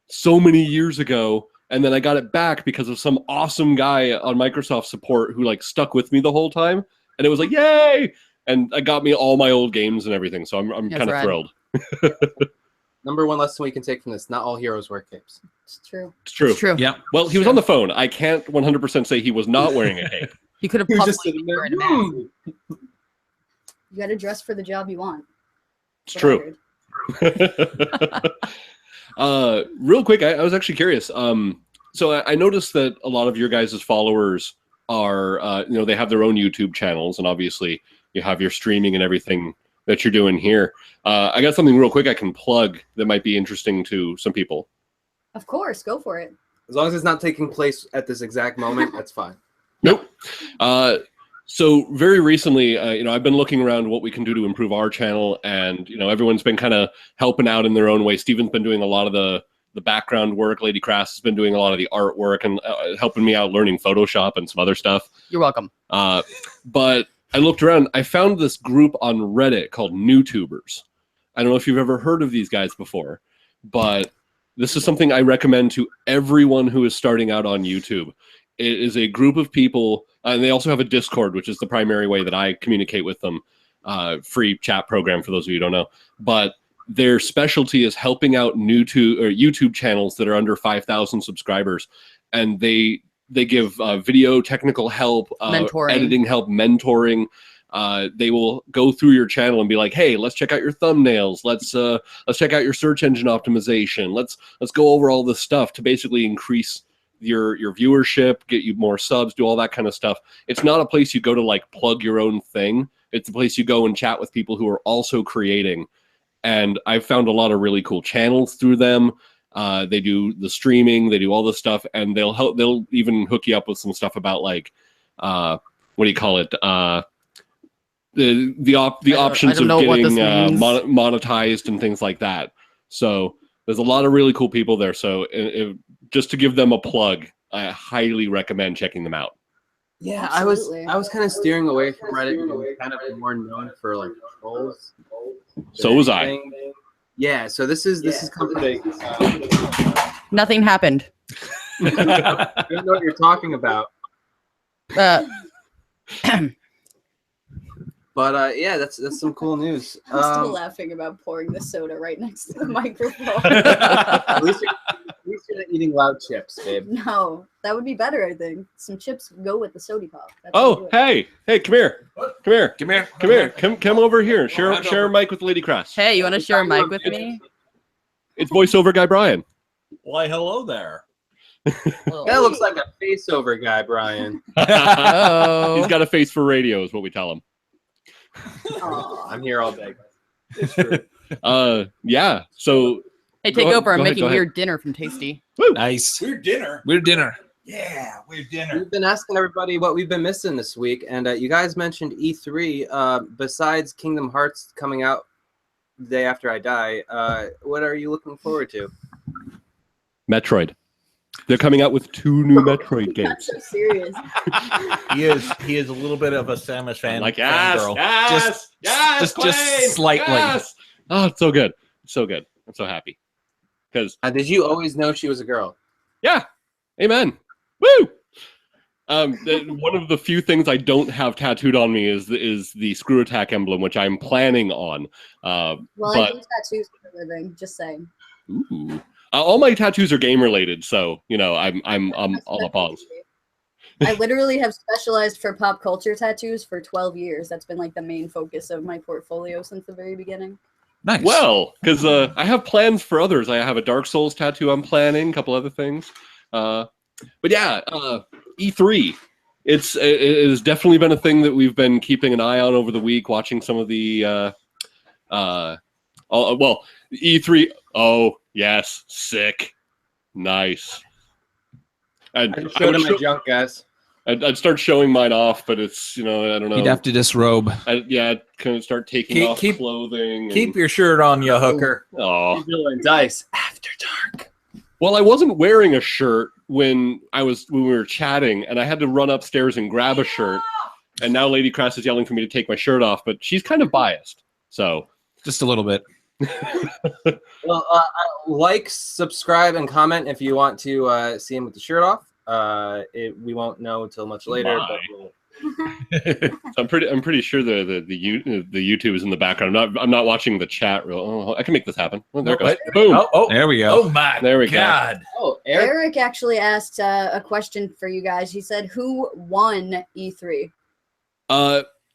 Speaker 12: so many years ago, and then I got it back because of some awesome guy on Microsoft support who like stuck with me the whole time, and it was like yay, and it got me all my old games and everything. So I'm
Speaker 13: That's
Speaker 12: kind of
Speaker 13: rad.
Speaker 12: thrilled.
Speaker 2: Number one lesson we can take from this: not all heroes wear capes.
Speaker 1: It's true.
Speaker 12: It's true.
Speaker 13: It's true.
Speaker 14: Yep.
Speaker 12: Well, he was on the phone. I can't 100% say he was not wearing a cape.
Speaker 13: You could have
Speaker 2: He was
Speaker 13: pumped
Speaker 2: just sitting there.
Speaker 13: in a mask.
Speaker 1: You got to dress for the job you want.
Speaker 12: It's
Speaker 1: That's what I
Speaker 12: true.
Speaker 1: heard.
Speaker 12: Real quick, I was actually curious. So I noticed that a lot of your guys' followers are, they have their own YouTube channels, and obviously you have your streaming and everything that you're doing here. I got something real quick I can plug that might be interesting to some people.
Speaker 1: Of course, go for it.
Speaker 2: As long as it's not taking place at this exact moment, that's fine.
Speaker 12: Nope. So very recently, I've been looking around what we can do to improve our channel, and everyone's been kind of helping out in their own way. Steven's been doing a lot of the background work. Lady Crass has been doing a lot of the artwork and helping me out learning Photoshop and some other stuff.
Speaker 13: You're welcome.
Speaker 12: But I looked around. I found this group on Reddit called NewTubers. I don't know if you've ever heard of these guys before, but this is something I recommend to everyone who is starting out on YouTube. It is a group of people, and they also have a Discord, which is the primary way that I communicate with them. Free chat program for those of you who don't know. But their specialty is helping out YouTube channels that are under 5,000 subscribers, and they give video technical help,
Speaker 13: Mentoring.
Speaker 12: editing help, mentoring. They will go through your channel and be like, "Hey, let's check out your thumbnails. Let's check out your search engine optimization. Let's go over all this stuff to basically increase your viewership, get you more subs, do all that kind of stuff." It's not a place you go to like plug your own thing. It's a place you go and chat with people who are also creating. And I've found a lot of really cool channels through them. They do the streaming, they do all this stuff, and they'll even hook you up with some stuff about like what do you call it? The options of getting monetized and things like that. So there's a lot of really cool people there. So just to give them a plug, I highly recommend checking them out.
Speaker 2: Yeah,
Speaker 1: Absolutely.
Speaker 2: I was kind of steering away from Reddit and kind of more known for like trolls.
Speaker 12: So was I.
Speaker 2: Anything? Yeah. So this is coming.
Speaker 13: Nothing happened.
Speaker 2: I don't know what you're talking about. But yeah, that's some cool news.
Speaker 1: I'm still laughing about pouring the soda right next to the microphone.
Speaker 2: At least you're not eating loud chips, babe.
Speaker 1: No, that would be better, I think. Some chips go with the soda pop. That's how you do
Speaker 12: Oh,
Speaker 1: it.
Speaker 12: hey, come here. Come over here. Share a mic with Lady Cross.
Speaker 13: Hey, you want to share a mic with me?
Speaker 12: It's voiceover guy Brian.
Speaker 15: Why, hello there.
Speaker 2: That looks like a face-over guy, Brian.
Speaker 13: Oh.
Speaker 12: He's got a face for radio, is what we tell him.
Speaker 2: I'm here all day. It's true.
Speaker 12: Yeah. So.
Speaker 13: Hey, take over. I'm making weird dinner from Tasty.
Speaker 12: Woo.
Speaker 15: Nice.
Speaker 6: Weird dinner.
Speaker 15: Weird dinner.
Speaker 6: Yeah, weird dinner.
Speaker 2: We've been asking everybody what we've been missing this week, and you guys mentioned E3. Besides Kingdom Hearts coming out the day after I die, what are you looking forward to?
Speaker 12: Metroid. They're coming out with 2 new Metroid games.
Speaker 1: So serious.
Speaker 15: He is a little bit of a Samus fan.
Speaker 12: Like yes,
Speaker 15: just slightly.
Speaker 12: Yes. Oh, it's so good. It's so good. I'm so happy. Because
Speaker 2: did you always know she was a girl?
Speaker 12: Yeah. Amen. Woo. One of the few things I don't have tattooed on me is the Screw Attack emblem, which I'm planning on.
Speaker 1: Well,
Speaker 12: but,
Speaker 1: I do tattoos for a living. Just saying.
Speaker 12: Ooh. All my tattoos are game related, so I'm all up on.
Speaker 1: I literally have specialized for pop culture tattoos for 12 years. That's been like the main focus of my portfolio since the very beginning.
Speaker 12: Nice. Well, because I have plans for others. I have a Dark Souls tattoo I'm planning, a couple other things. But yeah, E3. It has definitely been a thing that we've been keeping an eye on over the week, watching some of the E3. Oh yes, sick, nice.
Speaker 2: I showed him my junk, guys.
Speaker 12: I'd start showing mine off, but it's I don't know.
Speaker 15: You'd have to disrobe.
Speaker 12: I'd kind of start taking off clothing.
Speaker 15: Keep your shirt on, you hooker.
Speaker 12: Oh,
Speaker 2: dice after dark.
Speaker 12: Well, I wasn't wearing a shirt when we were chatting, and I had to run upstairs and grab a shirt. And now Lady Crass is yelling for me to take my shirt off, but she's kind of biased, so
Speaker 15: just a little bit.
Speaker 2: Well, like, subscribe, and comment if you want to see him with the shirt off. We won't know until much later. But
Speaker 12: So I'm pretty sure the YouTube is in the background. I'm not watching the chat. I can make this happen. Oh, there it goes. Boom.
Speaker 15: Oh, there we go.
Speaker 6: Oh my
Speaker 12: there we
Speaker 6: God.
Speaker 12: go.
Speaker 2: Oh,
Speaker 1: Eric actually asked a question for you guys. He said, "Who won E3?"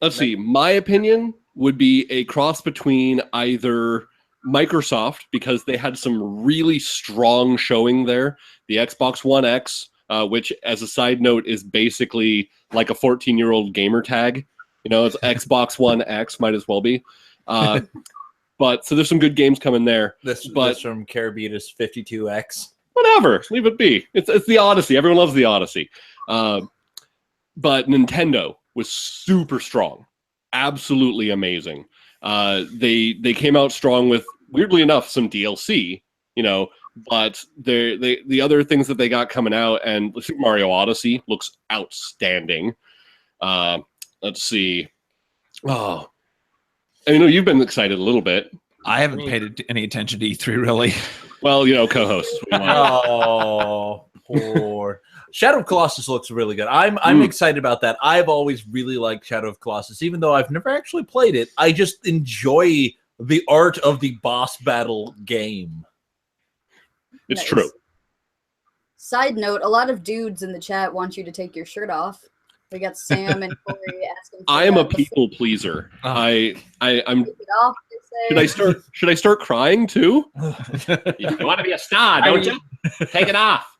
Speaker 12: Let's see. My opinion would be a cross between either Microsoft, because they had some really strong showing there, the Xbox One X, which, as a side note, is basically like a 14-year-old gamer tag. It's Xbox One X, might as well be. But so there's some good games coming there.
Speaker 15: This from Carabitas 52X.
Speaker 12: Whatever, leave it be. It's the Odyssey. Everyone loves the Odyssey. But Nintendo was super strong, absolutely amazing. They came out strong with, weirdly enough, some DLC. But the other things that they got coming out, and Super Mario Odyssey looks outstanding. Let's see. Oh, I know you've been excited a little bit.
Speaker 15: I haven't paid any attention to E3 really.
Speaker 12: Well, co-hosts.
Speaker 15: Oh, poor. Shadow of Colossus looks really good. I'm excited about that. I've always really liked Shadow of Colossus, even though I've never actually played it. I just enjoy the art of the boss battle game.
Speaker 12: It's true.
Speaker 1: Side note, a lot of dudes in the chat want you to take your shirt off. We got Sam and Corey asking.
Speaker 12: I am a people pleaser. I'm. Should I start crying too? You want to be a star, don't you? Take it off.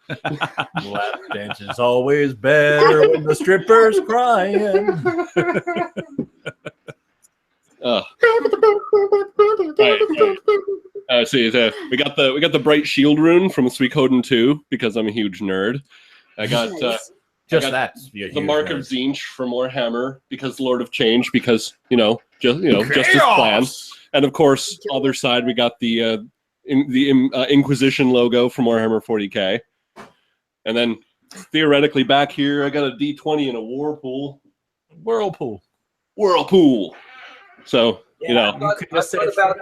Speaker 15: Lap dance is always better when the stripper's crying.
Speaker 12: See, we got the bright shield rune from Suikoden 2 because I'm a huge nerd. I got the Mark of Zinch from Warhammer because Lord of Change because Justice Plan, and of course other side we got the Inquisition logo from Warhammer 40k, and then theoretically back here I got a D20 and a Whirlpool. So You know,
Speaker 16: I thought about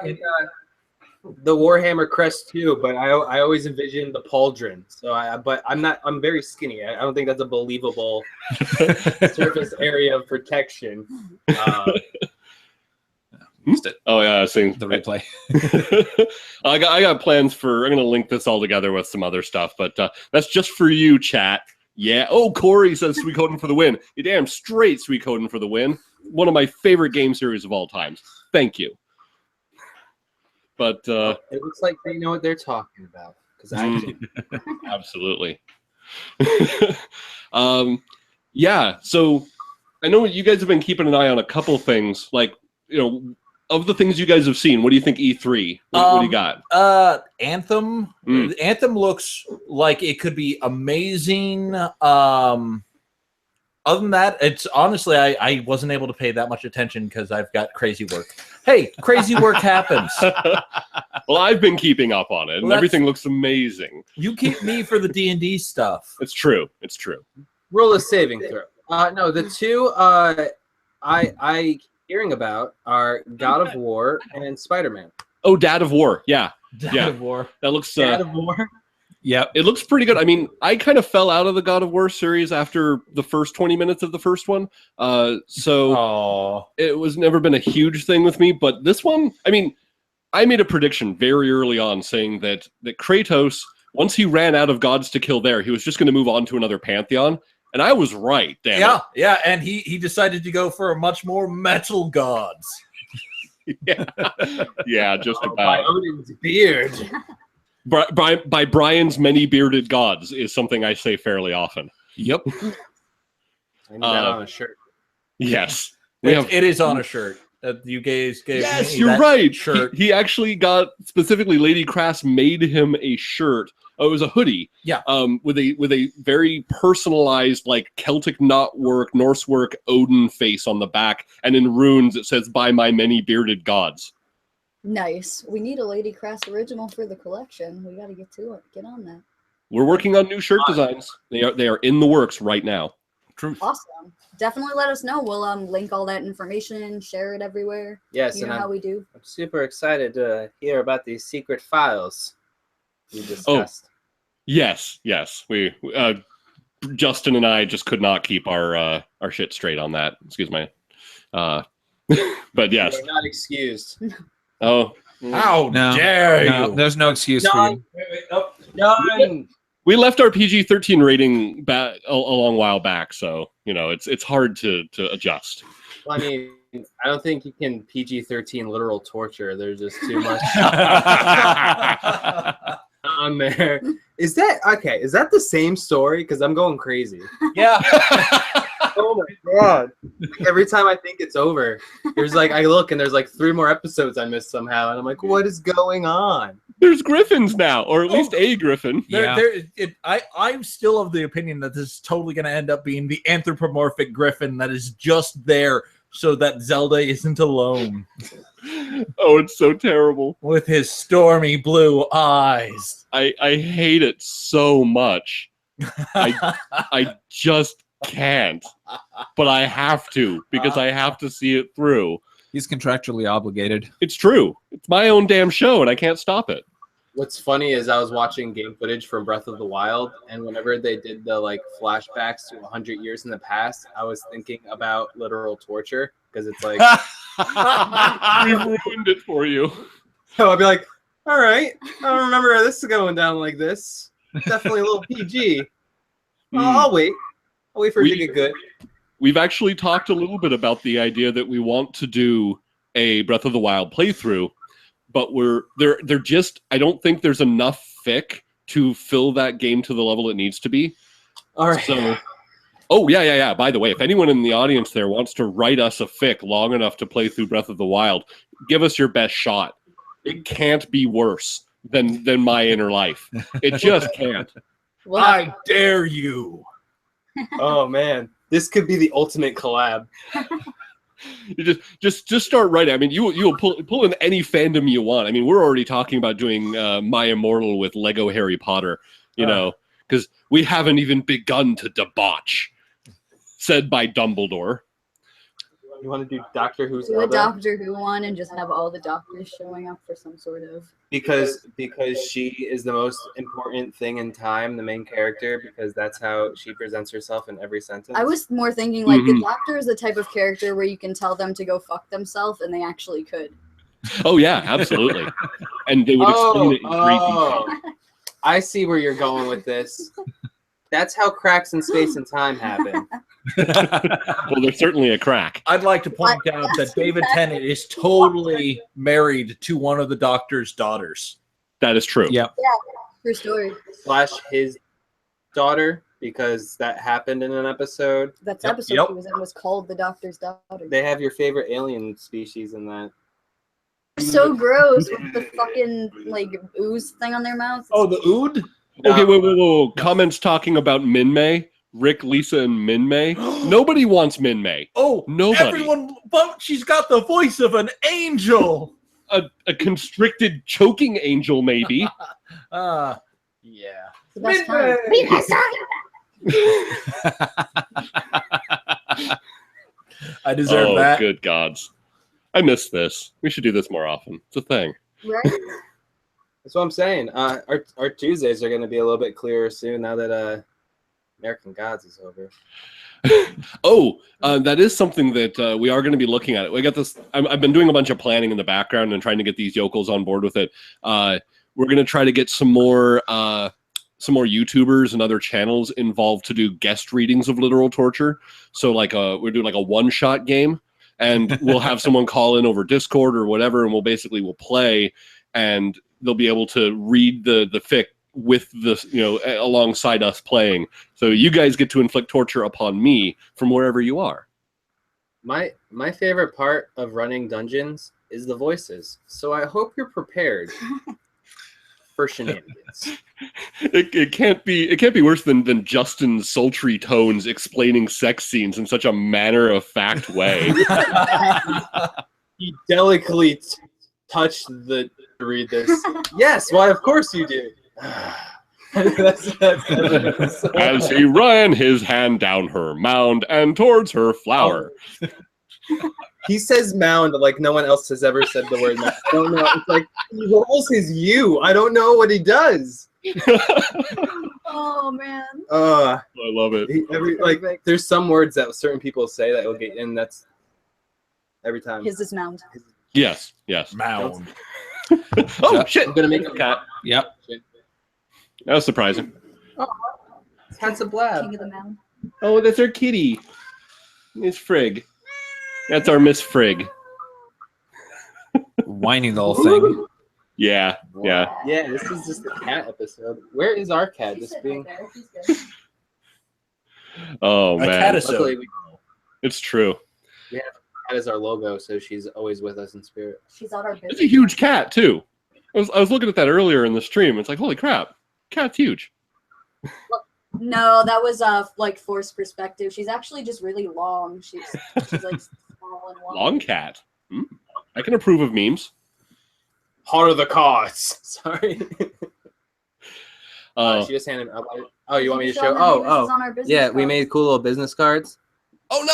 Speaker 16: the Warhammer crest too, but I always envision the pauldron. So I'm very skinny. I don't think that's a believable surface area of protection.
Speaker 12: Oh yeah, seeing
Speaker 14: the replay.
Speaker 12: I got plans for. I'm gonna link this all together with some other stuff, but that's just for you, chat. Yeah. Oh, Corey says Suikoden for the win. You damn straight Suikoden for the win. One of my favorite game series of all times. Thank you. But
Speaker 16: it looks like they know what they're talking about because I do.
Speaker 12: Absolutely. Yeah. So I know you guys have been keeping an eye on a couple things, like of the things you guys have seen. What do you think E3? What do you got?
Speaker 15: Anthem. Anthem looks like it could be amazing. Other than that, it's honestly I wasn't able to pay that much attention because I've got crazy work. Hey, crazy work happens.
Speaker 12: Well, I've been keeping up on it, and everything looks amazing.
Speaker 15: You keep me for the D&D stuff.
Speaker 12: It's true. It's true.
Speaker 16: Roll a saving throw. No, the two I hearing about are God of War and Spider-Man.
Speaker 12: Oh, Dad of War. Yeah.
Speaker 15: Dad of War.
Speaker 12: That looks
Speaker 16: Dad of War.
Speaker 12: Yeah, it looks pretty good. I mean, I kind of fell out of the God of War series after the first 20 minutes of the first one. So it was never been a huge thing with me. But this one, I mean, I made a prediction very early on saying that Kratos, once he ran out of gods to kill there, he was just going to move on to another pantheon. And I was right, damn it.
Speaker 15: Yeah, and he decided to go for a much more metal gods.
Speaker 12: Yeah, just about.
Speaker 16: By Odin's beard.
Speaker 12: By Brian's many bearded gods is something I say fairly often.
Speaker 15: Yep.
Speaker 16: I need that on a shirt.
Speaker 12: Yes.
Speaker 15: It is on a shirt. You guys gave
Speaker 12: Yes,
Speaker 15: me
Speaker 12: you're
Speaker 15: that
Speaker 12: right.
Speaker 15: Shirt.
Speaker 12: He actually got, specifically Lady Crass made him a shirt. Oh, it was a hoodie.
Speaker 15: Yeah.
Speaker 12: With a very personalized, like Celtic knotwork, Norse work Odin face on the back, and in runes it says "By my many bearded gods."
Speaker 1: Nice. We need a Lady Crass original for the collection. We got to get to it. Get on that.
Speaker 12: We're working on new shirt designs. They are in the works right now.
Speaker 15: Truth.
Speaker 1: Awesome. Definitely let us know. We'll link all that information, share it everywhere.
Speaker 16: Yes,
Speaker 1: you know how we do.
Speaker 16: I'm super excited to hear about these secret files we discussed.
Speaker 12: Yes. We Justin and I just could not keep our shit straight on that. Excuse me. But yes.
Speaker 16: You're not excused.
Speaker 12: Oh.
Speaker 15: How dare you?
Speaker 14: There's no excuse for you.
Speaker 16: Done.
Speaker 12: We left our PG-13 rating back a long while back, so it's hard to adjust.
Speaker 16: Well, I mean, I don't think you can PG-13 literal torture. There's just too much on there. Is that okay? Is that the same story? Because I'm going crazy.
Speaker 15: Yeah.
Speaker 16: Oh my god! Every time I think it's over, there's I look and there's 3 more episodes I missed somehow, and I'm like, what is going on?
Speaker 12: There's griffins now, or at least a griffin.
Speaker 15: I'm still of the opinion that this is totally going to end up being the anthropomorphic griffin that is just there so that Zelda isn't alone.
Speaker 12: Oh, it's so terrible.
Speaker 15: With his stormy blue eyes.
Speaker 12: I hate it so much. I just can't. But I have to, because I have to see it through.
Speaker 14: He's contractually obligated.
Speaker 12: It's true. It's my own damn show, and I can't stop it.
Speaker 16: What's funny is I was watching game footage from Breath of the Wild, and whenever they did the flashbacks to 100 years in the past, I was thinking about literal torture, because it's
Speaker 12: We've ruined it for you.
Speaker 16: So I'd be like, all right, I don't remember this going down like this. Definitely a little PG. I'll wait. I'll wait for it to get good.
Speaker 12: We've actually talked a little bit about the idea that we want to do a Breath of the Wild playthrough, but they're just, I don't think there's enough fic to fill that game to the level it needs to be.
Speaker 16: All right.
Speaker 12: So, oh yeah. By the way, if anyone in the audience there wants to write us a fic long enough to play through Breath of the Wild, give us your best shot. It can't be worse than my inner life. It just can't.
Speaker 15: Well, I dare you.
Speaker 16: Oh man, this could be the ultimate collab.
Speaker 12: You just start writing. I mean, you'll pull in any fandom you want. I mean, we're already talking about doing My Immortal with Lego Harry Potter, because we haven't even begun to debauch. Said by Dumbledore.
Speaker 16: You want to do Doctor Who's
Speaker 1: Do a
Speaker 16: Zelda?
Speaker 1: Doctor Who one and just have all the doctors showing up for some sort of.
Speaker 16: Because she is the most important thing in time, the main character, because that's how she presents herself in every sentence.
Speaker 1: I was more thinking like the Doctor is the type of character where you can tell them to go fuck themselves and they actually could.
Speaker 12: Oh yeah, absolutely. And they would explain it in great detail.
Speaker 16: I see where you're going with this. That's how cracks in space and time happen.
Speaker 12: Well, there's certainly a crack.
Speaker 15: I'd like to point out that David Tennant is totally married to one of the Doctor's daughters.
Speaker 12: That is true.
Speaker 15: Yep.
Speaker 1: Yeah, true story.
Speaker 16: / his daughter, because that happened in an episode.
Speaker 1: That's the episode she was in was called The Doctor's Daughter.
Speaker 16: They have your favorite alien species in that.
Speaker 1: So gross with the fucking like ooze thing on their mouths.
Speaker 15: Oh, the ood?
Speaker 12: Okay, whoa. Comments talking about Min-Mei, Rick, Lisa, and Min-Mei. Nobody wants Min-Mei.
Speaker 15: Oh,
Speaker 12: nobody.
Speaker 15: Everyone, but she's got the voice of an angel.
Speaker 12: A constricted, choking angel, maybe.
Speaker 15: Yeah.
Speaker 1: The best
Speaker 15: I deserve that.
Speaker 12: Good gods. I miss this. We should do this more often. It's a thing.
Speaker 1: Right?
Speaker 16: That's what I'm saying. Our Tuesdays are going to be a little bit clearer soon now that American Gods is over.
Speaker 12: That is something that we are going to be looking at. We got this. I've been doing a bunch of planning in the background and trying to get these yokels on board with it. We're going to try to get some more YouTubers and other channels involved to do guest readings of literal torture. So we're doing like a one-shot game, and we'll have someone call in over Discord or whatever, and we'll play, and they'll be able to read the fic with the alongside us playing. So you guys get to inflict torture upon me from wherever you are.
Speaker 16: My favorite part of running dungeons is the voices. So I hope you're prepared for shenanigans.
Speaker 12: It can't be worse than Justin's sultry tones explaining sex scenes in such a matter-of-fact way.
Speaker 16: You delicately touched the to read this. Yes, why of course you do.
Speaker 12: As he ran his hand down her mound and towards her flower.
Speaker 16: He says mound like no one else has ever said the word mound. I don't know. It's like he rolls his U. I don't know what he does.
Speaker 1: Oh man.
Speaker 12: I love it.
Speaker 16: There's some words that certain people say that will get in. That's every time.
Speaker 1: His is mound.
Speaker 12: Yes.
Speaker 15: Mound.
Speaker 12: Oh shit!
Speaker 16: I'm gonna make a cat.
Speaker 15: Yep.
Speaker 12: That was surprising.
Speaker 16: Oh, cat's a blab.
Speaker 1: King of the mound.
Speaker 12: Oh, that's our kitty. Miss Frigg. That's our Miss Frigg.
Speaker 15: Whining the whole thing.
Speaker 12: Yeah.
Speaker 16: Yeah, this is just a cat episode. Where is our cat? Just being.
Speaker 12: Oh
Speaker 15: A
Speaker 12: man.
Speaker 15: catisode.
Speaker 12: It's true.
Speaker 16: Yeah, cat is our logo, so she's always with us in spirit.
Speaker 1: She's on our business.
Speaker 12: It's a huge cat too. I was looking at that earlier in the stream. It's like, holy crap, cat's huge.
Speaker 1: No, that was like forced perspective. She's actually just really long. She's like small and long.
Speaker 12: Long cat. I can approve of memes.
Speaker 16: Heart of the cause. Sorry.
Speaker 12: Oh,
Speaker 16: She just handed. Oh, you want me to
Speaker 1: Show
Speaker 16: show?
Speaker 1: them
Speaker 16: Oh,
Speaker 1: this is on our business
Speaker 16: yeah. We
Speaker 1: cards.
Speaker 16: made cool little business cards.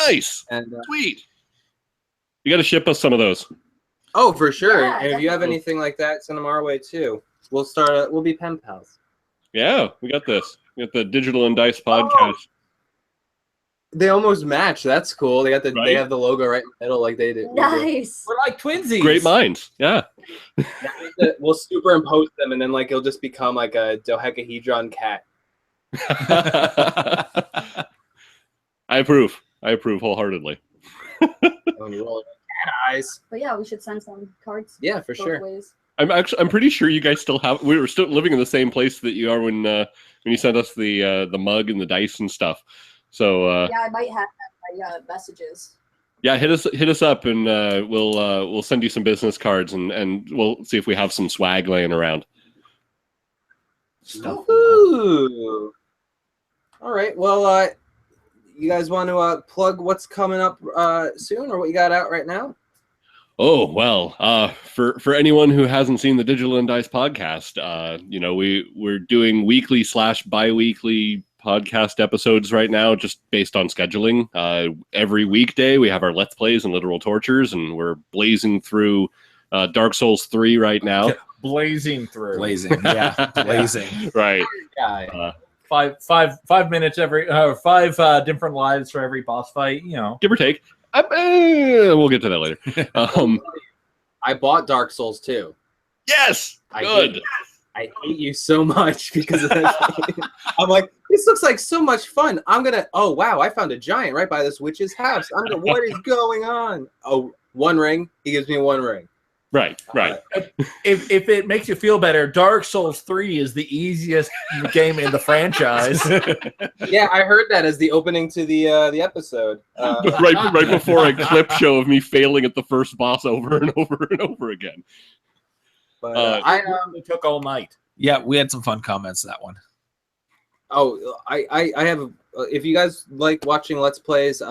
Speaker 12: nice.
Speaker 16: And
Speaker 12: Sweet. You got to ship us some of those.
Speaker 16: oh, for sure.
Speaker 1: Yeah,
Speaker 16: and if you have
Speaker 1: definitely.
Speaker 16: anything like that, send them our way too. We'll start. We'll be pen pals.
Speaker 12: Yeah, we got this. We got the Digital and Dice podcast.
Speaker 16: They almost match. That's cool. They got the.
Speaker 12: Right?
Speaker 16: They have the logo right in the middle, like they do.
Speaker 1: Nice.
Speaker 15: We're like twinsies.
Speaker 12: Great minds. Yeah.
Speaker 16: We'll superimpose them, and then like it'll just become like a dodecahedron cat.
Speaker 12: I approve wholeheartedly.
Speaker 16: When you roll cat eyes.
Speaker 1: But yeah, we should send some cards.
Speaker 16: Yeah, for
Speaker 1: both
Speaker 16: sure.
Speaker 1: ways.
Speaker 12: I'm pretty sure you guys still have. We were still living in the same place that you are when you sent us the mug and the dice and stuff. So
Speaker 1: Yeah, I might have that by messages.
Speaker 12: yeah, hit us up and we'll send you some business cards and we'll see if we have some swag laying around.
Speaker 16: Ooh. All right. Well, you guys want to plug what's coming up soon, or what you got out right now?
Speaker 12: Oh well, for anyone who hasn't seen the Digital and Dice podcast, we're doing weekly / bi-weekly podcast episodes right now, just based on scheduling. Every weekday we have our Let's Plays and Literal Tortures, and we're blazing through Dark Souls 3 right now.
Speaker 17: Blazing through.
Speaker 14: Blazing, yeah, blazing.
Speaker 12: Right.
Speaker 17: Yeah. 5 minutes every 5 different lives for every boss fight. You know,
Speaker 12: give or take. We'll get to that later.
Speaker 16: I bought Dark Souls 2.
Speaker 12: Yes, good.
Speaker 16: I hate you so much because of that. I'm like, this looks like so much fun. I'm gonna. Oh wow, I found a giant right by this witch's house. What is going on? Oh, 1 ring. He gives me 1 ring.
Speaker 12: Right.
Speaker 17: if it makes you feel better, Dark Souls 3 is the easiest game in the franchise.
Speaker 16: Yeah, I heard that as the opening to the episode.
Speaker 12: right before a clip show of me failing at the first boss over and over and over again.
Speaker 16: But
Speaker 17: it took all night.
Speaker 14: Yeah, we had some fun comments that one.
Speaker 16: Oh, I have. If you guys like watching Let's Plays,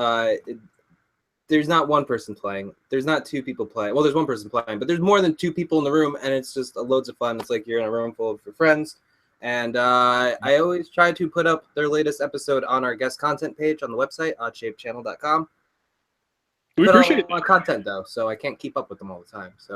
Speaker 16: there's not 1 person playing. There's not 2 people playing. Well, there's 1 person playing, but there's more than 2 people in the room, and it's just loads of fun. It's like you're in a room full of your friends. And I always try to put up their latest episode on our guest content page on the website, oddshapechannel.com.
Speaker 12: We appreciate
Speaker 16: my content though, so I can't keep up with them all the time. So.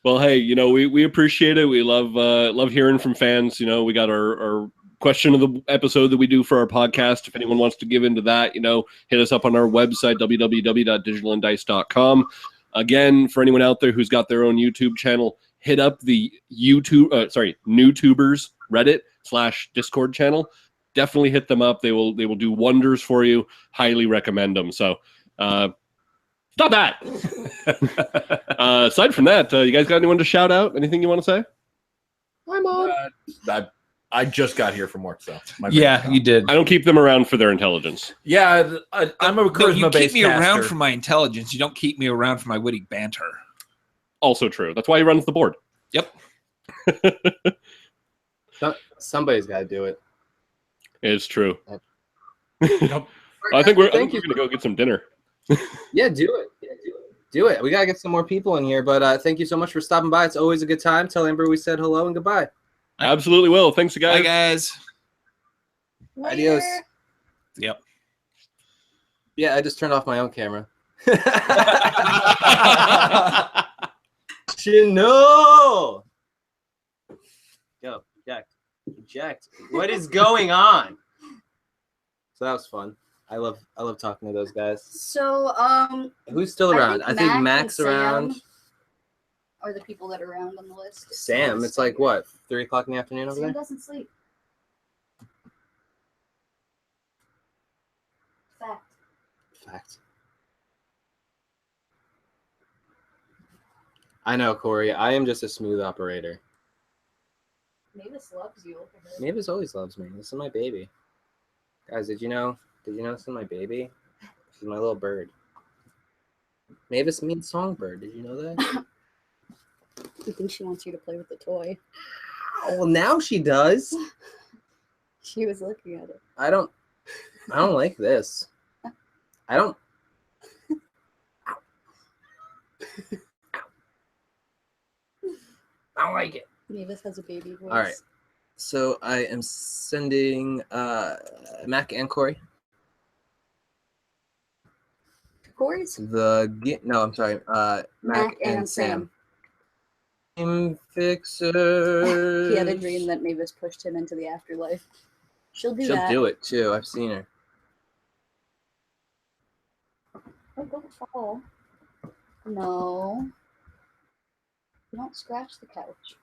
Speaker 12: Well, hey, we appreciate it. We love hearing from fans. We got our question of the episode that we do for our podcast. If anyone wants to give into that, hit us up on our website, www.digitalanddice.com. Again, for anyone out there who's got their own YouTube channel, hit up the NewTubers Reddit /Discord channel. Definitely hit them up. They will do wonders for you. Highly recommend them. So, stop that. Aside from that, you guys got anyone to shout out? Anything you want to say?
Speaker 16: Hi, Mom.
Speaker 17: I just got here from work, so.
Speaker 14: Yeah, you did.
Speaker 12: I don't keep them around for their intelligence.
Speaker 17: Yeah, I'm a charisma-based
Speaker 14: you keep me around
Speaker 17: caster.
Speaker 14: for my intelligence. You don't keep me around for my witty banter.
Speaker 12: Also true. That's why he runs the board.
Speaker 14: Yep.
Speaker 16: Somebody's got to do it.
Speaker 12: It's true. I think we're going to go get some dinner.
Speaker 16: Yeah, do it. Do it. We got to get some more people in here, but thank you so much for stopping by. It's always a good time. Tell Amber we said hello and goodbye.
Speaker 12: Absolutely will. Thanks, guys.
Speaker 14: Bye, guys.
Speaker 16: Adios.
Speaker 14: Yep.
Speaker 16: Yeah, I just turned off my own camera. No. Go. Eject. What is going on? So that was fun. I love talking to those guys.
Speaker 1: So,
Speaker 16: who's still around? I think Mac's around.
Speaker 1: Are the people that are around on the list?
Speaker 16: Sam, it's like what, 3 o'clock in the afternoon over
Speaker 1: Sam
Speaker 16: there?
Speaker 1: doesn't sleep.
Speaker 16: Fact. I know, Corey. I am just a smooth operator.
Speaker 1: Mavis loves you.
Speaker 16: Mavis always loves me. This is my baby. Guys, did you know this is my baby? She's my little bird. Mavis means songbird. Did you know that?
Speaker 1: I think she wants you to play with the toy.
Speaker 16: Oh, well, now she does.
Speaker 1: She was looking at it.
Speaker 16: I don't like this. I don't like it.
Speaker 1: Mavis has a baby voice.
Speaker 16: All right. So I am sending Mac and Corey.
Speaker 1: Corey's?
Speaker 16: No, I'm sorry. Mac and Sam. Dream fixer.
Speaker 1: He had a dream that Mavis pushed him into the afterlife. She'll
Speaker 16: do it too. I've seen her.
Speaker 1: Oh, don't fall. No. Don't scratch the couch.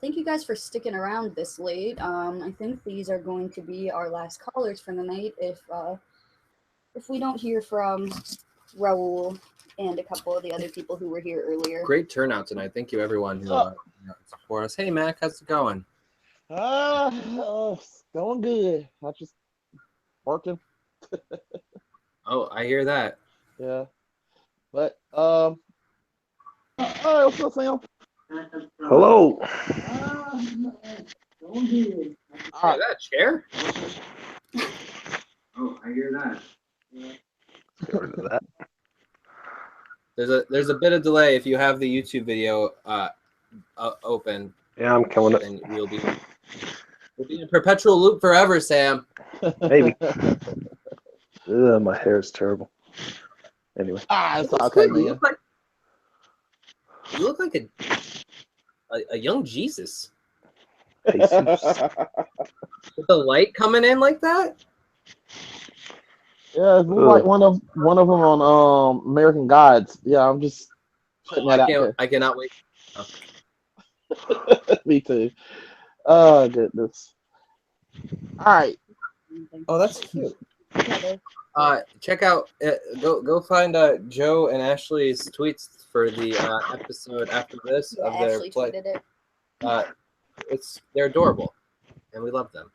Speaker 1: Thank you guys for sticking around this late. I think these are going to be our last callers for the night if we don't hear from Raul and a couple of the other people who were here earlier.
Speaker 16: Great turnout tonight. Thank you, everyone who support us. Hey, Mac, how's it going?
Speaker 18: It's going good. I just working.
Speaker 16: Oh, I hear that.
Speaker 18: Yeah. But all right, what's up, Sam? Hello.
Speaker 16: Oh, is that a chair? Oh, I hear that.
Speaker 18: Get rid of that.
Speaker 16: There's a bit of delay if you have the YouTube video open.
Speaker 19: Yeah, I'm killing it.
Speaker 16: And we'll be in a perpetual loop forever, Sam.
Speaker 19: Maybe. Ugh, my hair is terrible. Anyway.
Speaker 18: It's
Speaker 16: That's
Speaker 18: okay,
Speaker 16: good.
Speaker 18: man.
Speaker 16: You look like a young Jesus.
Speaker 19: Jesus.
Speaker 16: With the light coming in like that.
Speaker 18: Yeah, it was like one of them on American Gods. Yeah, I'm just putting that out there.
Speaker 16: I cannot wait.
Speaker 18: Me too. Oh goodness. All right.
Speaker 16: Oh, that's cute. Check out. Go find Joe and Ashley's tweets for the episode after this of their
Speaker 1: Ashley
Speaker 16: play.
Speaker 1: tweeted it.
Speaker 16: They're adorable, and we love them.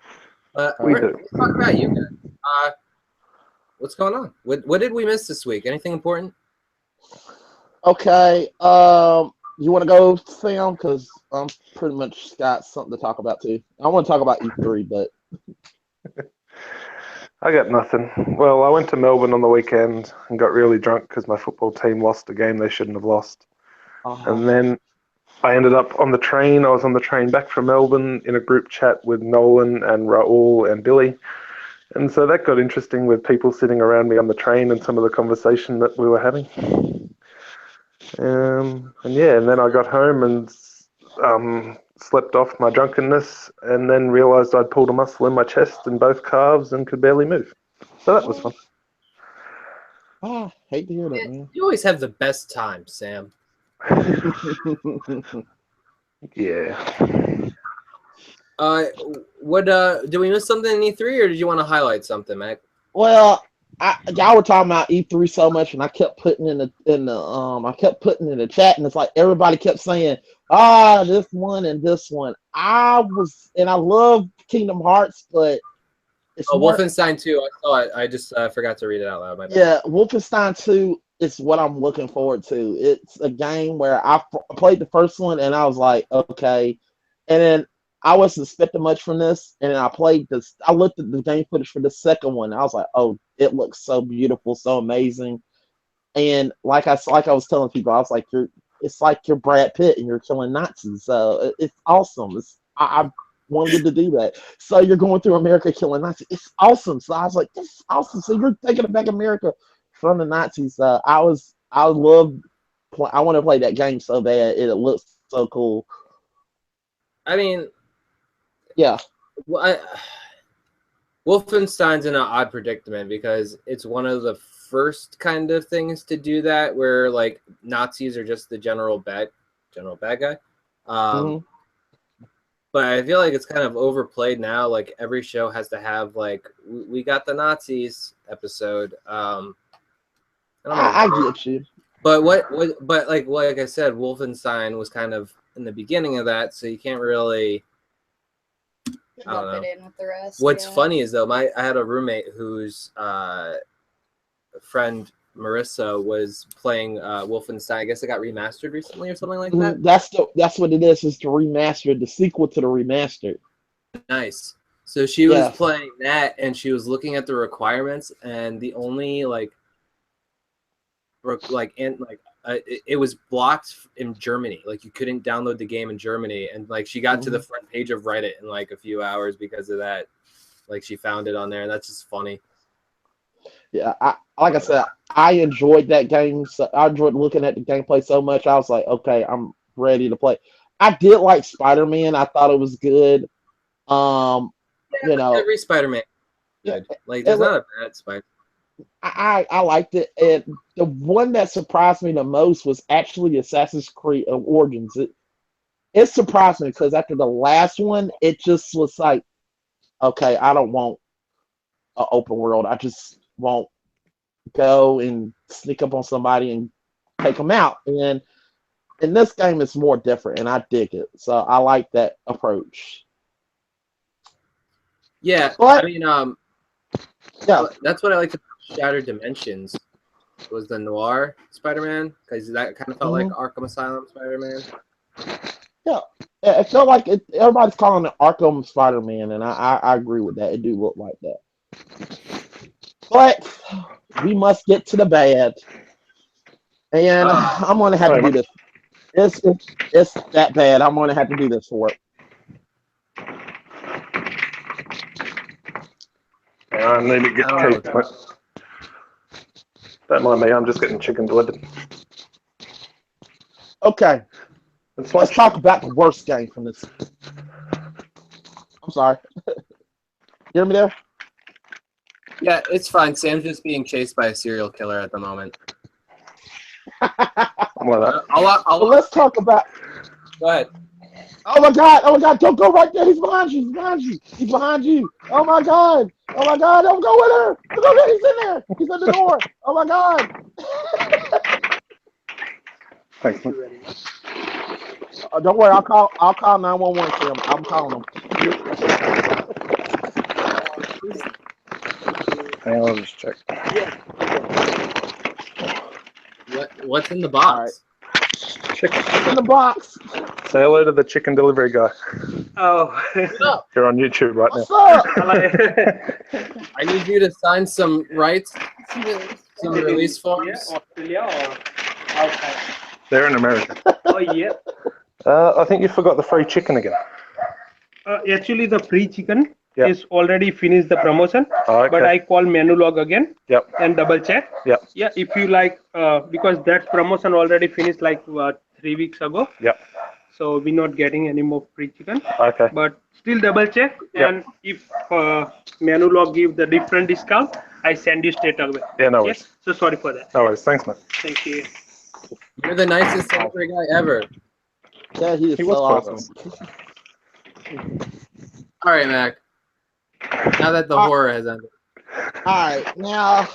Speaker 19: We do.
Speaker 16: Let's talk about you guys. What's going on? What did we miss this week? Anything important?
Speaker 18: Okay. You want to go, Sam? Because I'm pretty much got something to talk about too. I want to talk about E3, but
Speaker 19: I got nothing. Well, I went to Melbourne on the weekend and got really drunk because my football team lost a game they shouldn't have lost. And then I ended up on the train. I was on the train back from Melbourne in a group chat with Nolan and Raul and Billy. And so that got interesting with people sitting around me on the train and some of the conversation that we were having. And then I got home and slept off my drunkenness and then realized I'd pulled a muscle in my chest and both calves and could barely move. So that was fun.
Speaker 18: Hate to hear that, man.
Speaker 16: You always have the best time, Sam.
Speaker 19: Yeah.
Speaker 16: What did we miss something in E3 or did you want to highlight something, Mac?
Speaker 18: Well, y'all were talking about E3 so much, and I kept putting in the chat, and it's like everybody kept saying, this one and this one. I love Kingdom Hearts, but it's
Speaker 16: Wolfenstein 2. I saw it. I just forgot to read it out loud. My bad.
Speaker 18: Yeah, Wolfenstein 2 is what I'm looking forward to. It's a game where I played the first one, and I was like, okay, and then I wasn't expecting much from this, and then I looked at the game footage for the second one. And I was like, oh, it looks so beautiful, so amazing. And like I was telling people, I was like, it's like you're Brad Pitt and you're killing Nazis. So it's awesome. I wanted to do that. So you're going through America killing Nazis. It's awesome. So I was like, this is awesome. So you're taking back America from the Nazis. I want to play that game so bad. It looks so cool.
Speaker 16: I mean,
Speaker 18: yeah.
Speaker 16: Well, Wolfenstein's in an odd predicament because it's one of the first kind of things to do that, where like Nazis are just the general bad guy. But I feel like it's kind of overplayed now. Like every show has to have like we got the Nazis episode. I
Speaker 18: get you.
Speaker 16: But but like I said, Wolfenstein was kind of in the beginning of that, so you can't really. I don't know.
Speaker 1: Lump it in with the rest.
Speaker 16: What's funny is though, I had a roommate whose friend Marissa was playing Wolfenstein. I guess it got remastered recently or something like that.
Speaker 18: That's what it is. It's the remastered, the sequel to the remastered.
Speaker 16: Nice. So she was playing that, and she was looking at the requirements, and the only it was blocked in Germany. Like you couldn't download the game in Germany, and like she got to the front page of Reddit in like a few hours because of that. Like she found it on there, and that's just funny.
Speaker 18: Yeah, like I said, I enjoyed that game. So I enjoyed looking at the gameplay so much. I was like, okay, I'm ready to play. I did like Spider-Man. I thought it was good.
Speaker 16: Every Spider-Man. Good. Like there's not a bad Spider.
Speaker 18: I liked it, and the one that surprised me the most was actually Assassin's Creed Origins. It surprised me because after the last one, it just was like, okay, I don't want an open world. I just won't go and sneak up on somebody and take them out. And in this game, it's more different, and I dig it. So I like that approach.
Speaker 16: Yeah,
Speaker 18: but,
Speaker 16: I mean, that's what I like about Shattered Dimensions. Was the noir Spider-Man, because that kind of felt like Arkham Asylum Spider-Man.
Speaker 18: Yeah, it felt like everybody's calling it Arkham Spider-Man, and I agree with that. It do look like that. But we must get to the bad. And I'm gonna have to do this. It's that bad. I'm gonna have to do this for it.
Speaker 19: I need to get cake. Don't mind me. I'm just getting chicken delivered.
Speaker 18: Okay. Let's talk about the worst game from this. I'm sorry. You hear me there?
Speaker 16: Yeah, it's fine. Sam's just being chased by a serial killer at the moment.
Speaker 18: Let's talk about.
Speaker 16: Go ahead.
Speaker 18: Oh my God! Oh my God! Don't go right there. He's behind you. He's behind you. He's behind you. Oh my God! Oh my God! Don't go with her. Don't go there. He's in there. He's at the door. Oh my God!
Speaker 19: Thanks, man.
Speaker 18: Don't worry. I'll call 911 to him. I'm calling him.
Speaker 19: Hang on, I'll just check.
Speaker 16: What's in the box?
Speaker 19: Chicken.
Speaker 18: What's in the box?
Speaker 19: Say hello to the chicken delivery guy.
Speaker 16: Oh.
Speaker 19: You're on YouTube right
Speaker 18: What's
Speaker 19: now.
Speaker 18: up?
Speaker 16: I need you to sign some rights, some release forms.
Speaker 20: Australia or outside?
Speaker 19: They're in America.
Speaker 20: Oh, yeah.
Speaker 19: I think you forgot the free chicken again.
Speaker 20: Actually, the free chicken
Speaker 19: Yep.
Speaker 20: is already finished the promotion,
Speaker 19: Oh, okay.
Speaker 20: but I call menu log again
Speaker 19: Yep.
Speaker 20: and double check.
Speaker 19: Yep.
Speaker 20: Yeah, if you like, because that promotion already finished like 3 weeks ago.
Speaker 19: Yep.
Speaker 20: So we're not getting any more free chicken.
Speaker 19: Okay.
Speaker 20: But still double check,
Speaker 19: Yep.
Speaker 20: and if menu log give the different discount, I send you straight away.
Speaker 19: Yeah, no worries.
Speaker 20: Yes? So sorry for that.
Speaker 19: No worries. Thanks, man.
Speaker 20: Thank you.
Speaker 16: You're the nicest delivery guy ever.
Speaker 18: Yeah, he is
Speaker 19: He
Speaker 18: so
Speaker 19: was
Speaker 18: awesome.
Speaker 16: All right, Mac. Now that the horror has ended.
Speaker 18: All right, now,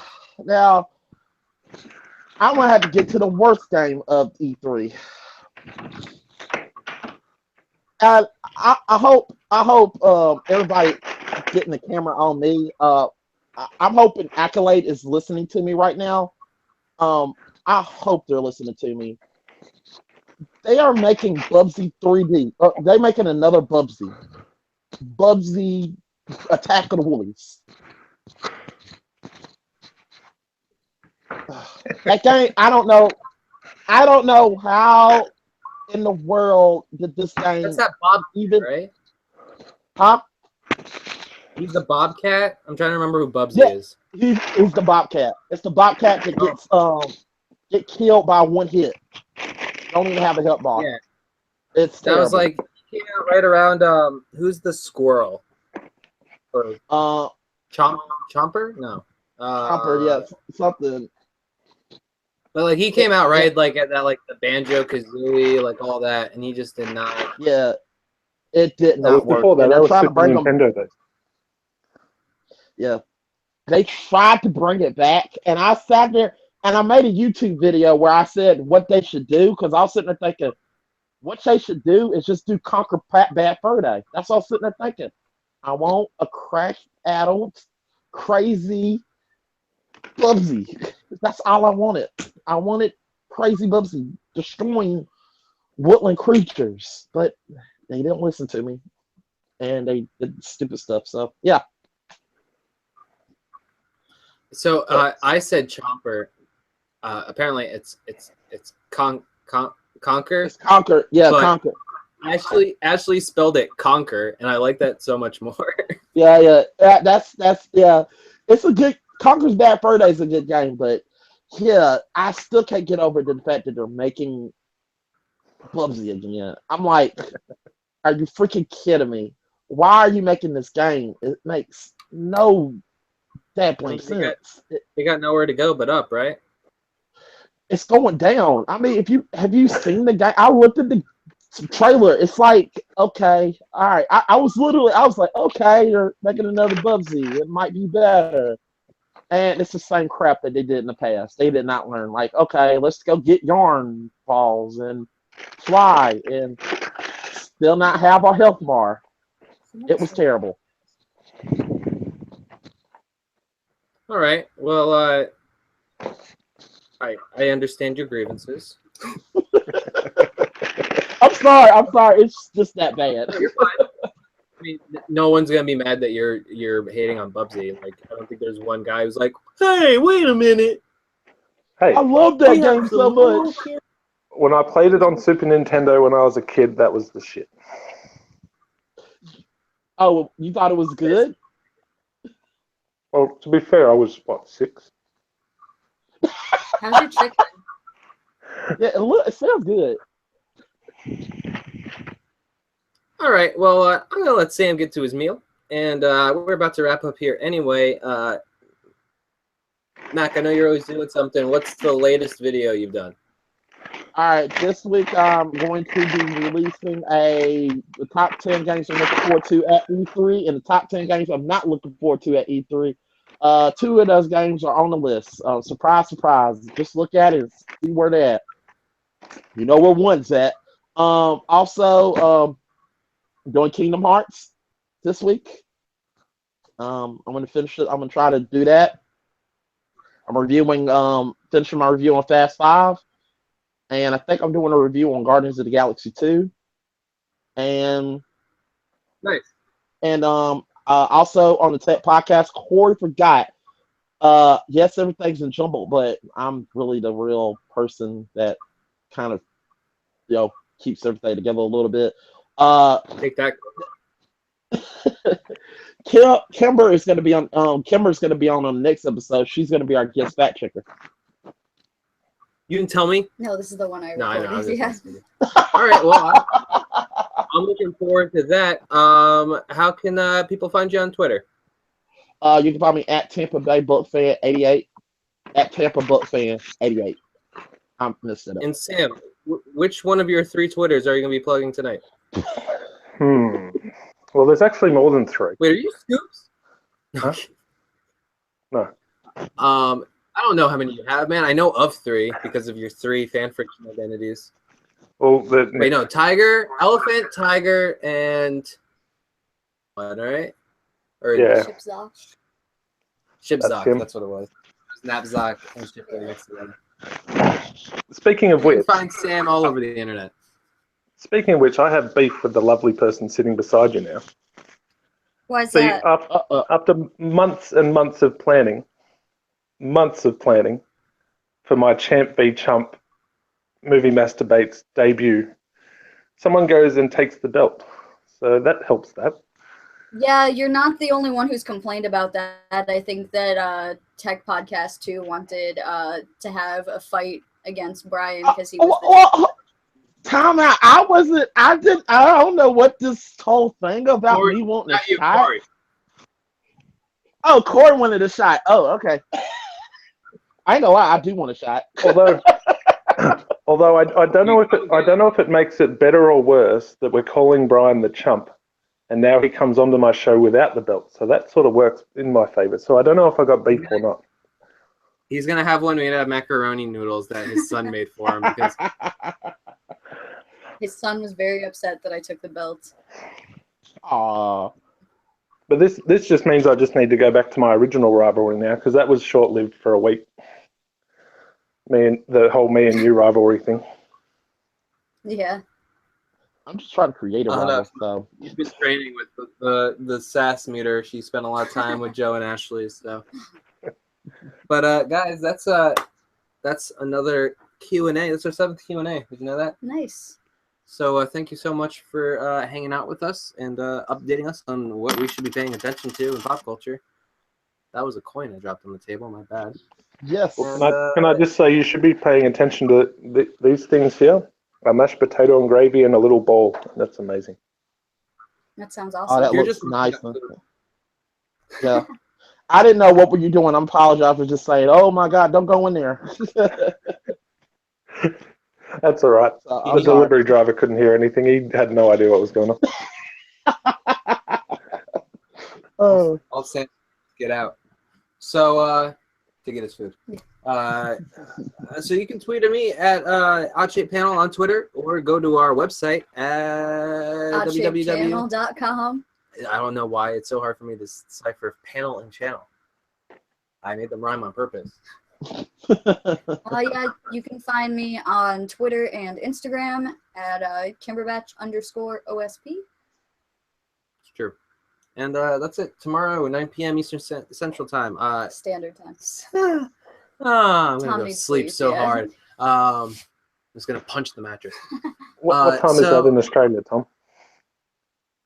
Speaker 18: I'm gonna have to get to the worst game of E3. And I hope everybody getting the camera on me. I'm hoping Accolade is listening to me right now. I hope they're listening to me. They are making Bubsy 3D. They're making another Bubsy. Bubsy Attack of the Woolies. That game, I don't know how in the world did this game.
Speaker 16: That's that Bob
Speaker 18: even
Speaker 16: right?
Speaker 18: Huh?
Speaker 16: He's the Bobcat. I'm trying to remember who Bubsy is.
Speaker 18: He's the Bobcat. It's the Bobcat that gets get killed by one hit. Don't even have a help bar.
Speaker 16: Yeah.
Speaker 18: It's
Speaker 16: That was
Speaker 18: terrible.
Speaker 16: like he came out right around who's the squirrel? Or Chomper? No.
Speaker 18: Chomper, yeah, something.
Speaker 16: But like he came out right like at that like the Banjo Kazooie, like all that, and he just did not.
Speaker 18: Yeah, it did
Speaker 19: That was
Speaker 18: not work.
Speaker 19: before that.
Speaker 18: And
Speaker 19: That
Speaker 18: they're
Speaker 19: was
Speaker 18: trying to
Speaker 19: Super
Speaker 18: bring them.
Speaker 19: Nintendo days.
Speaker 18: Yeah, they tried to bring it back, and I sat there and I made a YouTube video where I said what they should do because I was sitting there thinking, what they should do is just do Conquer Bad Fur Day. That's what I was sitting there thinking. I want a cracked adult, crazy Bubsy. That's all I wanted. I wanted crazy Bubsy destroying woodland creatures, but they didn't listen to me, and they did stupid stuff. So yeah.
Speaker 16: So I said Chomper. Apparently it's Conquer.
Speaker 18: It's Conquer. Yeah,
Speaker 16: but
Speaker 18: Conquer.
Speaker 16: Ashley spelled it Conquer, and I like that so much more.
Speaker 18: Yeah. That's yeah. It's a good Conquer's Bad Fur Day is a good game, but yeah, I still can't get over the fact that they're making Bubsy again. I'm like, are you freaking kidding me? Why are you making this game? It makes no damn sense.
Speaker 16: They got nowhere to go but up, right?
Speaker 18: It's going down. I mean, have you seen the game? I looked at the trailer. It's like, okay, all right. I was like, okay, you're making another Bubsy. It might be better. And it's the same crap that they did in the past. They did not learn. Like, okay, let's go get yarn balls and fly and still not have our health bar. It was terrible.
Speaker 16: All right. Well, I understand your grievances.
Speaker 18: I'm sorry. It's just that bad.
Speaker 16: You're fine. I mean, no one's gonna be mad that you're hating on Bubsy. Like, I don't think there's one guy who's like, "Hey, wait a minute."
Speaker 19: Hey,
Speaker 18: I love that game so much.
Speaker 19: when I played it on Super Nintendo when I was a kid, that was the shit.
Speaker 18: Oh, you thought it was good?
Speaker 19: Well, to be fair, I was what, 6?
Speaker 1: How's your chicken?
Speaker 18: Yeah, it sounds good.
Speaker 16: All right. Well, I'm gonna let Sam get to his meal, and we're about to wrap up here anyway. Mac, I know you're always doing something. What's the latest video you've done?
Speaker 18: All right, this week I'm going to be releasing the top 10 games I'm looking forward to at E3 and the top 10 games I'm not looking forward to at E3. 2 of those games are on the list. Surprise, surprise. Just look at it and see where they're at. You know where one's at. Also, doing Kingdom Hearts this week. I'm going to finish it. I'm going to try to do that. I'm finishing my review on Fast 5. And I think I'm doing a review on Guardians of the Galaxy 2. And
Speaker 16: nice.
Speaker 18: And also on the Tech Podcast, Corey forgot. Yes, everything's in jumble, but I'm really the real person that kind of keeps everything together a little bit.
Speaker 16: Take that.
Speaker 18: Kimber is going to be on. Kimber's going to be on the next episode. She's going to be our guest fact checker.
Speaker 16: You can tell me.
Speaker 1: No, this is the one I
Speaker 16: No, I know. I was
Speaker 1: recorded.
Speaker 16: just
Speaker 1: Yeah.
Speaker 16: asking you. All right. Well, I'm looking forward to that. How can people find you on Twitter?
Speaker 18: You can find me at Tampa Bay Buck Fan 88. At Tampa Buck Fan 88. I'm missing it up.
Speaker 16: And Sam, which one of your 3 Twitters are you going to be plugging tonight?
Speaker 19: Well, there's actually more than 3.
Speaker 16: Wait, are you Scoops?
Speaker 19: Huh? No.
Speaker 16: I don't know how many you have, man. I know of 3 because of your 3 fan fiction identities.
Speaker 19: Well,
Speaker 16: wait, no, Tiger, Elephant, Tiger, and what? All right, or
Speaker 19: Yeah.
Speaker 1: Shipzock.
Speaker 16: Shipzock. That's what it was. Snapzock and Shipzock next together.
Speaker 19: Speaking of
Speaker 16: You can
Speaker 19: which,
Speaker 16: find Sam all over the internet.
Speaker 19: speaking of which, I have beef with the lovely person sitting beside you now.
Speaker 1: Why is
Speaker 19: See,
Speaker 1: that?
Speaker 19: after months and months of planning for my Champ v Chump Movie Masturbates debut, someone goes and takes the belt. So that helps that.
Speaker 1: Yeah, you're not the only one who's complained about that. I think that Tech Podcast 2 wanted to have a fight against Brian because he was
Speaker 18: Time out. I don't know what this whole thing about me wanting a shot.
Speaker 16: Corey.
Speaker 18: Oh, Corey wanted a shot. Oh, okay. I know I do want a shot.
Speaker 19: Although I don't know if it makes it better or worse that we're calling Brian the chump, and now he comes onto my show without the belt. So that sort of works in my favor. So I don't know if I got beef or not.
Speaker 16: He's gonna have one made out of macaroni noodles that his son made for him because
Speaker 1: his son was very upset that I took the belt.
Speaker 18: Aww.
Speaker 19: But this just means I just need to go back to my original rivalry now, because that was short-lived for a week. Me and you rivalry thing.
Speaker 1: Yeah.
Speaker 18: I'm just trying to create a rival. So
Speaker 16: he's been training with the sass meter. She spent a lot of time with Joe and Ashley. So, but guys, that's another Q&A. That's our 7th Q&A. Did you know that?
Speaker 1: Nice.
Speaker 16: So thank you so much for hanging out with us and updating us on what we should be paying attention to in pop culture. That was a coin I dropped on the table. My bad.
Speaker 18: Yes.
Speaker 19: Well, can I just say you should be paying attention to these things here? A mashed potato and gravy and a little bowl. That's amazing.
Speaker 1: That sounds awesome.
Speaker 18: Oh, that looks nice. Yeah. I didn't know what were you doing. I apologize for just saying, oh my God, don't go in there.
Speaker 19: That's all right. The delivery driver couldn't hear anything. He had no idea what was going on.
Speaker 18: Oh.
Speaker 16: I'll say get out. So to get his food. So you can tweet at me at OddShapePanel on Twitter, or go to our website at
Speaker 1: OddShapeChannel.com.
Speaker 16: I don't know why it's so hard for me to decipher panel and channel. I made them rhyme on purpose.
Speaker 1: Yeah, you can find me on Twitter and Instagram at Kimberbatch_OSP.
Speaker 16: It's true. And that's it. Tomorrow, 9 p.m. Eastern Central Time.
Speaker 1: Standard Time.
Speaker 2: I'm gonna
Speaker 1: Tom
Speaker 2: go
Speaker 1: needs
Speaker 2: sleep
Speaker 1: sleep,
Speaker 2: so
Speaker 1: yeah.
Speaker 2: hard. I'm just gonna punch the mattress.
Speaker 19: What time is that in Australia, Tom?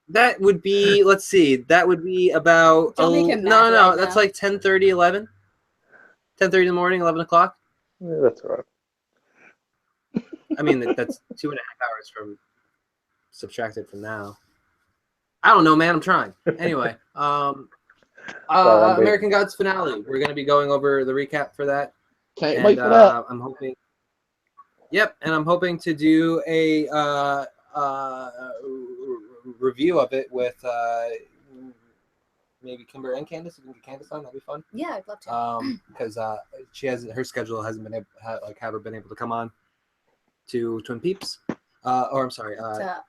Speaker 2: That would be, let's see, that would be about
Speaker 1: Don't make him
Speaker 2: no,
Speaker 1: mad
Speaker 2: no,
Speaker 1: right
Speaker 2: that's
Speaker 1: now.
Speaker 2: like 10:30, 11. 10:30 in the morning, 11 o'clock.
Speaker 19: Yeah, that's all right.
Speaker 2: I mean, that's 2.5 hours from subtracted from now. I don't know, man. I'm trying. Anyway, American Gods finale. We're gonna be going over the recap for that.
Speaker 18: Can't wait for that.
Speaker 2: I'm hoping. Yep, and I'm hoping to do a review of it with maybe Kimber and Candace. If we can get Candace on, that'd be fun.
Speaker 1: Yeah, I'd love to.
Speaker 2: Because she hasn't, her schedule hasn't been able, have her been able to come on to Twin Peeps. Or I'm sorry,
Speaker 1: To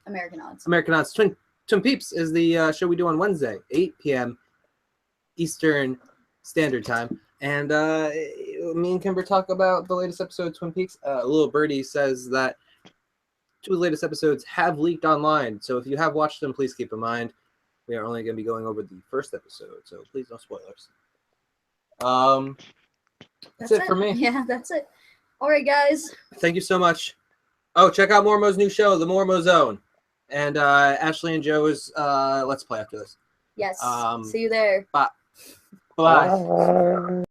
Speaker 1: American Odds.
Speaker 2: American Odds. Twin Peeps is the show we do on Wednesday, 8 p.m. Eastern Standard Time. And me and Kimber talk about the latest episode of Twin Peaks. Little Birdie says that 2 of the latest episodes have leaked online. So if you have watched them, please keep in mind we are only going to be going over the first episode. So please no spoilers. That's it for me.
Speaker 1: Yeah, that's it. All right, guys.
Speaker 2: Thank you so much. Oh, check out Mormo's new show, The Mormo Zone. And Ashley and Joe's Let's Play after this.
Speaker 1: Yes. See you there.
Speaker 2: Bye. Bye.